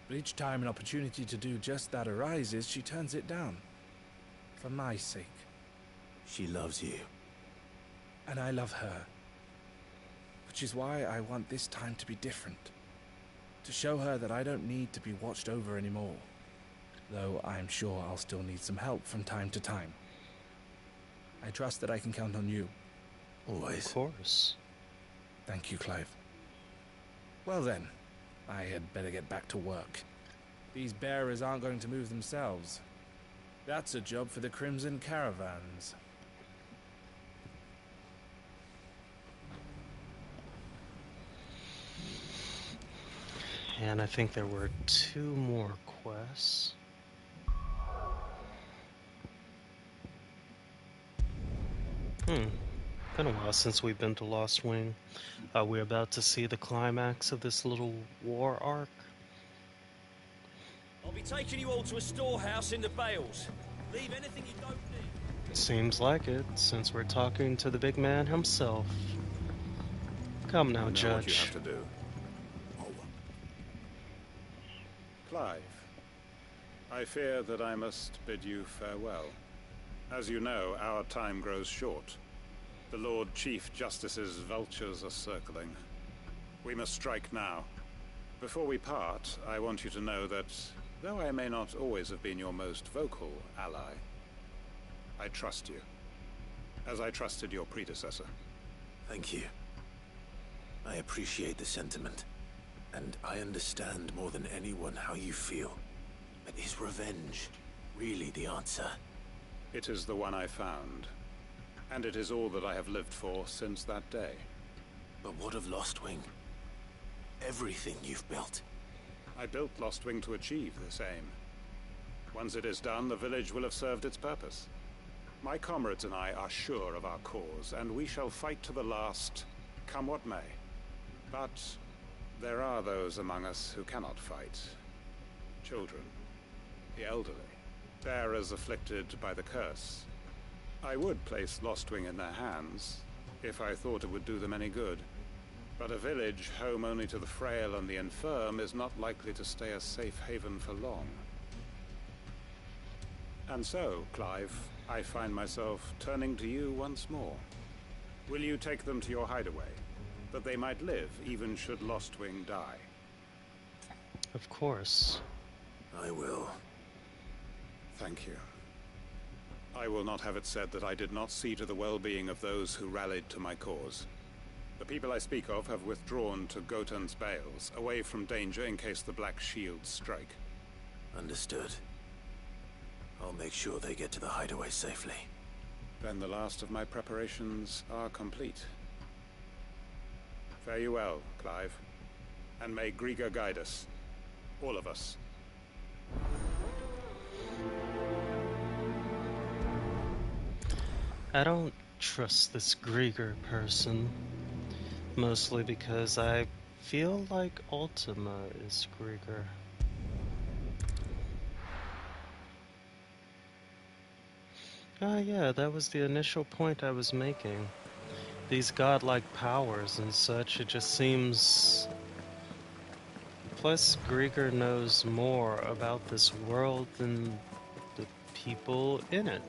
Speaker 12: But each time an opportunity to do just that arises, she turns it down. For my sake.
Speaker 2: She loves you.
Speaker 12: And I love her. Which is why I want this time to be different. To show her that I don't need to be watched over anymore. Though I'm sure I'll still need some help from time to time. I trust that I can count on you.
Speaker 2: Always.
Speaker 1: Of course.
Speaker 12: Thank you, Clive. Well then, I had better get back to work. These bearers aren't going to move themselves. That's a job for the Crimson Caravans.
Speaker 1: And I think there were 2 more quests. Been a while since we've been to Lost Wing. We're about to see the climax of this little war arc.
Speaker 9: I'll be taking you all to a storehouse in the Bales. Leave anything you don't need.
Speaker 1: Seems like it, since we're talking to the big man himself. Come now, Judge.
Speaker 2: What you have to do.
Speaker 14: Clive, I fear that I must bid you farewell. As you know, our time grows short. The Lord Chief Justice's vultures are circling. We must strike now. Before we part, I want you to know that, though I may not always have been your most vocal ally, I trust you, as I trusted your predecessor.
Speaker 2: Thank you. I appreciate the sentiment, and I understand more than anyone how you feel. But is revenge really the answer?
Speaker 14: It is the one I found, and it is all that I have lived for since that day.
Speaker 2: But what of Lostwing? Everything you've built.
Speaker 14: I built Lostwing to achieve this aim. Once it is done, the village will have served its purpose. My comrades and I are sure of our cause, and we shall fight to the last, come what may. But there are those among us who cannot fight. Children, the elderly, bearers afflicted by the curse. I would place Lostwing in their hands, if I thought it would do them any good. But a village home only to the frail and the infirm is not likely to stay a safe haven for long. And so, Clive, I find myself turning to you once more. Will you take them to your hideaway, that they might live even should Lostwing die?
Speaker 1: Of course.
Speaker 2: I will.
Speaker 14: Thank you. I will not have it said that I did not see to the well-being of those who rallied to my cause. The people I speak of have withdrawn to Gotan's Bales, away from danger in case the Black Shields strike.
Speaker 2: Understood. I'll make sure they get to the hideaway safely.
Speaker 14: Then the last of my preparations are complete. Fare you well, Clive. And may Grieger guide us. All of us.
Speaker 1: I don't trust this Grieger person. Mostly because I feel like Ultima is Grieger. Yeah, that was the initial point I was making. These godlike powers and such, it just seems... Plus, Grieger knows more about this world than the people in it.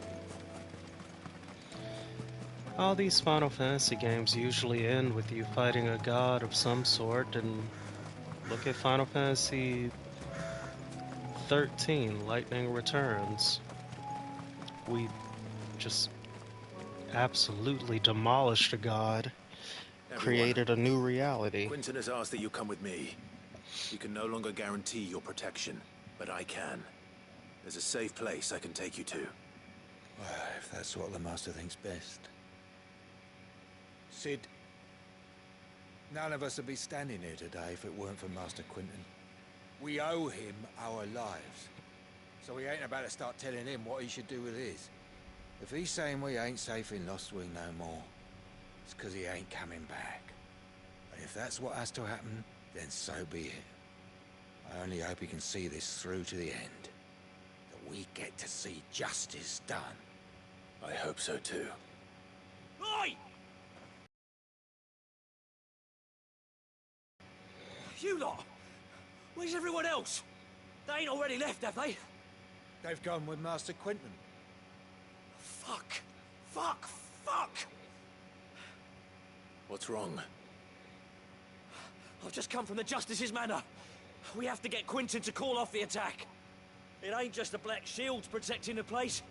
Speaker 1: All these Final Fantasy games usually end with you fighting a god of some sort, and look at Final Fantasy 13, Lightning Returns. We just absolutely demolished a god, created a new reality.
Speaker 2: Quinton has asked that you come with me. We can no longer guarantee your protection, but I can. There's a safe place I can take you to.
Speaker 18: Well, if that's what the Master thinks best. Cid, none of us would be standing here today if it weren't for Master Quinton. We owe him our lives. So we ain't about to start telling him what he should do with his. If he's saying we ain't safe in Lostwing no more, it's because he ain't coming back. And if that's what has to happen, then so be it. I only hope he can see this through to the end. That we get to see justice done.
Speaker 2: I hope so too.
Speaker 9: Oi! You lot! Where's everyone else? They ain't already left, have they?
Speaker 18: They've gone with Master Quinton.
Speaker 9: Fuck! Fuck! Fuck!
Speaker 2: What's wrong?
Speaker 9: I've just come from the Justice's manor. We have to get Quinton to call off the attack. It ain't just the Black Shields protecting the place.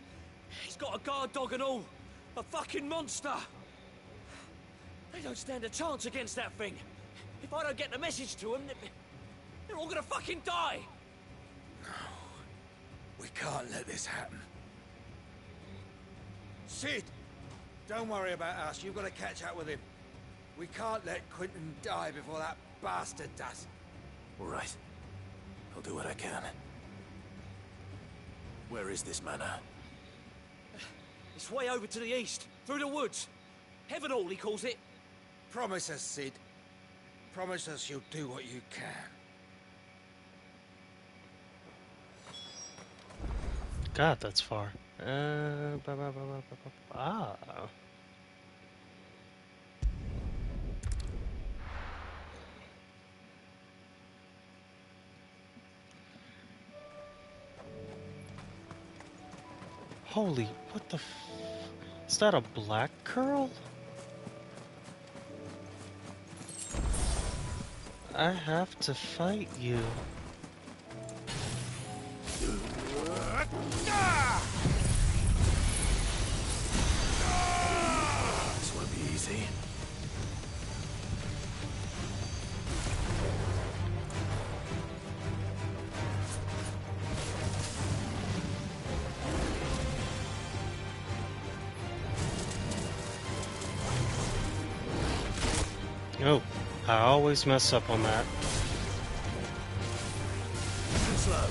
Speaker 9: He's got a guard dog and all. A fucking monster. They don't stand a chance against that thing. If I don't get the message to them, they're all gonna fucking die.
Speaker 18: No. We can't let this happen. Cid! Don't worry about us. You've got to catch up with him. We can't let Quinton die before that bastard does.
Speaker 2: All right. I'll do what I can. Where is this manor?
Speaker 9: It's way over to the east, through the woods. Heavenhall, he calls it.
Speaker 18: Promise us, Cid. Promise us you'll do what you can.
Speaker 1: God, that's far. Ah. Holy, what the f... Is that a black curl? I have to fight you.
Speaker 2: This won't be easy.
Speaker 1: Oh, I always mess up on that.
Speaker 2: Slow.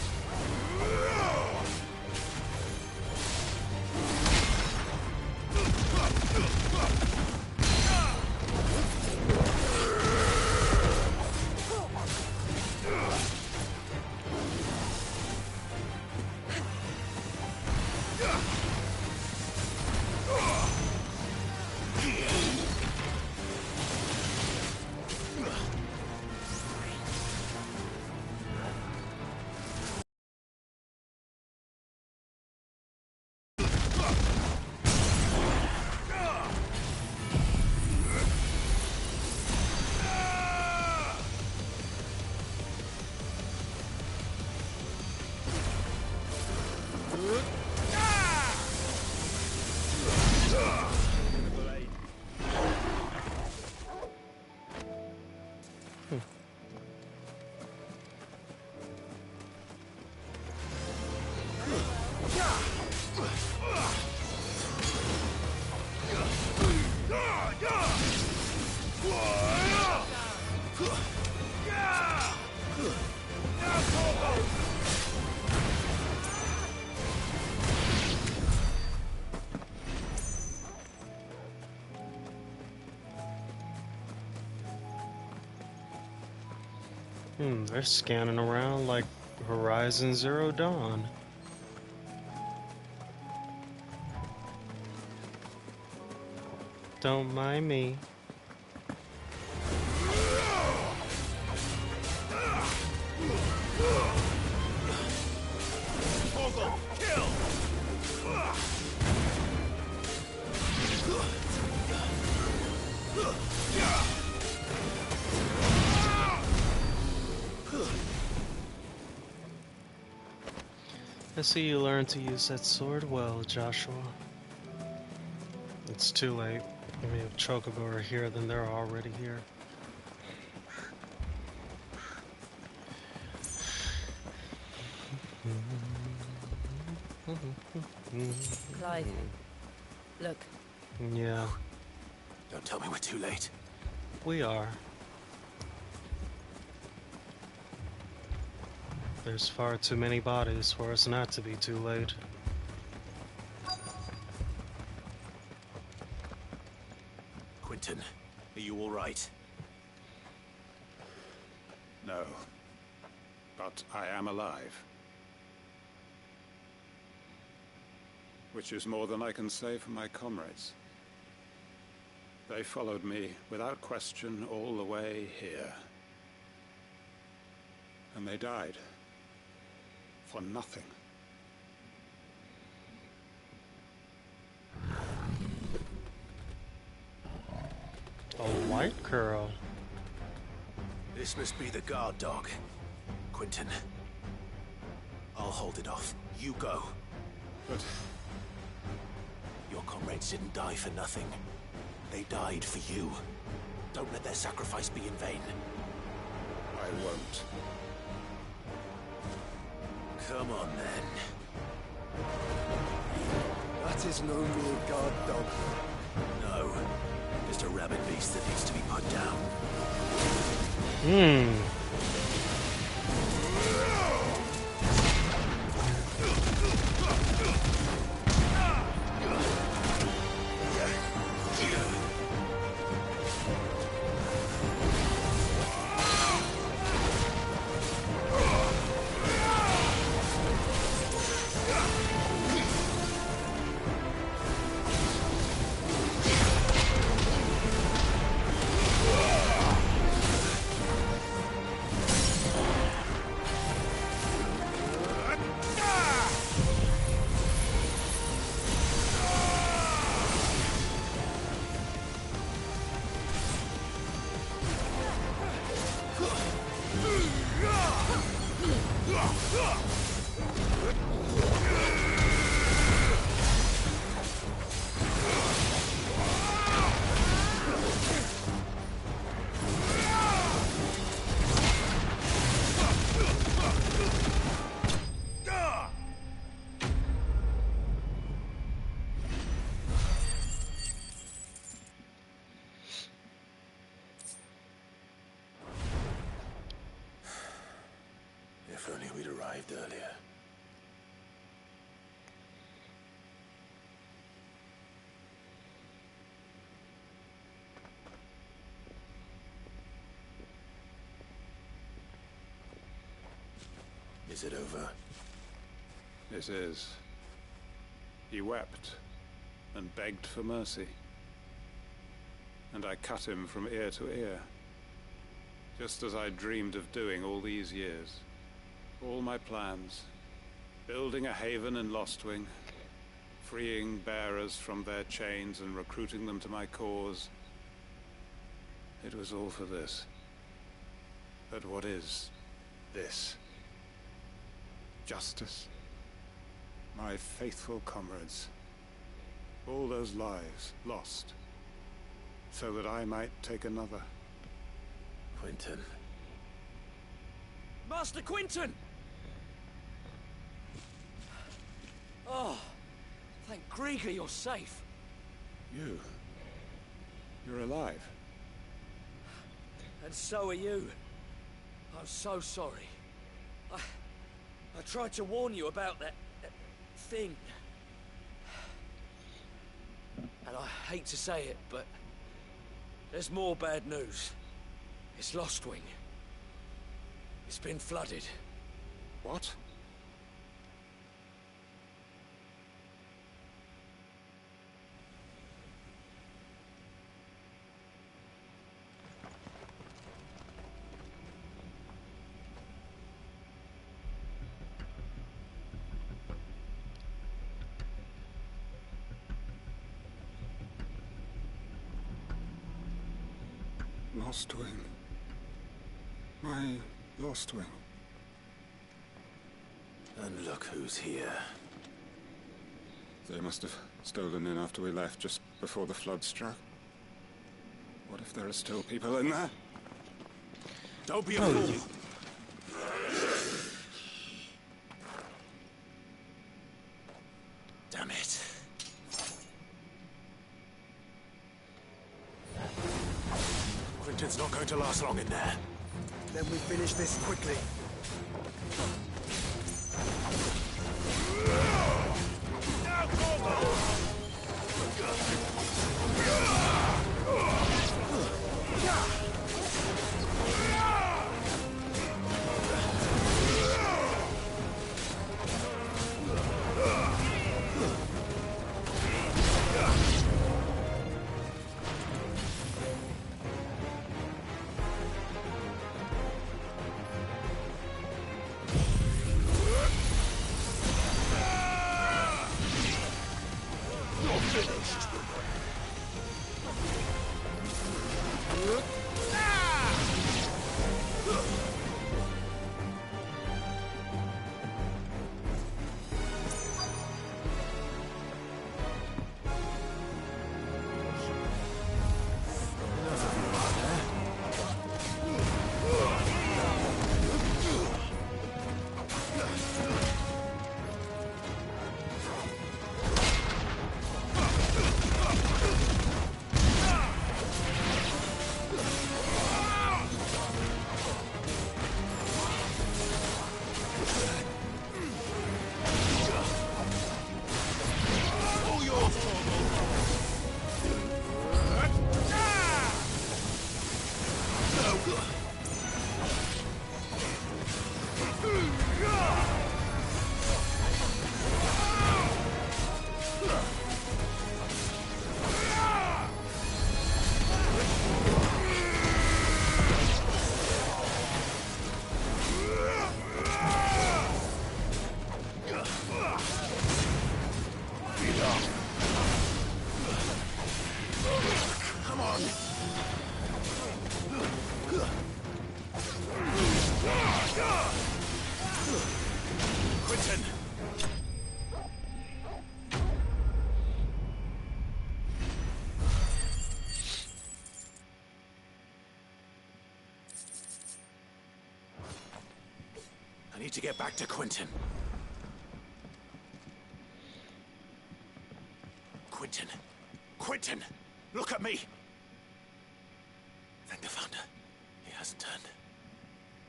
Speaker 1: They're scanning around like Horizon Zero Dawn. Don't mind me. I see you learned to use that sword well, Joshua. It's too late. I mean, if Chocobo are here, then they're already here.
Speaker 4: Clive, look.
Speaker 1: Yeah.
Speaker 2: Don't tell me we're too late.
Speaker 1: We are. There's far too many bodies for us not to be too late.
Speaker 2: Quentin, are you all right?
Speaker 14: No. But I am alive. Which is more than I can say for my comrades. They followed me without question all the way here. And they died. For nothing.
Speaker 1: A white curl.
Speaker 2: This must be the guard dog. Quentin. I'll hold it off. You go.
Speaker 14: But...
Speaker 2: Your comrades didn't die for nothing. They died for you. Don't let their sacrifice be in vain.
Speaker 14: I won't.
Speaker 2: Come on, then.
Speaker 3: That is no mere guard dog.
Speaker 2: No. Just a rabid beast that needs to be put down. arrived earlier. Is it over?
Speaker 14: It is. He wept and begged for mercy. And I cut him from ear to ear, just as I dreamed of doing all these years. All my plans, building a haven in Lostwing, freeing bearers from their chains and recruiting them to my cause. It was all for this. But what is this? Justice? My faithful comrades. All those lives lost, so that I might take another.
Speaker 2: Quinton.
Speaker 9: Master Quinton! Oh, thank Grieger you're safe.
Speaker 14: You're alive.
Speaker 9: And so are you. I'm so sorry. I tried to warn you about that thing. And I hate to say it, but there's more bad news. It's Lostwing. It's been flooded.
Speaker 14: What? Lostwing. My Lostwing.
Speaker 2: And look who's here.
Speaker 14: They must have stolen in after we left, just before the flood struck. What if there are still people in there?
Speaker 2: Don't be a fool! Damn it. Quinton's not going to last long in there.
Speaker 3: Then we finish this quickly.
Speaker 2: Quinton! I need to get back to Quinton. Quinton! Quinton! Look at me! Thank the Founder. He hasn't turned.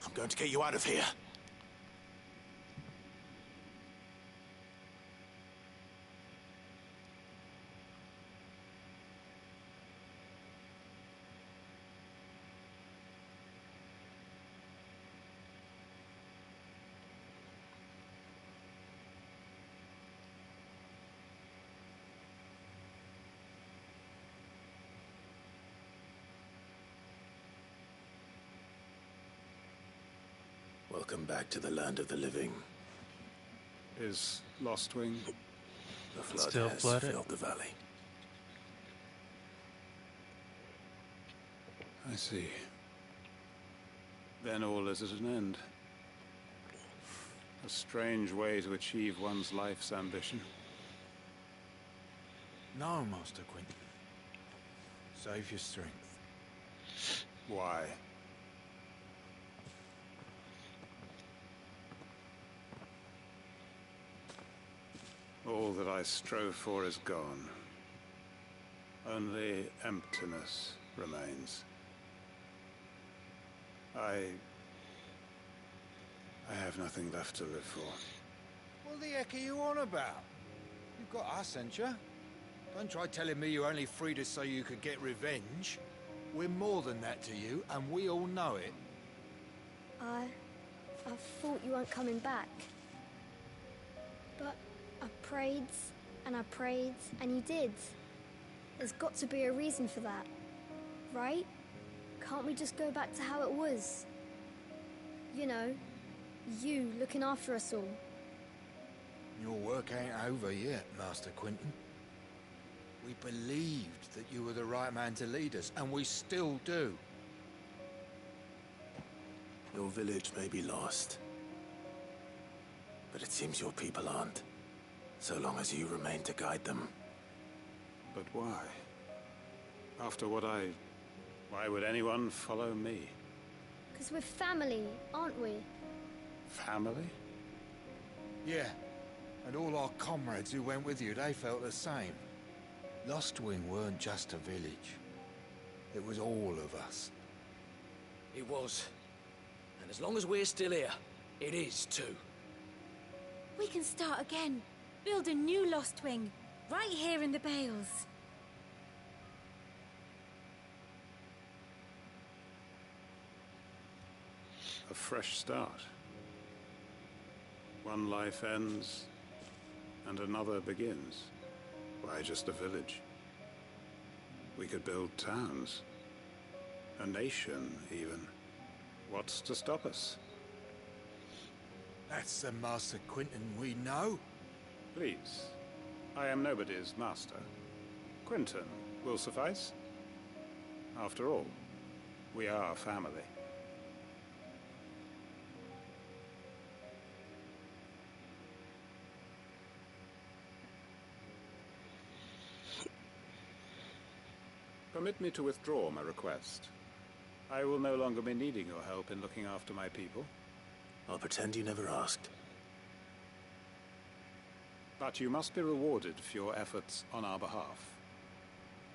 Speaker 2: I'm going to get you out of here. Welcome back to the land of the living.
Speaker 14: Is Lostwing
Speaker 2: the flood
Speaker 1: still
Speaker 2: has
Speaker 1: flooded?
Speaker 2: filled the valley?
Speaker 14: I see. Then all is at an end. A strange way to achieve one's life's ambition.
Speaker 18: No, Master Quentin. Save your strength.
Speaker 14: Why? All that I strove for is gone. Only emptiness remains. I have nothing left to live for.
Speaker 18: What the heck are you on about? You've got us, ain't you? Don't try telling me you only freed us so you could get revenge. We're more than that to you, and we all know it.
Speaker 15: I thought you weren't coming back. But I prayed, and you did. There's got to be a reason for that, right? Can't we just go back to how it was? You know, you looking after us all.
Speaker 18: Your work ain't over yet, Master Quentin. We believed that you were the right man to lead us, and we still do.
Speaker 2: Your village may be lost, but it seems your people aren't, so long as you remain to guide them.
Speaker 14: But why? After what why would anyone follow me?
Speaker 15: 'Cause we're family, aren't we?
Speaker 14: Family?
Speaker 18: Yeah, and all our comrades who went with you, they felt the same. Lostwing weren't just a village. It was all of us.
Speaker 9: It was. And as long as we're still here, it is too.
Speaker 15: We can start again. Build a new Lostwing, right here in the Bales.
Speaker 14: A fresh start. One life ends, and another begins. Why just a village? We could build towns. A nation, even. What's to stop us?
Speaker 18: That's the Master Quentin we know.
Speaker 14: Please. I am nobody's master. Quentin will suffice. After all, we are family. Permit me to withdraw my request. I will no longer be needing your help in looking after my people.
Speaker 2: I'll pretend you never asked.
Speaker 14: But you must be rewarded for your efforts on our behalf.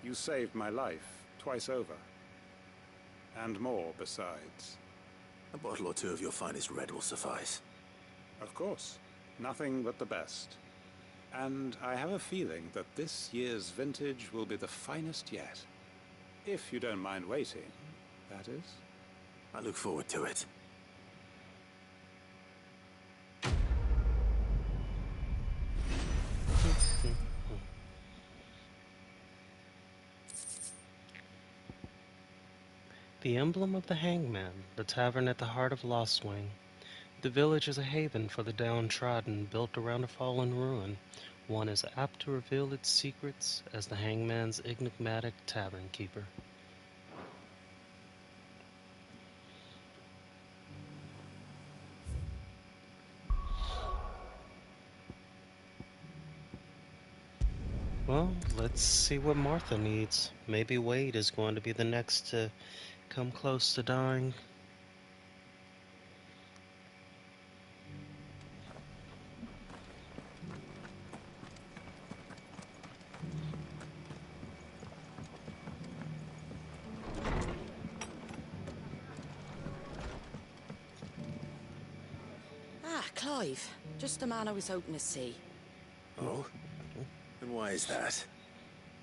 Speaker 14: You saved my life twice over. And more besides.
Speaker 2: A bottle or two of your finest red will suffice.
Speaker 14: Of course. Nothing but the best. And I have a feeling that this year's vintage will be the finest yet. If you don't mind waiting, that is.
Speaker 2: I look forward to it.
Speaker 1: The emblem of the Hangman, the tavern at the heart of Lostwing. The village is a haven for the downtrodden, built around a fallen ruin. One is apt to reveal its secrets as the Hangman's enigmatic tavern keeper. Well, let's see what Martha needs. Maybe Wade is going to be the next to come close to dying.
Speaker 16: Ah, Clive. Just the man I was hoping to see.
Speaker 2: Oh? And why is that?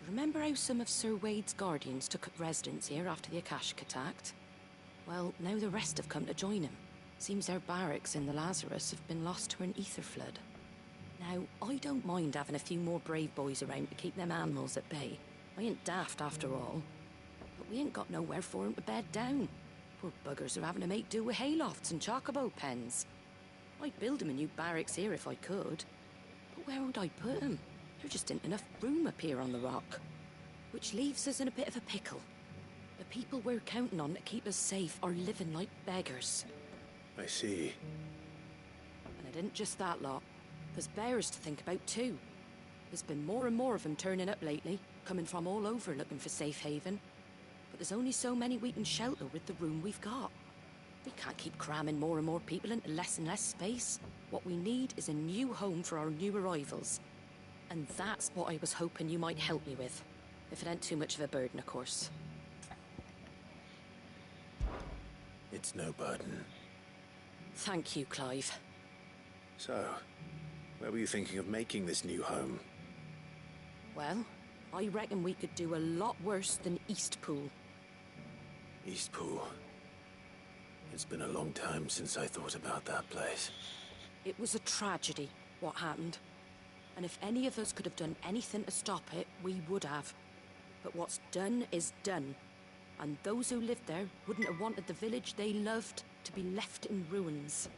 Speaker 16: Remember how some of Sir Wade's guardians took up residence here after the Akashic attacked? Well, now the rest have come to join him. Seems their barracks in the Lazarus have been lost to an ether flood. Now, I don't mind having a few more brave boys around to keep them animals at bay. I ain't daft after all. But we ain't got nowhere for 'em to bed down.
Speaker 6: Poor buggers are having to make do with haylofts and chocobo pens. I'd build 'em a new barracks here if I could. But where would I put 'em? There just ain't enough room up here on the rock. Which leaves us in a bit of a pickle. The people we're counting on to keep us safe are living like beggars.
Speaker 2: I see.
Speaker 6: And it isn't just that lot. There's bears to think about too. There's been more and more of them turning up lately, coming from all over looking for safe haven. But there's only so many we can shelter with the room we've got. We can't keep cramming more and more people into less and less space. What we need is a new home for our new arrivals. And that's what I was hoping you might help me with. If it ain't too much of a burden, of course.
Speaker 2: It's no burden.
Speaker 6: Thank you, Clive.
Speaker 2: So, where were you thinking of making this new home?
Speaker 6: Well, I reckon we could do a lot worse than Eastpool.
Speaker 2: Eastpool. It's been a long time since I thought about that place.
Speaker 6: It was a tragedy, what happened. And if any of us could have done anything to stop it, we would have. But what's done is done. And those who lived there wouldn't have wanted the village they loved to be left in ruins.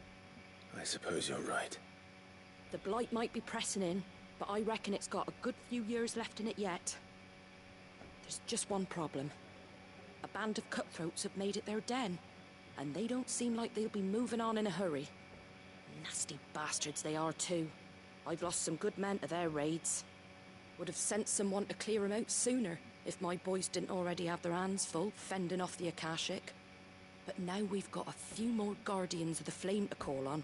Speaker 2: I suppose you're right.
Speaker 6: The blight might be pressing in, but I reckon it's got a good few years left in it yet. There's just one problem. A band of cutthroats have made it their den, and they don't seem like they'll be moving on in a hurry. Nasty bastards they are too. I've lost some good men to their raids. Would have sent someone to clear 'em out sooner, if my boys didn't already have their hands full fending off the Akashic. But now we've got a few more Guardians of the Flame to call on.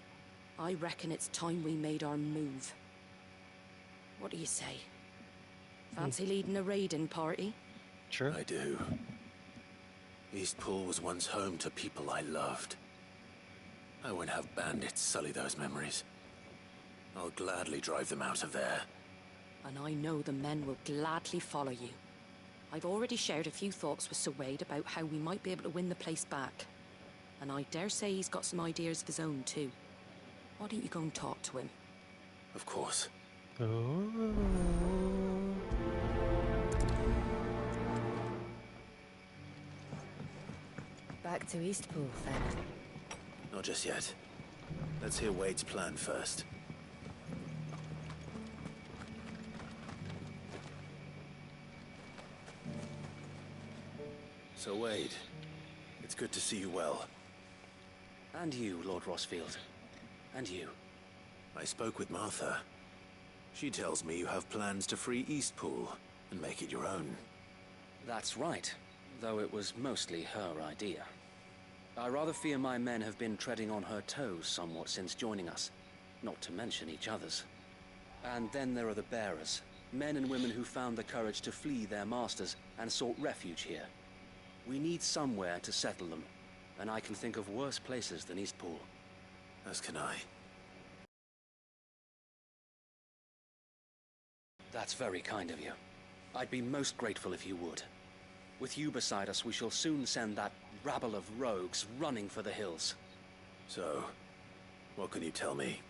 Speaker 6: I reckon it's time we made our move. What do you say? Fancy leading a raiding party?
Speaker 1: Sure.
Speaker 2: I do. Eastpool was once home to people I loved. I won't have bandits sully those memories. I'll gladly drive them out of there.
Speaker 6: And I know the men will gladly follow you. I've already shared a few thoughts with Sir Wade about how we might be able to win the place back. And I dare say he's got some ideas of his own too. Why don't you go and talk to him?
Speaker 2: Of course.
Speaker 1: Oh.
Speaker 4: Back to Eastpool, then.
Speaker 2: Not just yet. Let's hear Wade's plan first. So, Wade, it's good to see you well.
Speaker 20: And you, Lord Rosfield. And you.
Speaker 2: I spoke with Martha. She tells me you have plans to free Eastpool and make it your own.
Speaker 20: That's right, though it was mostly her idea. I rather fear my men have been treading on her toes somewhat since joining us, not to mention each other's. And then there are the bearers, men and women who found the courage to flee their masters and sought refuge here. We need somewhere to settle them, and I can think of worse places than Eastpool.
Speaker 2: As can I.
Speaker 20: That's very kind of you. I'd be most grateful if you would. With you beside us, we shall soon send that rabble of rogues running for the hills.
Speaker 2: So, what can you tell me?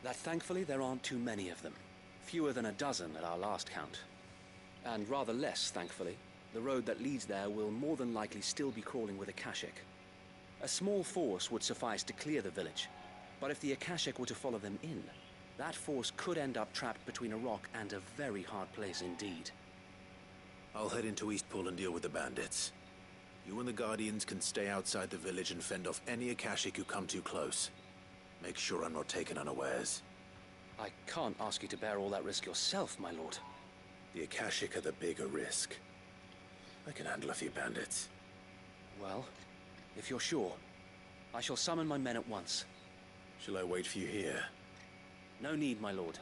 Speaker 20: That thankfully there aren't too many of them. Fewer than a dozen at our last count. And rather less, thankfully. The road that leads there will more than likely still be crawling with Akashic. A small force would suffice to clear the village, but if the Akashic were to follow them in, that force could end up trapped between a rock and a very hard place indeed.
Speaker 2: I'll head into Eastpool and deal with the bandits. You and the Guardians can stay outside the village and fend off any Akashic who come too close. Make sure I'm not taken unawares.
Speaker 20: I can't ask you to bear all that risk yourself, my lord.
Speaker 2: The Akashic are the bigger risk. I can handle a few bandits.
Speaker 20: Well, if you're sure, I shall summon my men at once.
Speaker 2: Shall I wait for you here?
Speaker 20: No need, my lord.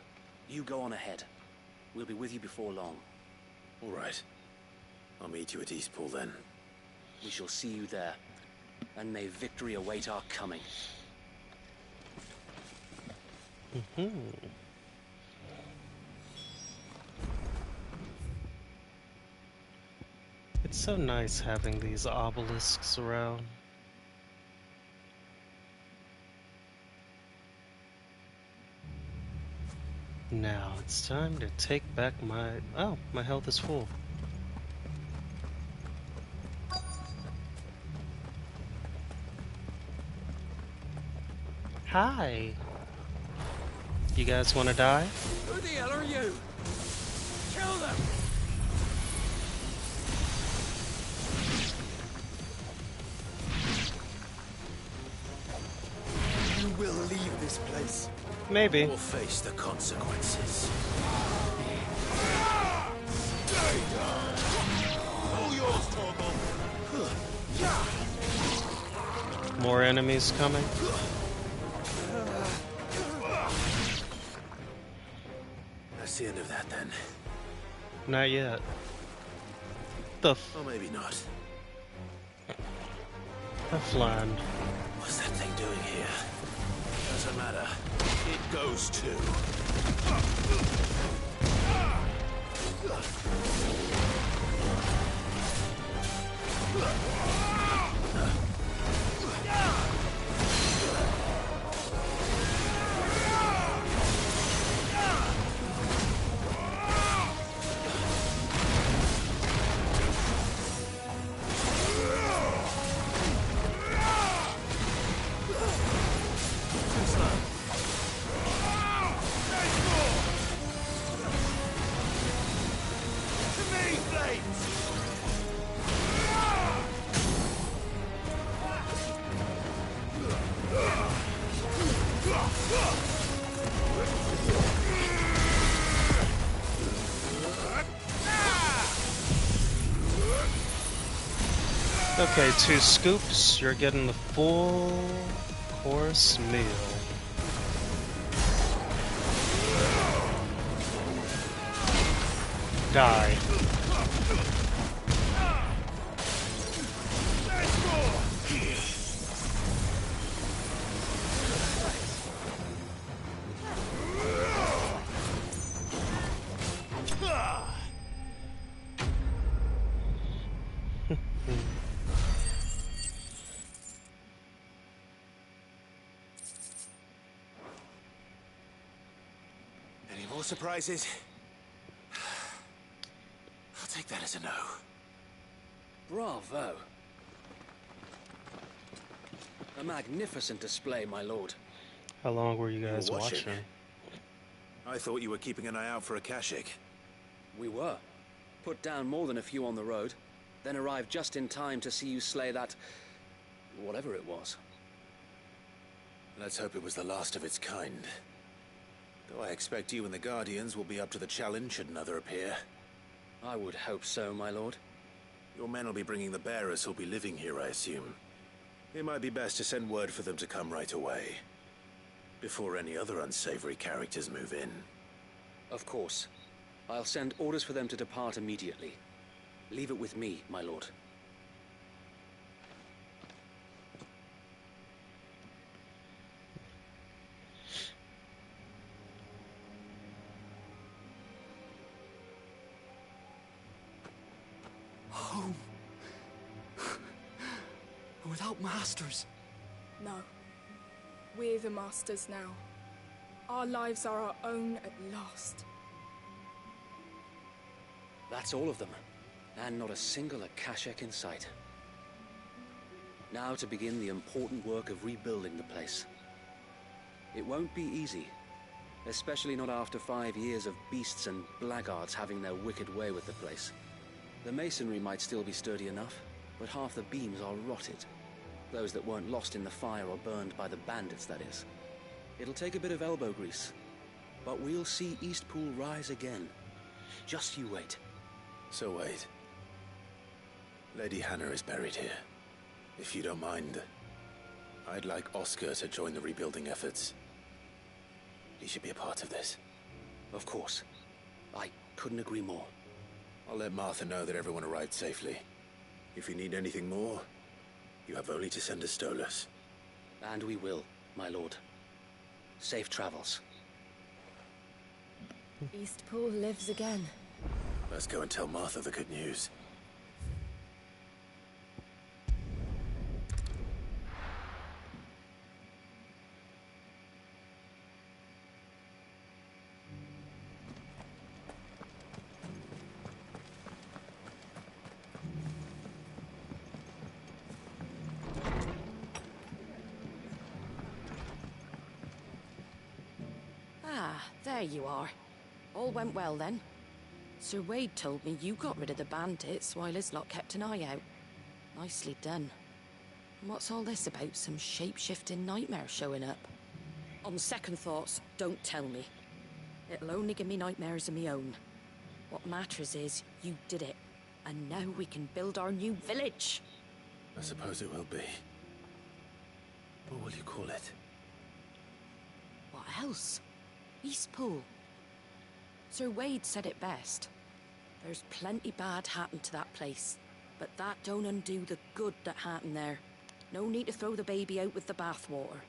Speaker 20: You go on ahead. We'll be with you before long.
Speaker 2: All right. I'll meet you at Eastpool then.
Speaker 20: We shall see you there. And may victory await our coming.
Speaker 1: It's so nice having these obelisks around. Now it's time to take back my... Oh, my health is full. Hi. You guys want to die?
Speaker 5: Who the hell are you? Kill them!
Speaker 3: You will leave this place.
Speaker 1: Maybe.
Speaker 2: Or face the consequences.
Speaker 5: All yours, Torgal.
Speaker 1: More enemies coming.
Speaker 2: That's the end of that then.
Speaker 1: Not yet. The
Speaker 2: Or maybe not.
Speaker 1: Fland.
Speaker 2: What's that thing doing here? Doesn't matter. It goes too.
Speaker 1: Okay, 2 scoops, you're getting the full course meal. Die.
Speaker 2: Any more surprises? I'll take that as a no.
Speaker 20: Bravo. A magnificent display, my lord.
Speaker 1: How long were you guys
Speaker 2: You were watching?
Speaker 1: watching?
Speaker 2: I thought you were keeping an eye out for a Kashik.
Speaker 20: We were. Put down more than a few on the road, then arrived just in time to see you slay that... whatever it was.
Speaker 2: Let's hope it was the last of its kind. Though I expect you and the Guardians will be up to the challenge should another appear.
Speaker 20: I would hope so, my lord.
Speaker 2: Your men will be bringing the bearers who'll be living here, I assume. It might be best to send word for them to come right away, before any other unsavory characters move in.
Speaker 20: Of course. I'll send orders for them to depart immediately. Leave it with me, my lord.
Speaker 19: Home. Without masters.
Speaker 10: No. We're the masters now. Our lives are our own at last.
Speaker 20: That's all of them. And not a single Akashak in sight. Now to begin the important work of rebuilding the place. It won't be easy. Especially not after 5 years of beasts and blackguards having their wicked way with the place. The masonry might still be sturdy enough, but half the beams are rotted. Those that weren't lost in the fire or burned by the bandits, that is. It'll take a bit of elbow grease, but we'll see Eastpool rise again. Just you wait.
Speaker 2: So wait. Lady Hannah is buried here. If you don't mind, I'd like Oscar to join the rebuilding efforts. He should be a part of this.
Speaker 20: Of course. I couldn't agree more.
Speaker 2: I'll let Martha know that everyone arrived safely. If you need anything more, you have only to send a Stolas.
Speaker 20: And we will, my lord. Safe travels.
Speaker 4: Eastpool lives again.
Speaker 2: Let's go and tell Martha the good news.
Speaker 6: There you are. All went well then. Sir Wade told me you got rid of the bandits while his lot kept an eye out. Nicely done. And what's all this about some shape-shifting nightmare showing up? On second thoughts, don't tell me. It'll only give me nightmares of me own. What matters is you did it. And now we can build our new village.
Speaker 2: I suppose it will be. What will you call it?
Speaker 6: What else? Eastpool. Sir Wade said it best. There's plenty bad happened to that place, but that don't undo the good that happened there. No need to throw the baby out with the bathwater.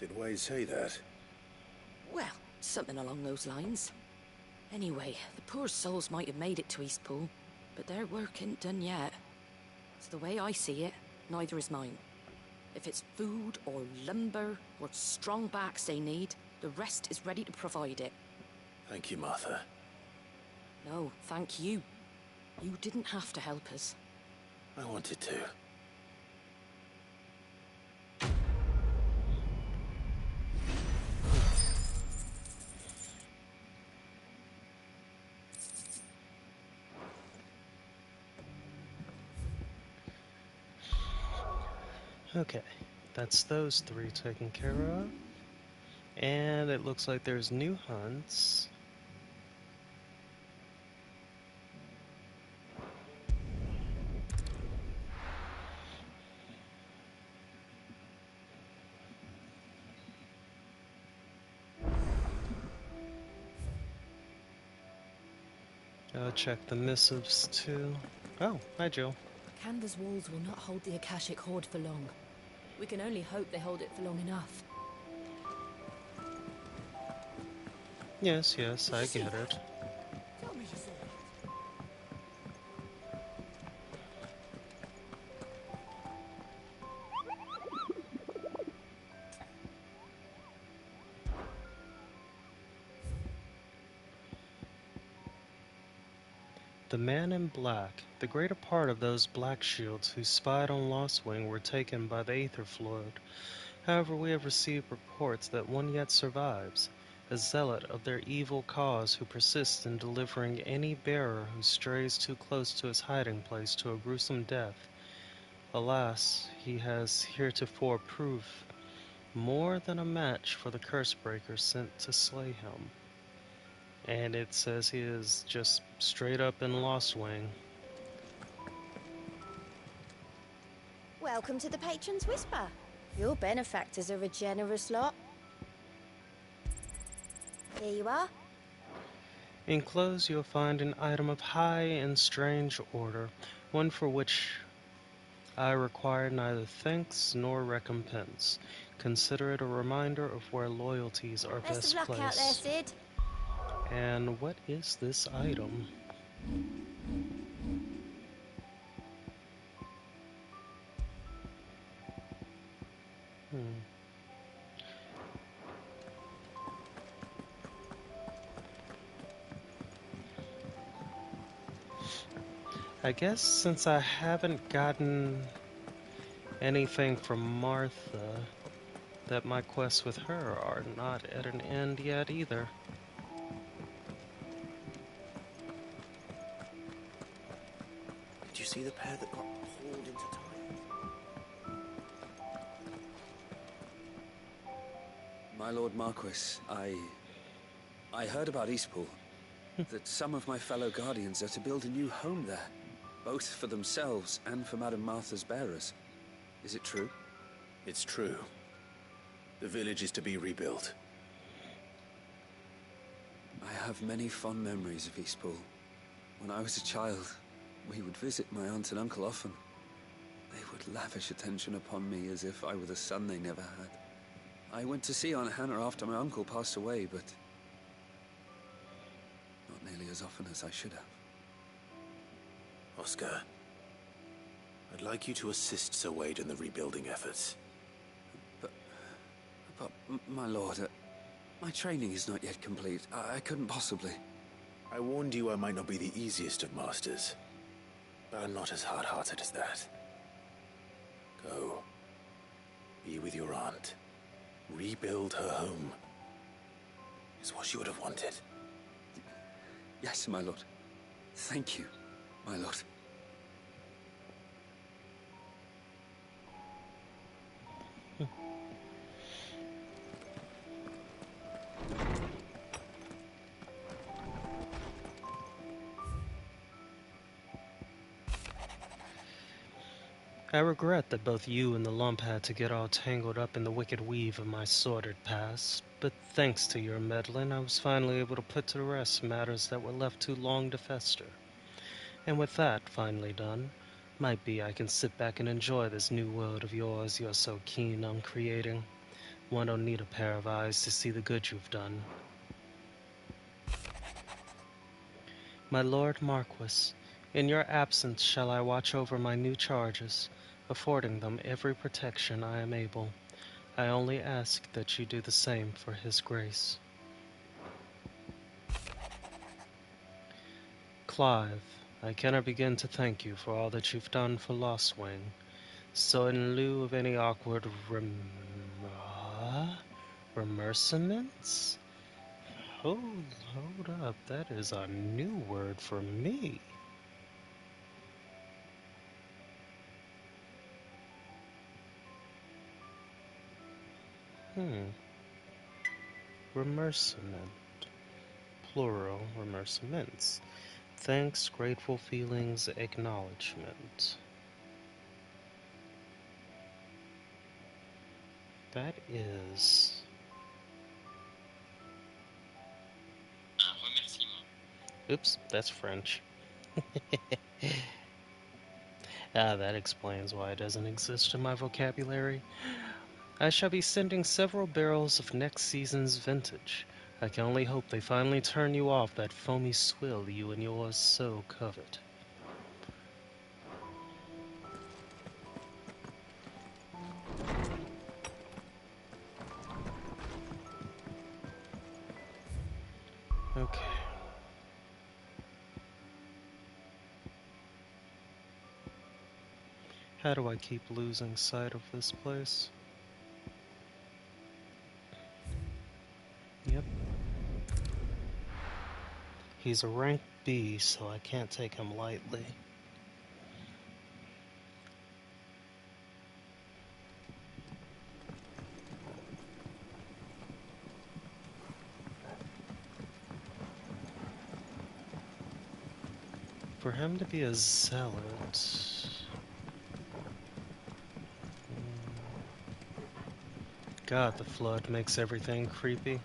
Speaker 2: Did Wade say that?
Speaker 6: Well, something along those lines. Anyway, the poor souls might have made it to Eastpool, but their work ain't done yet. So the way I see it, neither is mine. If it's food or lumber or strong backs they need, the rest is ready to provide it.
Speaker 2: Thank you, Martha.
Speaker 6: No, thank you. You didn't have to help us.
Speaker 2: I wanted to.
Speaker 1: Okay, that's those three taken care of. And it looks like there's new hunts. Check the missives too. Oh, hi Jill.
Speaker 8: Canva's walls will not hold the Akashic Horde for long. We can only hope they hold it for long enough.
Speaker 1: Yes, I get it. The man in black. The greater part of those black shields who spied on Lostwing were taken by the Aetherflood. However, we have received reports that one yet survives, a zealot of their evil cause who persists in delivering any bearer who strays too close to his hiding place to a gruesome death. Alas, he has heretofore proved more than a match for the Cursebreaker sent to slay him. And it says he is just straight up in Lostwing.
Speaker 4: Welcome to the Patron's Whisper. Your benefactors are a generous lot. Here you are.
Speaker 1: Enclosed you'll find an item of high and strange order, one for which I require neither thanks nor recompense. Consider it a reminder of where loyalties are best
Speaker 4: Best of luck out there,
Speaker 1: placed.
Speaker 4: Sid.
Speaker 1: And what is this item? I guess since I haven't gotten anything from Martha, that my quests with her are not at an end yet either.
Speaker 2: Did you see the pair that got pulled into time?
Speaker 20: My Lord Marquis, I heard about Eastpool. That some of my fellow Guardians are to build a new home there, both for themselves and for Madame Martha's bearers. Is it true?
Speaker 2: It's true. The village is to be rebuilt.
Speaker 20: I have many fond memories of Eastpool. When I was a child, we would visit my aunt and uncle often. They would lavish attention upon me as if I were the son they never had. I went to see Aunt Hannah after my uncle passed away, but not nearly as often as I should have.
Speaker 2: Oscar, I'd like you to assist Sir Wade in the rebuilding efforts.
Speaker 20: But my lord, my training is not yet complete. I couldn't possibly.
Speaker 2: I warned you I might not be the easiest of masters, but I'm not as hard-hearted as that. Go. Be with your aunt. Rebuild her home. is what you would have wanted.
Speaker 11: Yes, my lord. Thank you, my lord.
Speaker 1: I regret that both you and the lump had to get all tangled up in the wicked weave of my sordid past, but thanks to your meddling, I was finally able to put to rest matters that were left too long to fester. And with that finally done, might be I can sit back and enjoy this new world of yours you're so keen on creating. One don't need a pair of eyes to see the good you've done. My Lord Marquis, in your absence shall I watch over my new charges, affording them every protection I am able. I only ask that you do the same for His Grace. Clive, I cannot begin to thank you for all that you've done for Lostwing. So in lieu of any awkward remerciements? Hold up, that is a new word for me. Remerciement. Plural, remerciements. Thanks, grateful feelings, acknowledgement. That is... Oops, that's French. That explains why it doesn't exist in my vocabulary. I shall be sending several barrels of next season's vintage. I can only hope they finally turn you off that foamy swill you and yours so covet. Okay. How do I keep losing sight of this place? Yep. He's a rank B, so I can't take him lightly. For him to be a zealot... God, the flood makes everything creepy.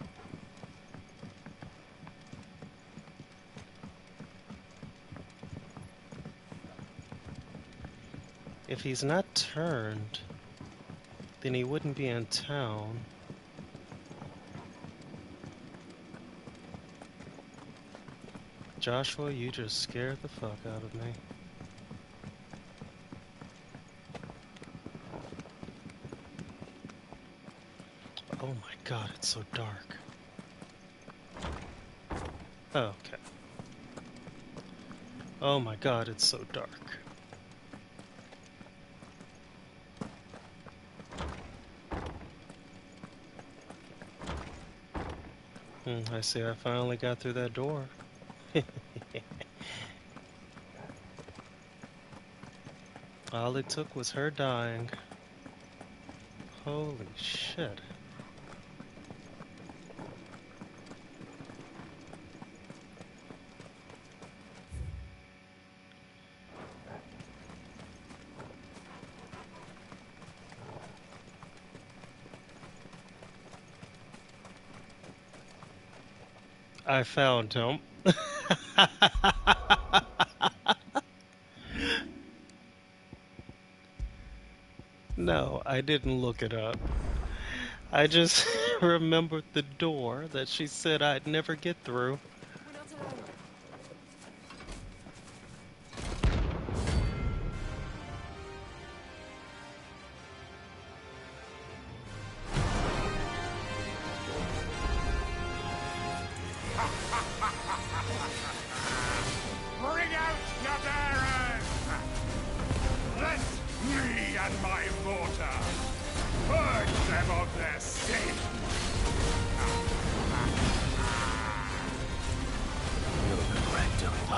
Speaker 1: If he's not turned, then he wouldn't be in town. Joshua, you just scared the fuck out of me. Oh my god, it's so dark. Oh, okay. Oh my god, it's so dark. I see I finally got through that door. All it took was her dying. Holy shit. I found him. No, I didn't look it up. I just remembered the door that she said I'd never get through.
Speaker 21: Bring out your bearers! Let me and my mortar purge them of their sin!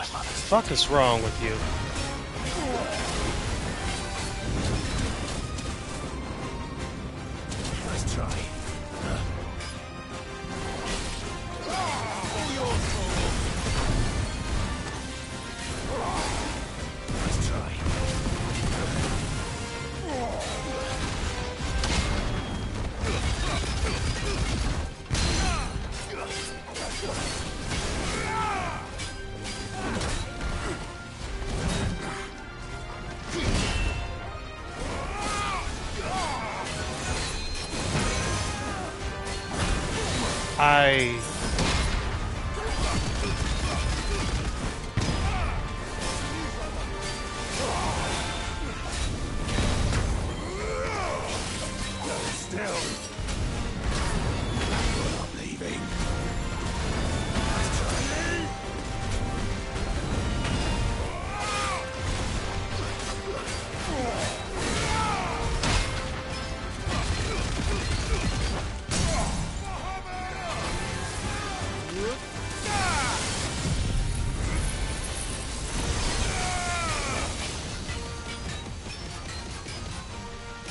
Speaker 1: fuck is wrong with you?
Speaker 2: Let's try. Let's try.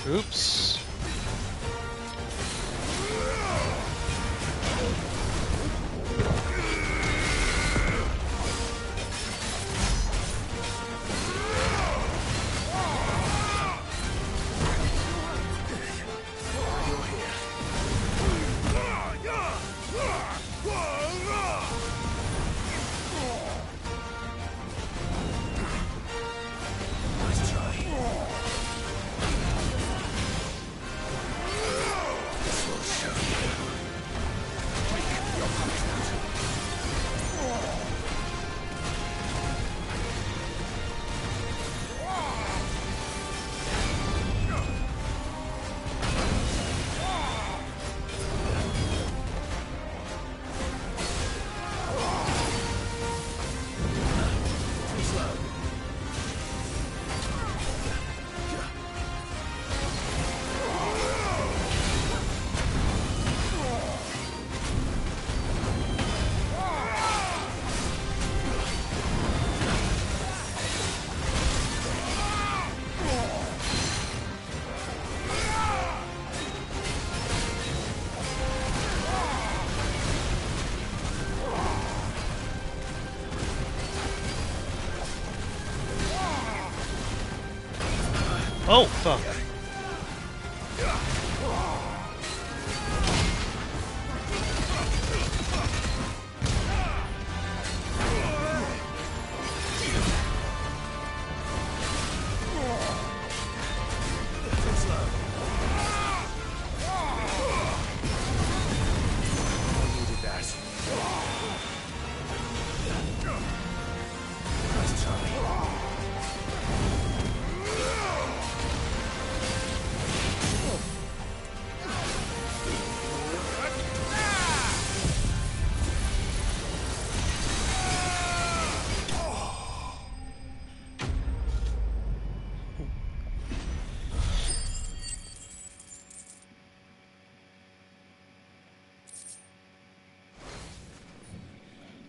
Speaker 1: Oops. Oh, fuck.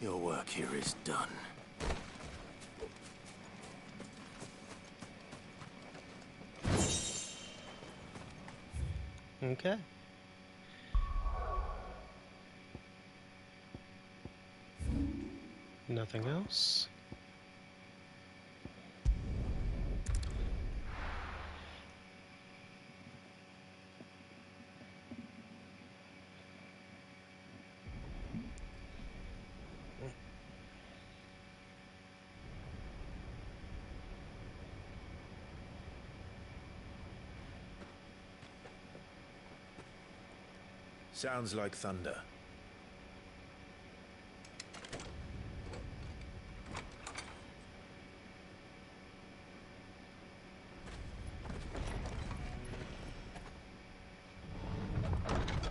Speaker 2: Your work here is done.
Speaker 1: Okay. Nothing else?
Speaker 2: Sounds like thunder.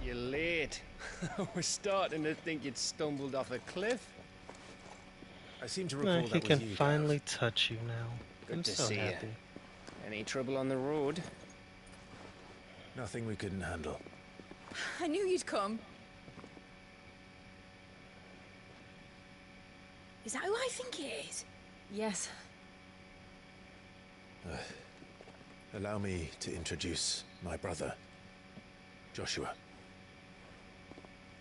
Speaker 17: You're late. I was starting to think you'd stumbled off a cliff.
Speaker 2: I seem to recall
Speaker 1: He
Speaker 2: that
Speaker 1: can
Speaker 2: was you,
Speaker 1: finally touch you now.
Speaker 17: Good
Speaker 1: I'm
Speaker 17: to
Speaker 1: so
Speaker 17: see
Speaker 1: happy.
Speaker 17: you. Any trouble on the road?
Speaker 2: Nothing we couldn't handle.
Speaker 10: I knew you'd come.
Speaker 16: Is that who I think it is?
Speaker 8: Yes.
Speaker 2: Allow me to introduce my brother, Joshua.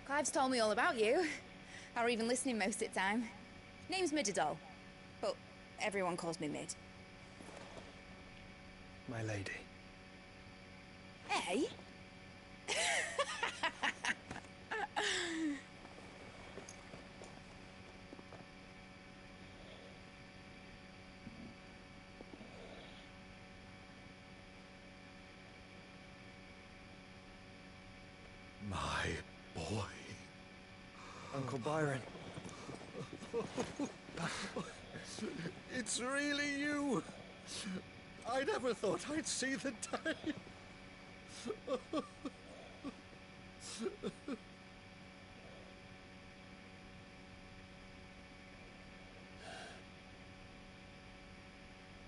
Speaker 13: Clive's told me all about you. Or even listening most of the time. Name's Midadol, but everyone calls me Mid.
Speaker 3: My lady.
Speaker 13: Hey?
Speaker 19: My boy.
Speaker 3: Uncle Byron.
Speaker 19: It's really you. I never thought I'd see the day.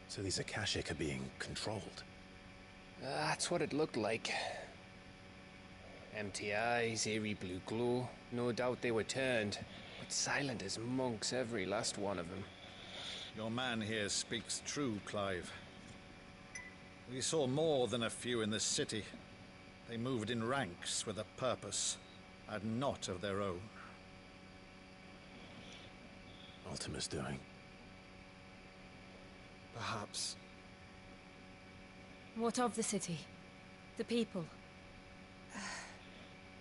Speaker 2: So these Akashic are being controlled?
Speaker 17: That's what it looked like. Empty eyes, eerie blue glow. No doubt they were turned, but silent as monks, every last one of them.
Speaker 22: Your man here speaks true, Clive. We saw more than a few in this city. They moved in ranks with a purpose, and not of their own.
Speaker 2: Ultima's doing.
Speaker 3: Perhaps.
Speaker 8: What of the city? The people?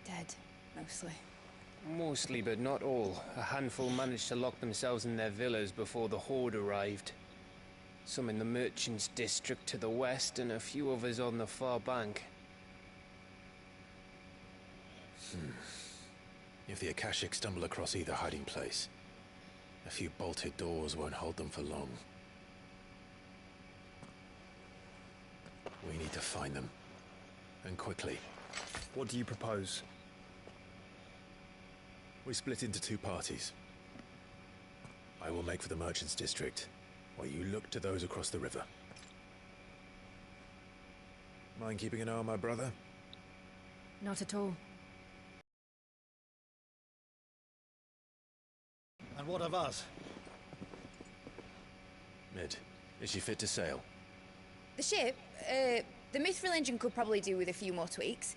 Speaker 13: Dead, mostly.
Speaker 17: Mostly, but not all. A handful managed to lock themselves in their villas before the Horde arrived. Some in the Merchants' District to the west, and a few others on the far bank.
Speaker 2: If the Akashic stumble across either hiding place, a few bolted doors won't hold them for long. We need to find them. And quickly.
Speaker 3: What do you propose?
Speaker 2: We split into two parties. I will make for the Merchants' District, while you look to those across the river. Mind keeping an eye on my brother?
Speaker 8: Not at all.
Speaker 22: And what of us?
Speaker 2: Mid, is she fit to sail?
Speaker 13: The ship, the Mithril engine could probably do with a few more tweaks.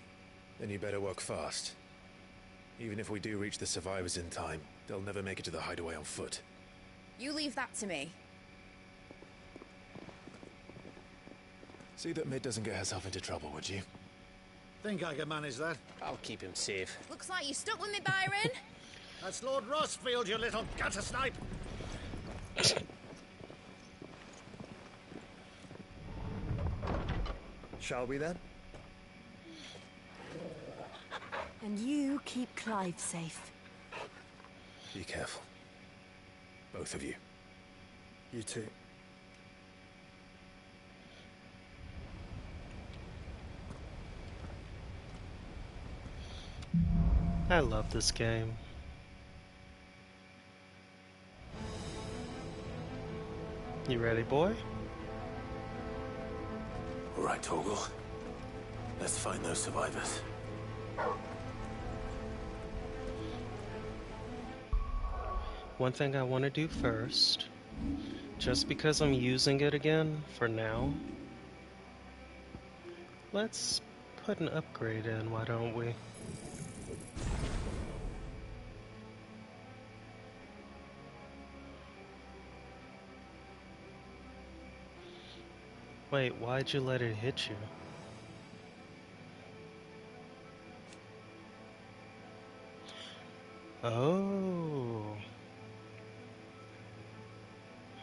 Speaker 2: Then you better work fast. Even if we do reach the survivors in time, they'll never make it to the hideaway on foot.
Speaker 13: You leave that to me.
Speaker 2: See that Mid doesn't get herself into trouble, would you?
Speaker 22: Think I can manage that?
Speaker 17: I'll keep him safe.
Speaker 13: Looks like you stuck with me, Byron.
Speaker 22: That's Lord Rosfield, you little gutter snipe!
Speaker 3: Shall we then?
Speaker 8: And you keep Clive safe.
Speaker 2: Be careful. Both of you.
Speaker 3: You too.
Speaker 1: I love this game. You ready, boy?
Speaker 2: All right, Torgal. Let's find those survivors.
Speaker 1: One thing I want to do first, just because I'm using it again for now, let's put an upgrade in, why don't we? Wait, why'd you let it hit you? Oh.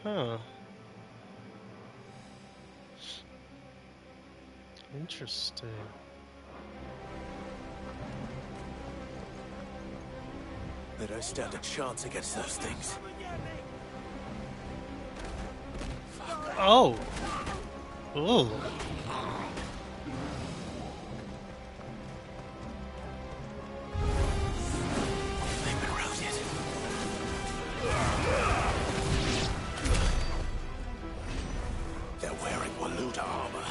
Speaker 1: Huh. Interesting.
Speaker 2: They don't stand a chance against those things.
Speaker 1: Oh! Ooh.
Speaker 2: They've been routed. They're wearing Waluda armor.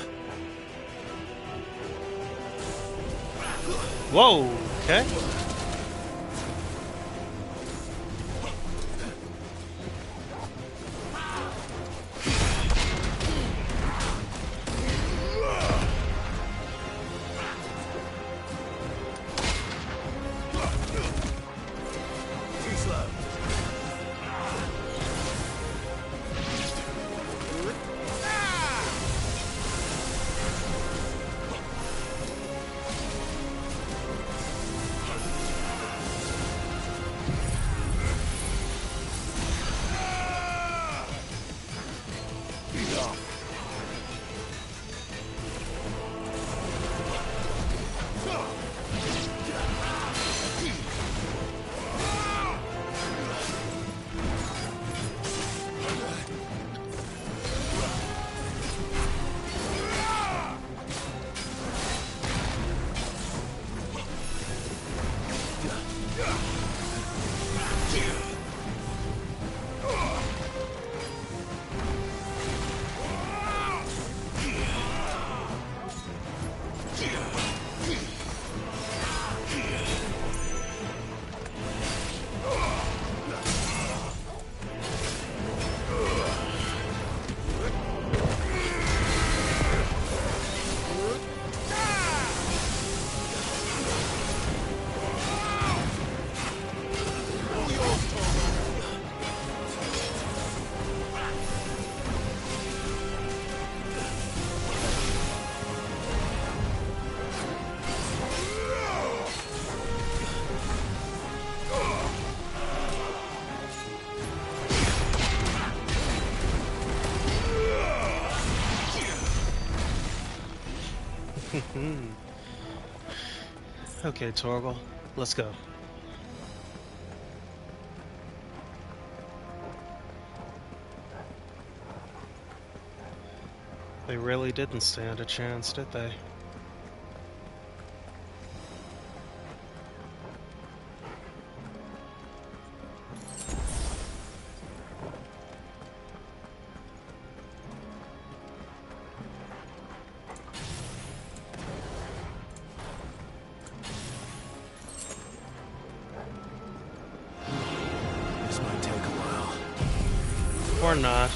Speaker 1: Whoa! Okay. Okay, Torgal, let's go. They really didn't stand a chance, did they?
Speaker 2: This might take a while.
Speaker 1: Or not.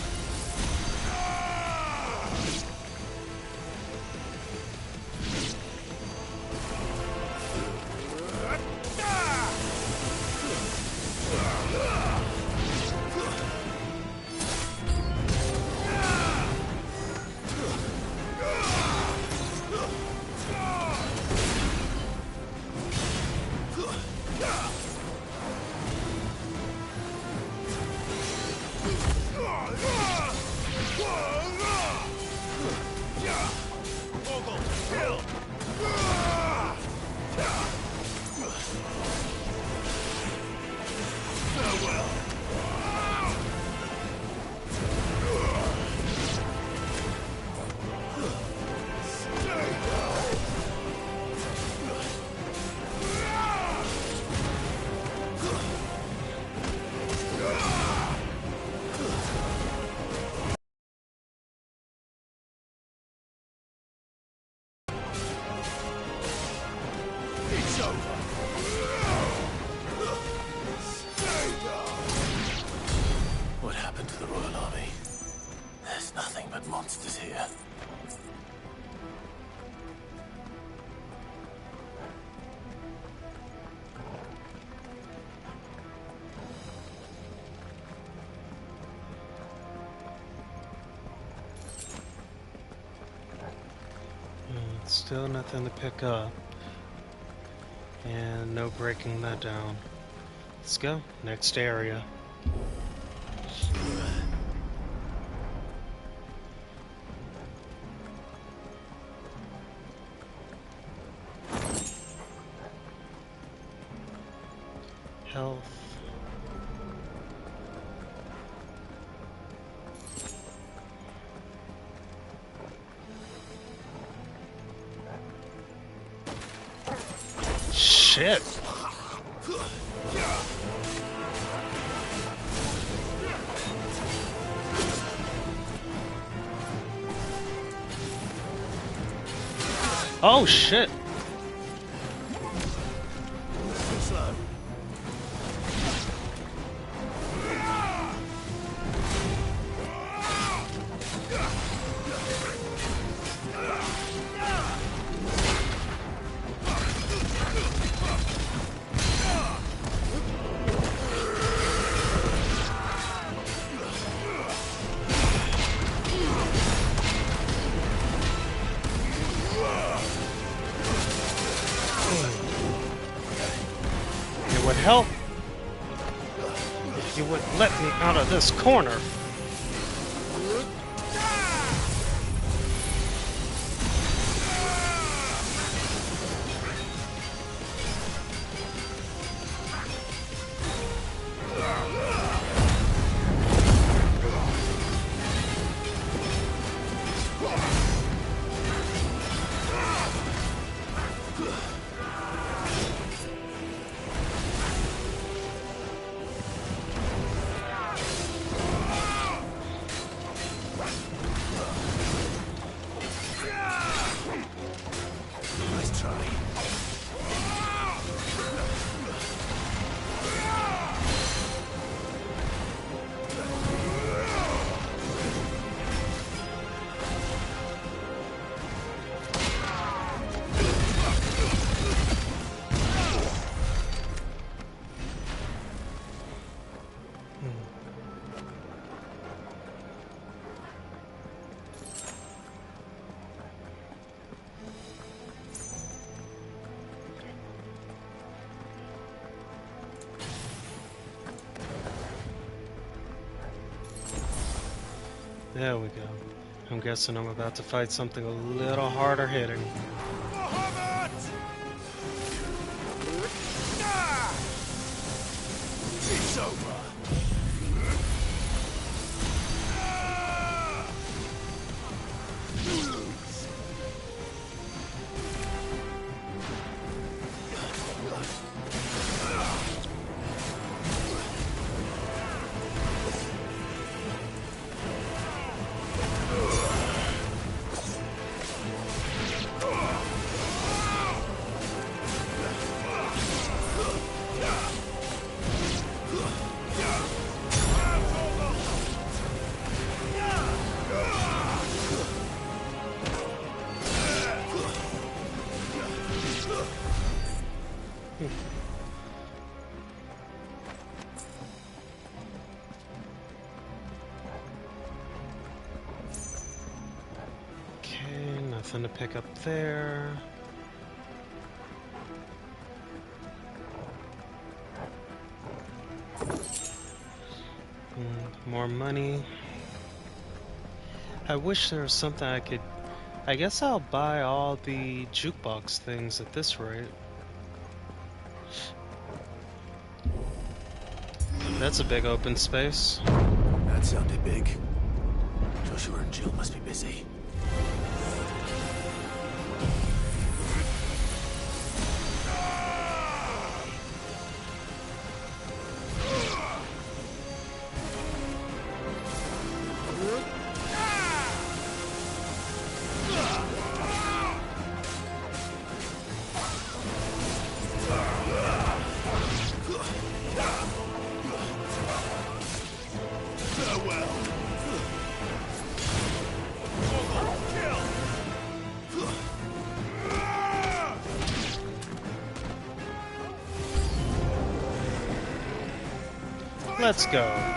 Speaker 2: What happened to the Royal Army? There's nothing but monsters here.
Speaker 1: Still nothing to pick up. And no breaking that down. Let's go. Next area. Health. Shit. Oh shit. It would help if you would let me out of this corner.
Speaker 2: Nice try.
Speaker 1: There we go. I'm guessing I'm about to fight something a little harder hitting.
Speaker 21: It's over.
Speaker 1: Nothing to pick up there. More money. I wish there was something I could... I guess I'll buy all the jukebox things at this rate. That's a big open space.
Speaker 2: That sounded big. Joshua and Jill must be busy.
Speaker 1: Let's go.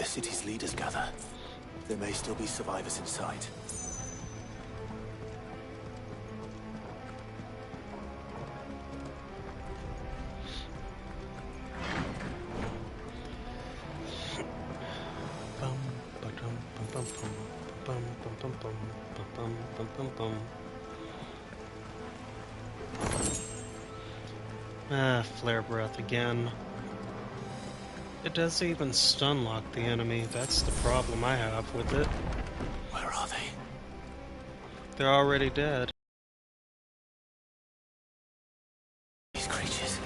Speaker 2: city's leaders gather, there may still be survivors in sight.
Speaker 1: Ah, flare breath again. It doesn't even stun lock the enemy. That's the problem I have with it.
Speaker 2: Where are they?
Speaker 1: They're already dead.
Speaker 2: These creatures.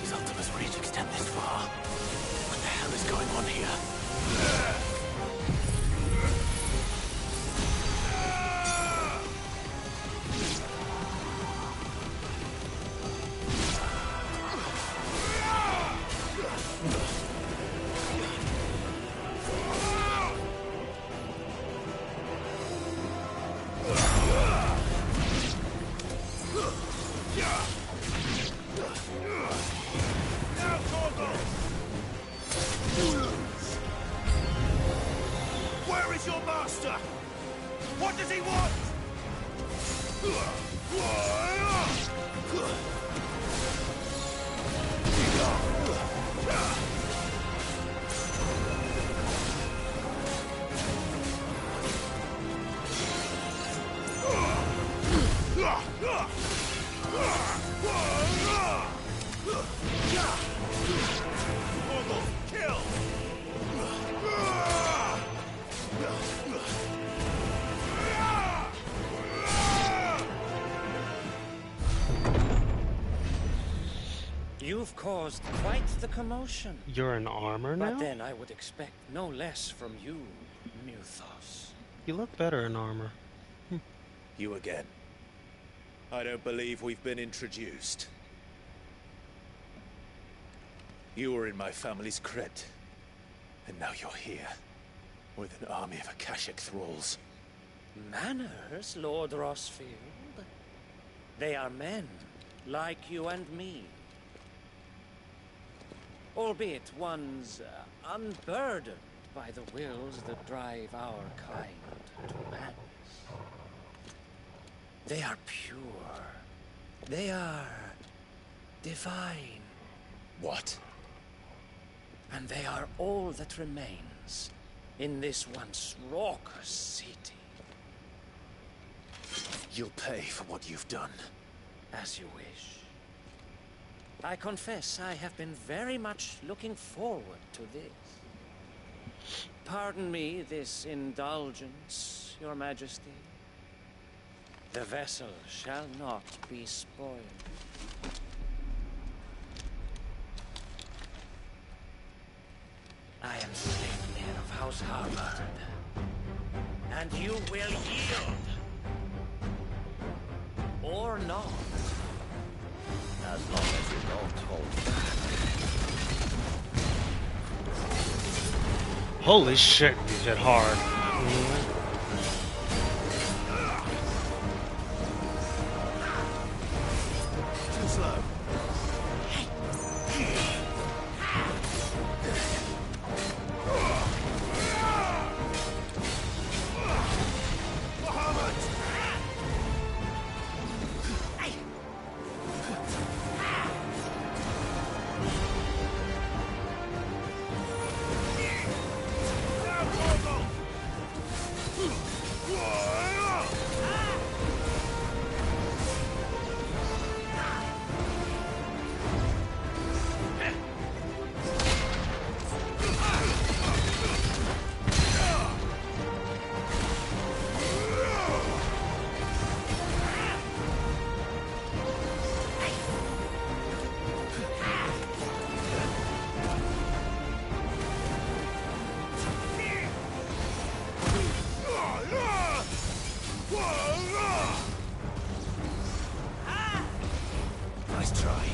Speaker 2: Does Ultima's reach extend this far? What the hell is going on here?
Speaker 21: Master! What does he want? Kill!
Speaker 9: You've caused quite the commotion.
Speaker 1: You're in armor now?
Speaker 9: But then I would expect no less from you, Muthos.
Speaker 1: You look better in armor.
Speaker 2: You again. I don't believe we've been introduced. You were in my family's crypt, and now you're here, with an army of Akashic thralls.
Speaker 9: Manners, Lord Rosfield? They are men, like you and me. Albeit ones unburdened by the wills that drive our kind to madness. They are pure. They are divine.
Speaker 2: What?
Speaker 9: And they are all that remains in this once raucous city.
Speaker 2: You'll pay for what you've done.
Speaker 9: As you wish. I confess I have been very much looking forward to this. Pardon me this indulgence, Your Majesty. The vessel shall not be spoiled. I am Sleipnir of House Harvard, and you will yield. Or not. As long as you don't hold back.
Speaker 1: Holy shit, you hit hard.
Speaker 2: Too slow. Nice try.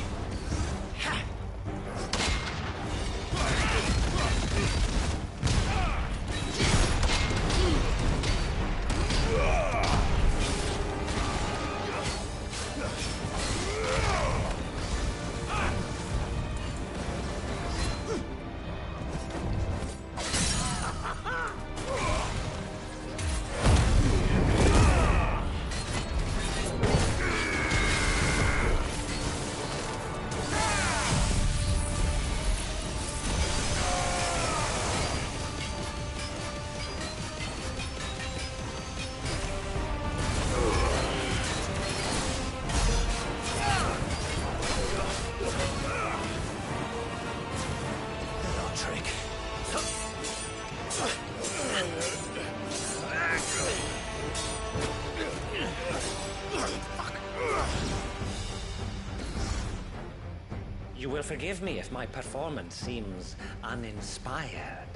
Speaker 9: You will forgive me if my performance seems uninspired.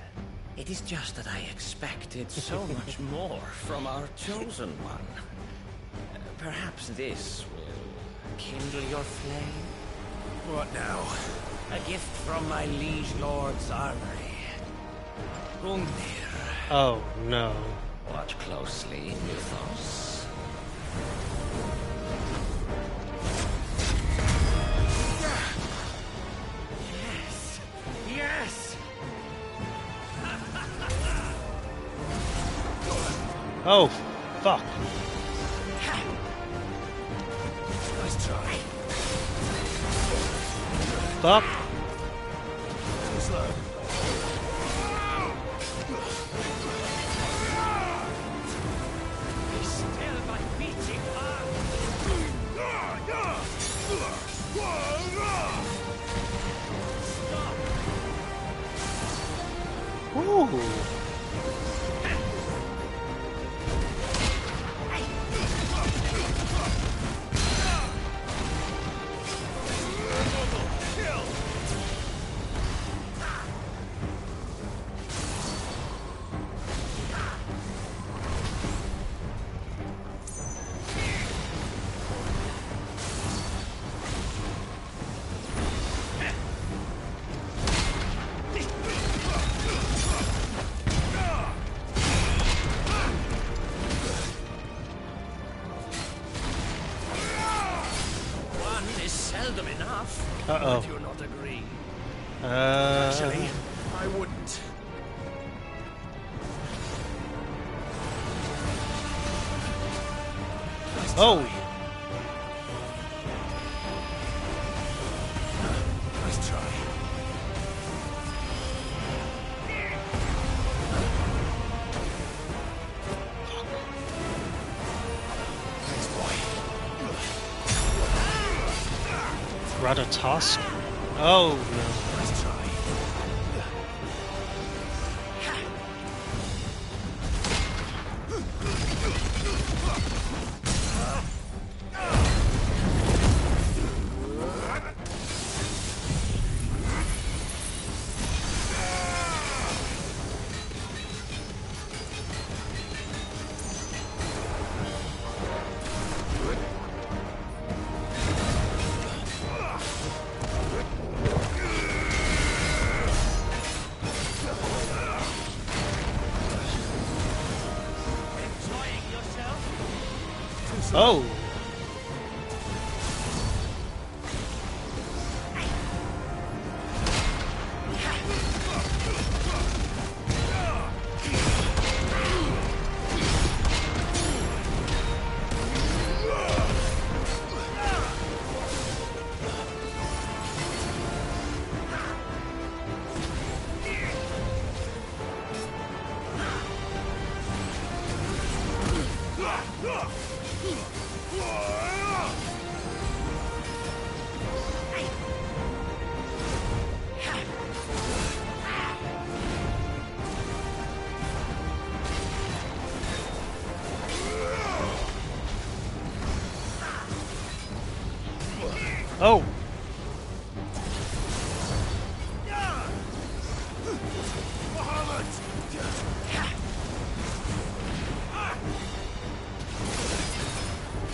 Speaker 9: It is just that I expected so much more from our chosen one. Perhaps this will kindle your flame?
Speaker 2: What now?
Speaker 9: A gift from my liege lord's armory. Gungnir.
Speaker 1: Oh, no.
Speaker 9: Watch closely, Muthos. Yes! Yes!
Speaker 1: Oh, fuck.
Speaker 9: Nice try.
Speaker 1: Fuck.
Speaker 9: Too slow. He's still my beating heart.
Speaker 1: Ooh.
Speaker 9: One is seldom enough.
Speaker 1: Uh-oh.
Speaker 9: Would you not agree?
Speaker 1: Actually,
Speaker 9: Actually, I wouldn't.
Speaker 1: Oh.
Speaker 9: Nice try. Thanks, boy.
Speaker 1: Ratatosk? Oh, no.
Speaker 9: Nice try. Enjoying yourself?
Speaker 1: Oh. Oh.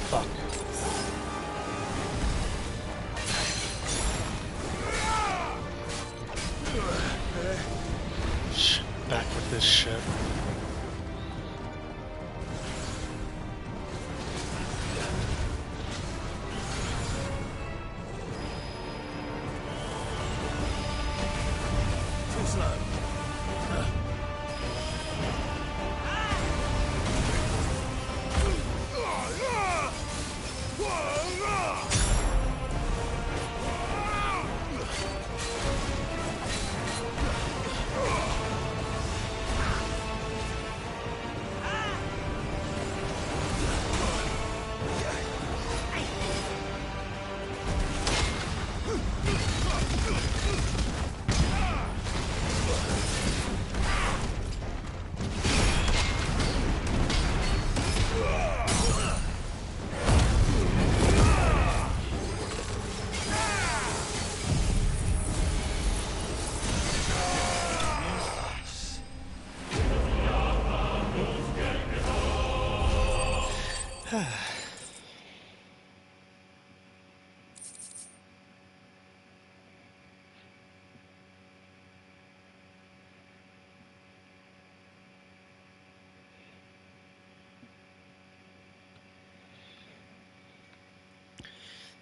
Speaker 1: Fuck. Back with this shit.
Speaker 9: Too slow.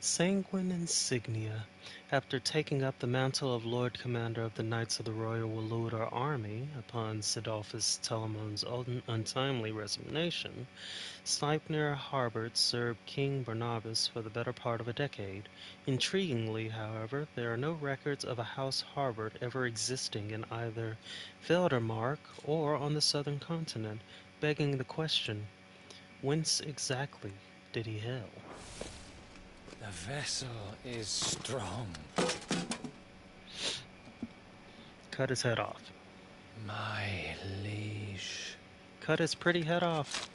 Speaker 1: Sanguine insignia. After taking up the mantle of Lord Commander of the Knights of the Royal Waluda Army upon Sidolphus Telemon's untimely resignation, Sleipnir Harbert served King Barnabas for the better part of a decade. Intriguingly, however, there are no records of a House Harbert ever existing in either Feldermark or on the southern continent, begging the question, whence exactly did he hail?
Speaker 17: The vessel is strong.
Speaker 1: Cut his head off.
Speaker 17: My liege.
Speaker 1: Cut his pretty head off.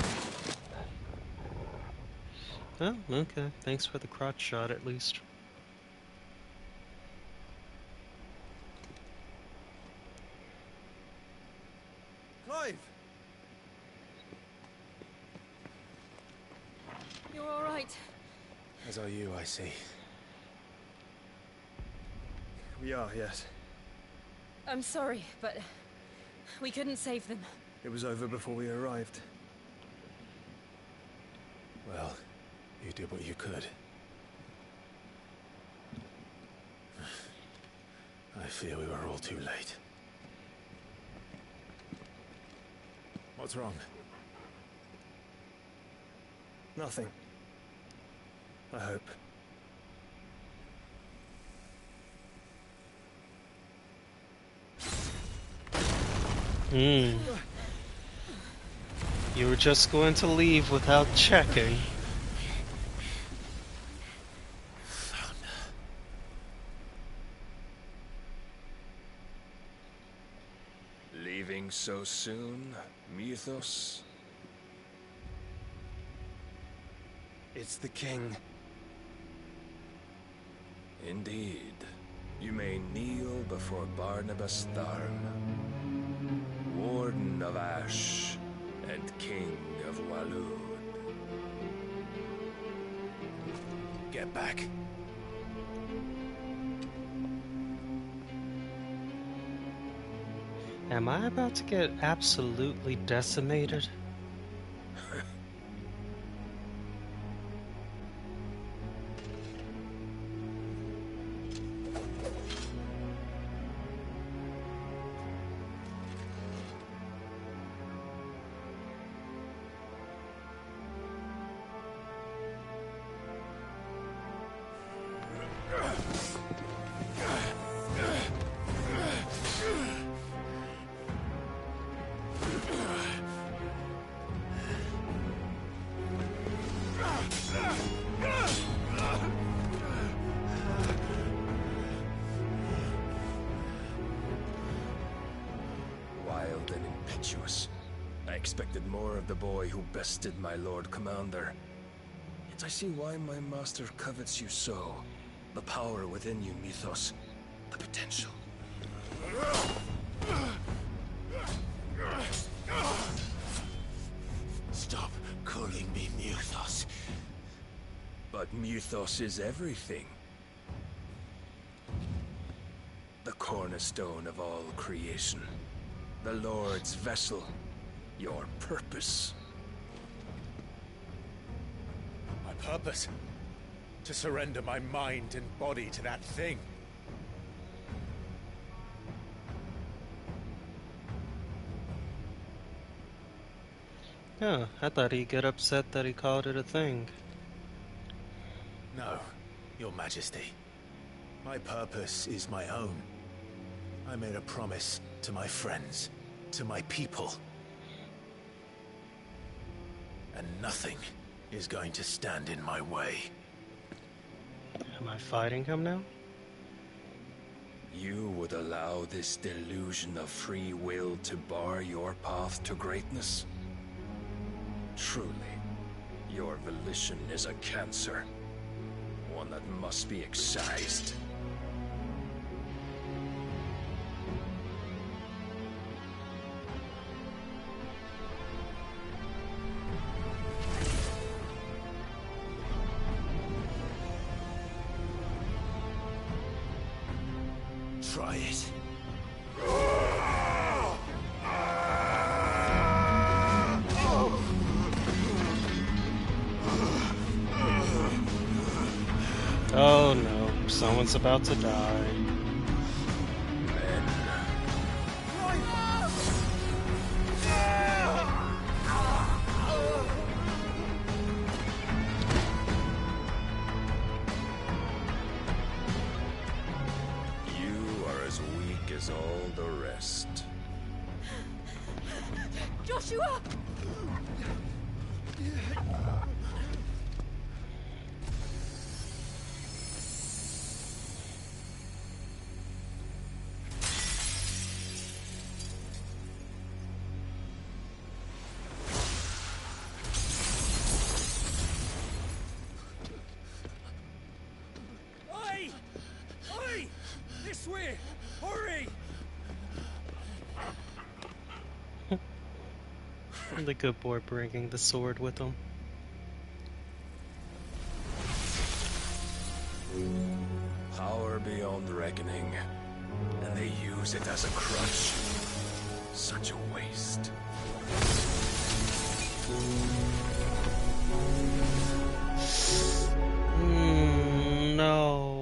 Speaker 1: Oh, okay. Thanks for the crotch shot, at least.
Speaker 3: Clive!
Speaker 8: You're all right.
Speaker 3: As are you, I see. We are, yes.
Speaker 8: I'm sorry, but we couldn't save them.
Speaker 3: It was over before we arrived.
Speaker 2: Well, you did what you could. I fear we were all too late. What's wrong?
Speaker 3: Nothing. I hope.
Speaker 1: You were just going to leave without checking.
Speaker 7: Leaving so soon, Mythos?
Speaker 3: It's the king.
Speaker 7: Indeed. You may kneel before Barnabas Tharn, Warden of Ash and King of Waloed.
Speaker 2: Get back.
Speaker 1: Am I about to get absolutely decimated?
Speaker 7: Wild and impetuous. I expected more of the boy who bested my Lord Commander. Yet I see why my master covets you so. The power within you, Mythos. The potential.
Speaker 2: Stop calling me Mythos.
Speaker 7: But Mythos is everything. The cornerstone of all creation. The Lord's vessel. Your purpose.
Speaker 18: My purpose? To surrender my mind and body to that thing.
Speaker 1: Oh, I thought he'd get upset that he called it a thing.
Speaker 2: No, Your Majesty. My purpose is my own. I made a promise to my friends, to my people. And nothing is going to stand in my way.
Speaker 1: Am I fighting him now?
Speaker 7: You would allow this delusion of free will to bar your path to greatness? Truly, your volition is a cancer. One that must be excised.
Speaker 2: Try it.
Speaker 1: Oh no. Someone's about to die.
Speaker 7: You are as weak as all the rest.
Speaker 8: Joshua!
Speaker 9: Oi! Oi! This way! Hurry!
Speaker 1: The good boy bringing the sword with him.
Speaker 7: Power beyond reckoning, and they use it as a crutch. Such a waste.
Speaker 1: No.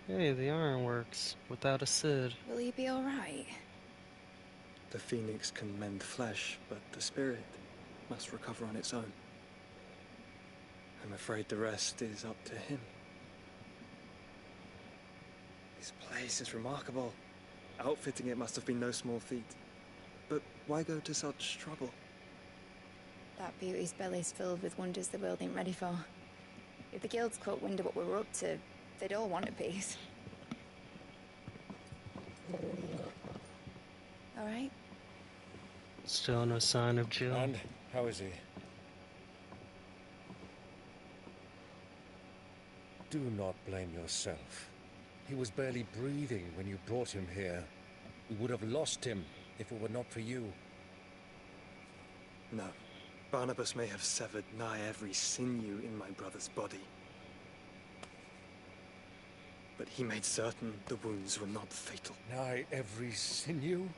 Speaker 1: Hey, the ironworks, without a Cid.
Speaker 13: Will he be alright?
Speaker 3: The phoenix can mend flesh, but the spirit must recover on its own. I'm afraid the rest is up to him. This place is remarkable. Outfitting it must have been no small feat. But why go to such trouble?
Speaker 13: That beauty's belly's filled with wonders the world ain't ready for. If the guilds caught wind of what we were up to, they'd all want a piece. All right?
Speaker 1: Still no sign of Jill.
Speaker 18: And how is he? Do not blame yourself. He was barely breathing when you brought him here. We would have lost him if it were not for you.
Speaker 3: No. Barnabas may have severed nigh every sinew in my brother's body. But he made certain the wounds were not fatal.
Speaker 18: Nigh every sinew?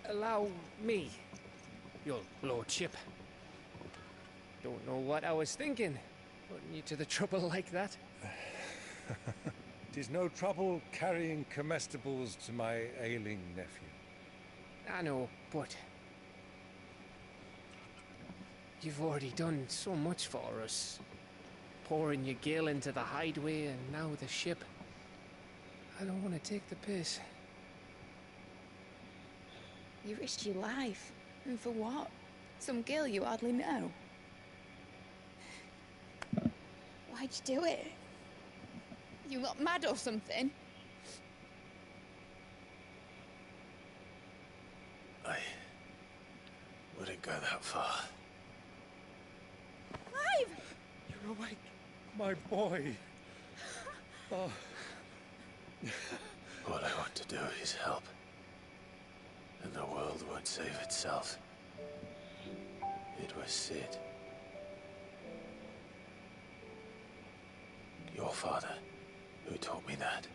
Speaker 17: Allow me, your lordship. Don't know what I was thinking, putting you to the trouble like that.
Speaker 18: 'Tis no trouble carrying comestibles to my ailing nephew.
Speaker 17: I know, but you've already done so much for us. Pouring your gil into the hideaway and now the ship. I don't want to take the piss.
Speaker 13: You risked your life. And for what? Some girl you hardly know. Why'd you do it? You got mad or something?
Speaker 2: I wouldn't go that far.
Speaker 13: Clive!
Speaker 18: You're awake, my boy. Oh.
Speaker 2: All I want to do is help. And the world won't save itself. It was Cid. Your father, who taught me that.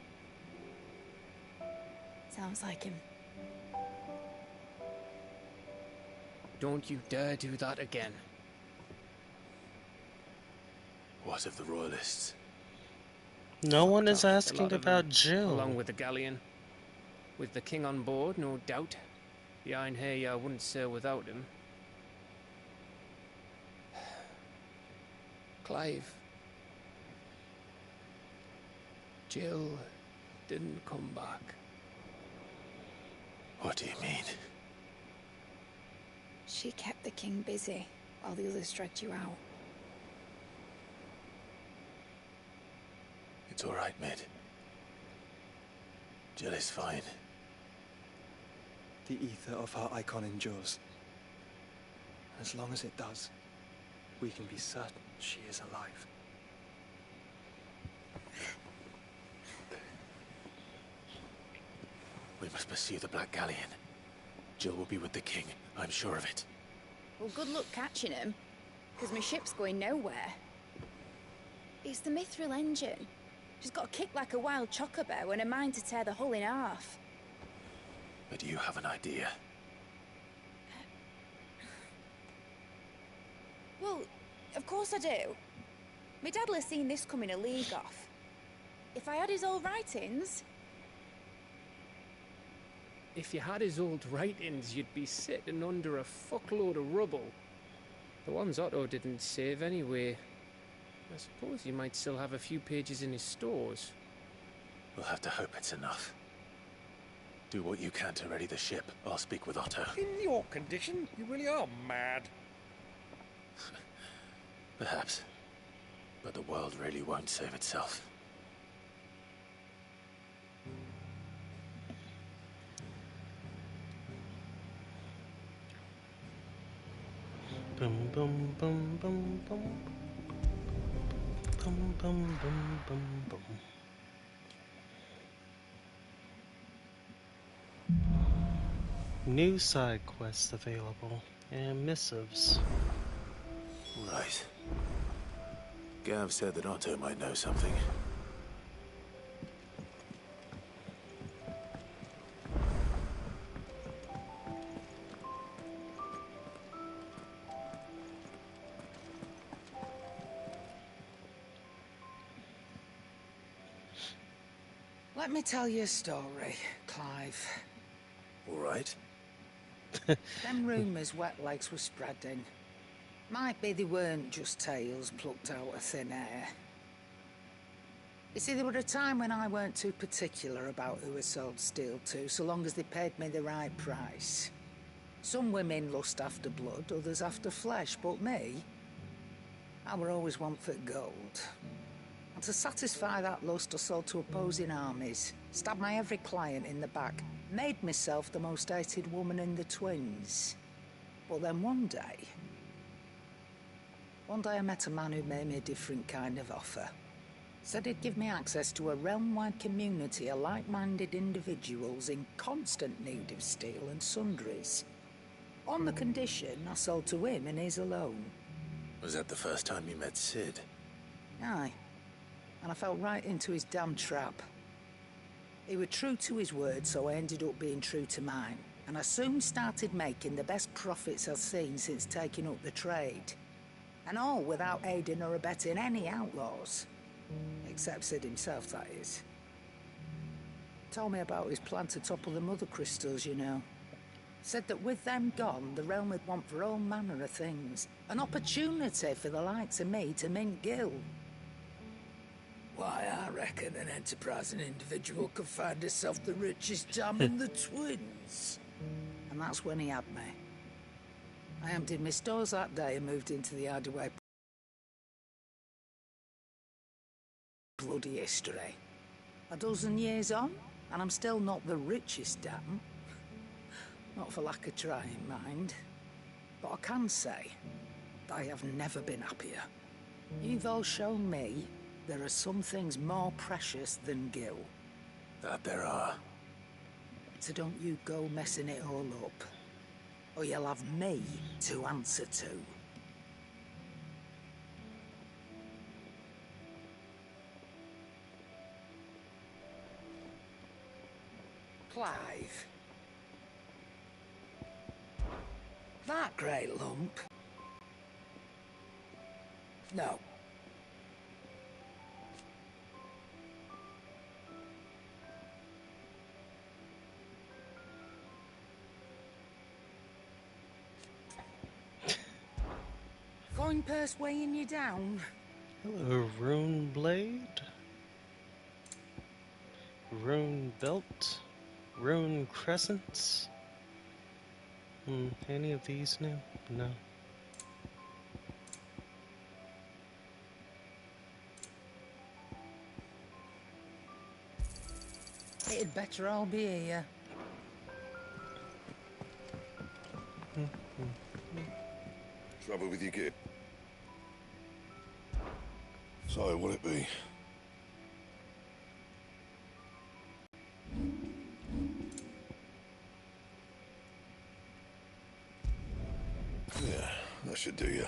Speaker 13: Sounds like him.
Speaker 17: Don't you dare do that again.
Speaker 2: What of the Royalists?
Speaker 1: No one is
Speaker 17: A lot
Speaker 1: asking
Speaker 17: of
Speaker 1: about
Speaker 17: them,
Speaker 1: Jill.
Speaker 17: Along with the galleon. With the king on board, no doubt. The Iron Hair wouldn't sail without him. Clive. Jill didn't come back.
Speaker 2: What do you mean?
Speaker 13: She kept the king busy while the others dragged you out.
Speaker 2: It's all right, Mid. Jill is fine.
Speaker 3: The ether of her icon endures. As long as it does, we can be certain she is alive.
Speaker 2: We must pursue the Black Galleon. Jill will be with the king, I'm sure of it.
Speaker 13: Well, good luck catching him, because my ship's going nowhere. It's the Mithril engine. She's got a kick like a wild chocobo and a mind to tear the hull in half.
Speaker 2: But you have an idea.
Speaker 13: Well, of course I do. My dad'll have seen this coming a league off. If I had his old writings...
Speaker 17: If you had his old writings, you'd be sitting under a fuckload of rubble. The ones Otto didn't save anyway. I suppose you might still have a few pages in his stores.
Speaker 2: We'll have to hope it's enough. Do what you can to ready the ship. I'll speak with Otto.
Speaker 21: In your condition, you really are mad.
Speaker 2: Perhaps. But the world really won't save itself.
Speaker 1: Boom, boom, boom, boom, boom. Boom, boom, boom, boom, boom. New side quests available, and missives.
Speaker 2: Right. Gav said that Otto might know something.
Speaker 12: Let me tell you a story, Clive.
Speaker 2: All right.
Speaker 12: Them rumours Wetlegs were spreading. Might be they weren't just tales plucked out of thin air. You see, there were a time when I weren't too particular about who I sold steel to, so long as they paid me the right price. Some women lust after blood, others after flesh, but me, I were always one for gold. And to satisfy that lust, I sold to opposing armies, stabbed my every client in the back, made myself the most hated woman in the Twins. But then one day I met a man who made me a different kind of offer. Said he'd give me access to a realm-wide community of like-minded individuals in constant need of steel and sundries. On the condition I sold to him and his alone.
Speaker 2: Was that the first time you met Sid?
Speaker 12: Aye. And I fell right into his damn trap. He was true to his word, so I ended up being true to mine. And I soon started making the best profits I've seen since taking up the trade. And all without aiding or abetting any outlaws. Except Sid himself, that is. Told me about his plan to topple the Mother Crystals, you know. Said that with them gone, the realm would want for all manner of things. An opportunity for the likes of me to mint Gil. Why, I reckon an enterprising individual could find herself the richest dam in the Twins. And that's when he had me. I emptied my stores that day and moved into the Hardaway bloody history. A dozen years on, and I'm still not the richest dam. Not for lack of trying, mind. But I can say that I have never been happier. You've all shown me there are some things more precious than Gil.
Speaker 2: That there are.
Speaker 12: So don't you go messing it all up, or you'll have me to answer to. Clive. That great lump. No. Coin purse weighing you down?
Speaker 1: Hello, Rune Blade. Rune Belt. Rune Crescents. Any of these new? No.
Speaker 12: It'd better all be here.
Speaker 15: Trouble with your gear? So, will it be? Yeah, that should do you.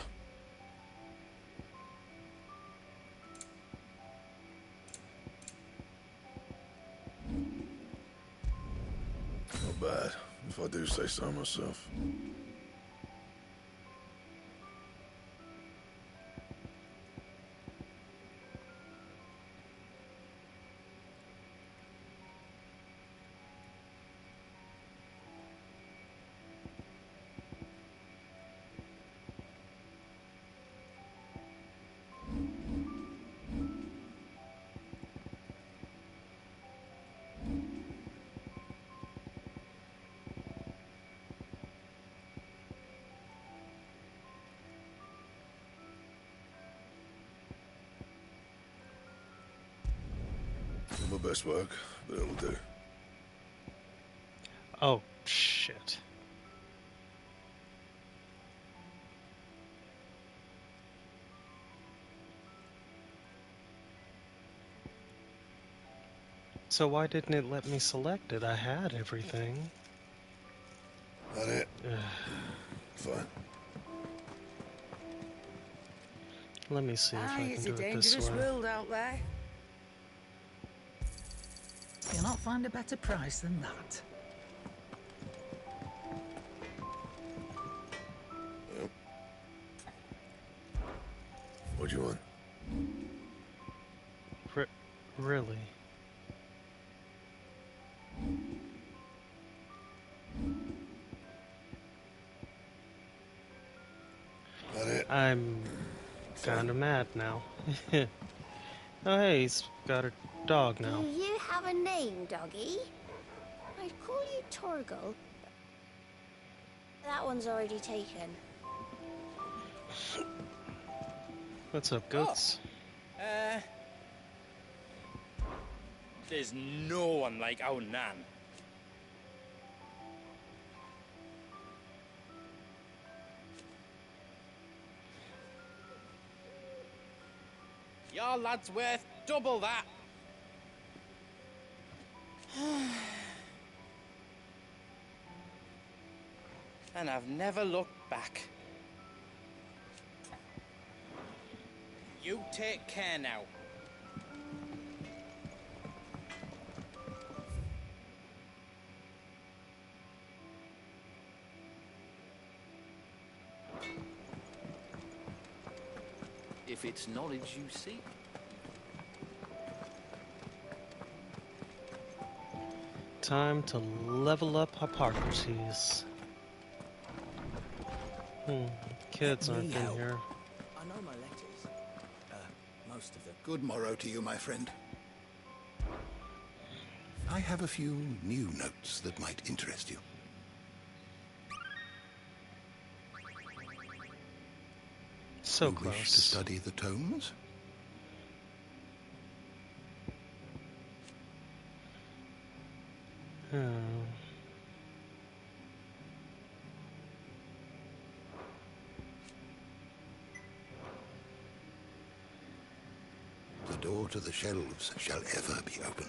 Speaker 15: Not bad, if I do say so myself. Not my best work, but it'll do.
Speaker 1: Oh, shit. So why didn't it let me select it? I had everything.
Speaker 15: That it? Fine.
Speaker 1: Let me see if I
Speaker 12: It's
Speaker 1: can
Speaker 12: a
Speaker 1: do it this
Speaker 12: dangerous
Speaker 1: way.
Speaker 12: world out there. You'll not find a better price than that.
Speaker 15: Yep. What do you want?
Speaker 1: Really?
Speaker 15: That it?
Speaker 1: I'm kinda mad now. Oh hey, he's got a dog now.
Speaker 5: Do you have a name, doggy? I'd call you Torgal. That one's already taken.
Speaker 1: What's up, Goats?
Speaker 9: There's no one like our Nan. Your lad's worth double that. And I've never looked back. You take care now.
Speaker 11: If it's knowledge you seek.
Speaker 1: Time to level up Hippocrates. Kids aren't in here.
Speaker 9: I know my letters. Most of them.
Speaker 14: Good morrow to you, my friend. I have a few new notes that might interest you.
Speaker 1: So
Speaker 14: you
Speaker 1: close.
Speaker 14: wish to study the tomes? The door to the shelves shall ever be open.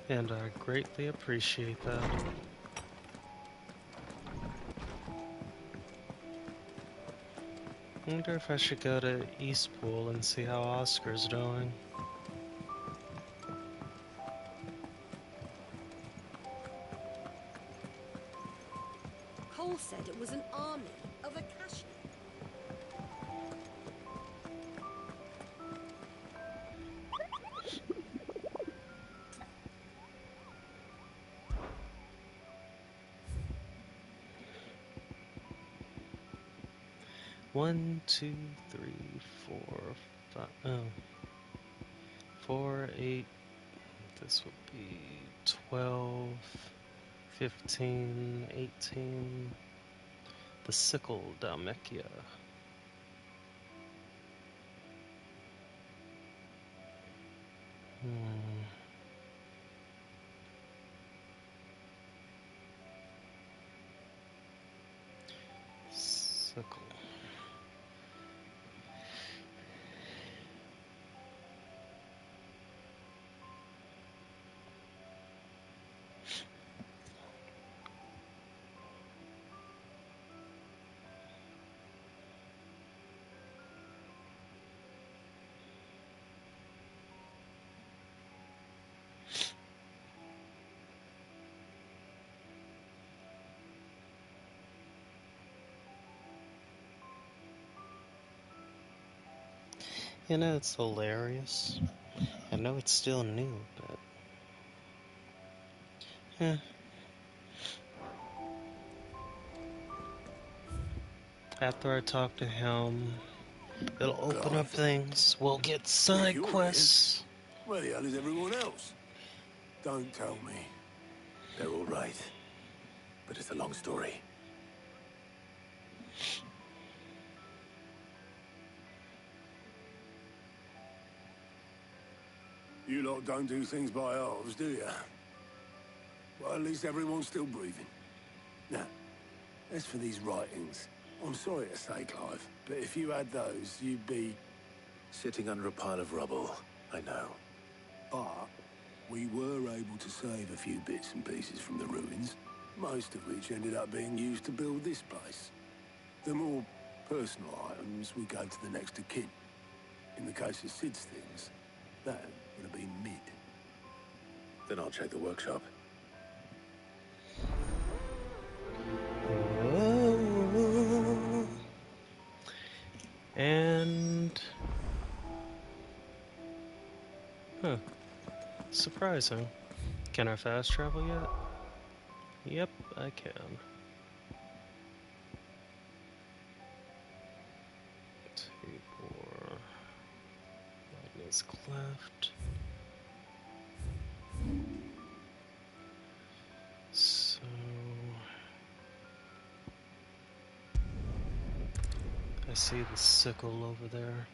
Speaker 1: And I greatly appreciate that. I wonder if I should go to Eastpool and see how Oscar's doing.
Speaker 23: Cole said it was an army of Akashi.
Speaker 1: One, two, three, four, five. Oh. 4, 8. This would be 12, 15, 18. The sickle Dalmekia. Sickle. You know, it's hilarious. I know it's still new, but... After I talk to him, it'll open up things. We'll get side quests.
Speaker 2: Where the hell is everyone else? Don't tell me. They're all right. But it's a long story. You lot don't do things by halves, do you? Well, at least everyone's still breathing. Now, as for these writings, I'm sorry to say, Clive, but if you had those, you'd be... sitting under a pile of rubble, I know. But we were able to save a few bits and pieces from the ruins, most of which ended up being used to build this place. The more personal items we go to the next of kin. In the case of Sid's things, that would have been mid. Then I'll check the workshop.
Speaker 1: Whoa. And... Huh. Surprising. Can I fast travel yet? Yep, I can. Tabor. Magnus Cleft. So... I see the sickle over there.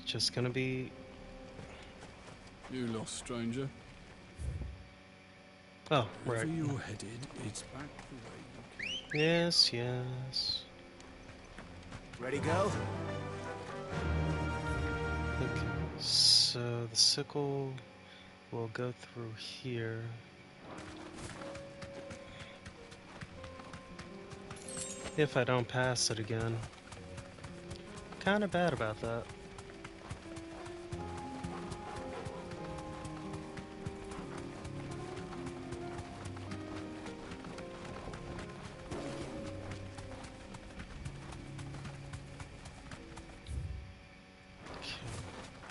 Speaker 1: Just gonna be...
Speaker 4: You lost, stranger.
Speaker 1: Oh, right.
Speaker 4: Wherever you're headed, it's back the way you came.
Speaker 1: Yes, yes.
Speaker 2: Ready, go?
Speaker 1: Okay, so the sickle will go through here. If I don't pass it again. Kinda bad about that.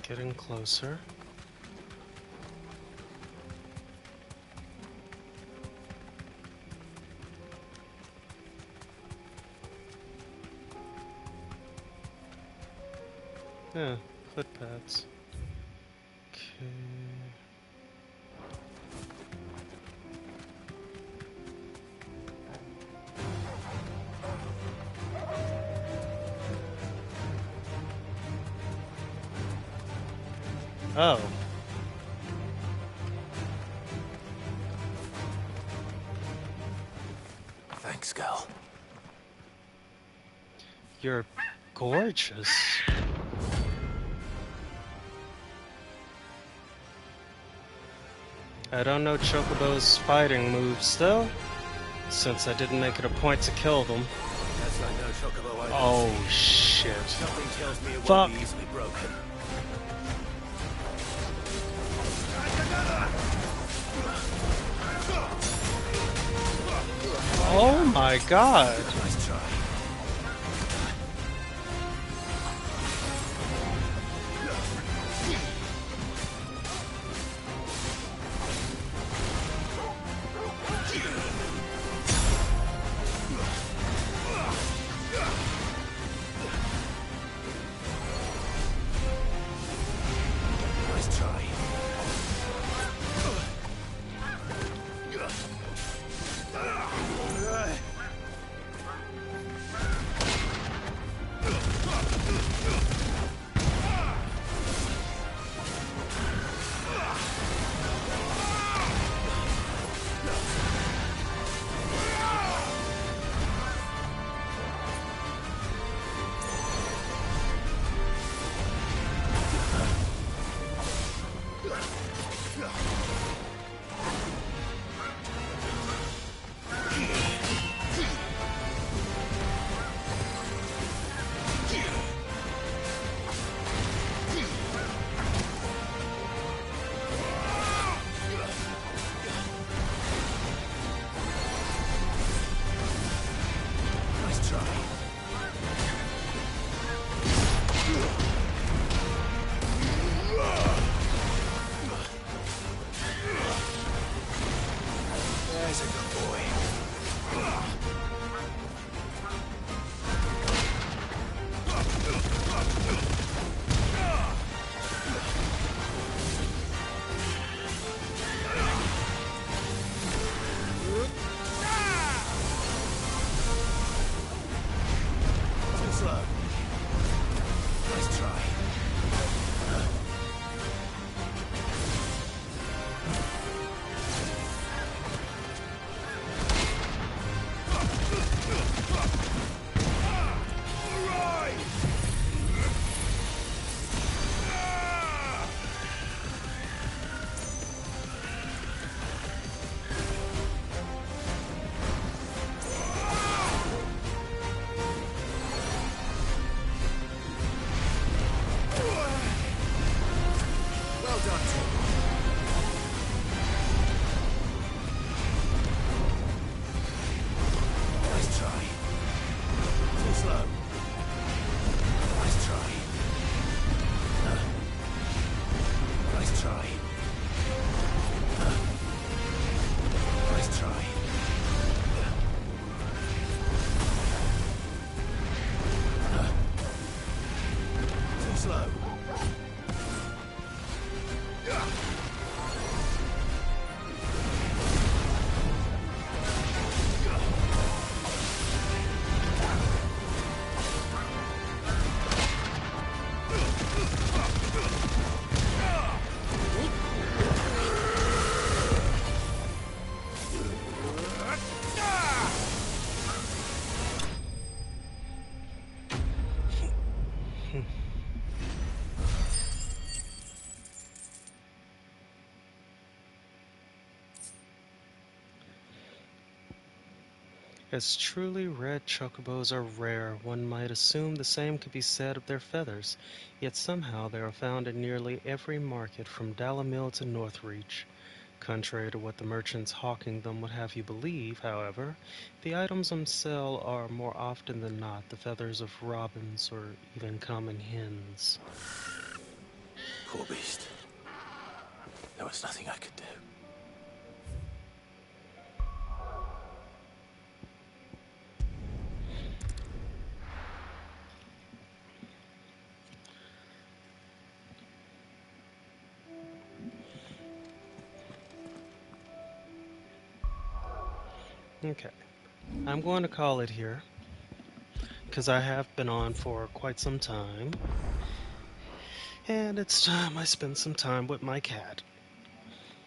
Speaker 1: Getting closer. Yeah, footpaths. Okay. Oh.
Speaker 2: Thanks, Gal.
Speaker 1: You're gorgeous. I don't know Chocobo's fighting moves though, since I didn't make it a point to kill them.
Speaker 2: That's like no Chocobo either.
Speaker 1: Oh shit.
Speaker 2: Something tells me it
Speaker 1: Fuck.
Speaker 2: won't be easily broken.
Speaker 1: Oh my god.
Speaker 2: Nice try. Nice try.
Speaker 7: is a good boy. Too slow. Nice try. Well done, Tim. Nice try. Too slow. Nice try. Nice try. Nice try. Too slow.
Speaker 1: As truly red chocobos are rare, one might assume the same could be said of their feathers, yet somehow they are found in nearly every market from Dalamil to Northreach. Contrary to what the merchants hawking them would have you believe, however, the items on sale are more often than not the feathers of robins or even common hens.
Speaker 2: Poor beast. There was nothing I could do.
Speaker 1: Okay, I'm going to call it here, because I have been on for quite some time, and it's time I spend some time with my cat.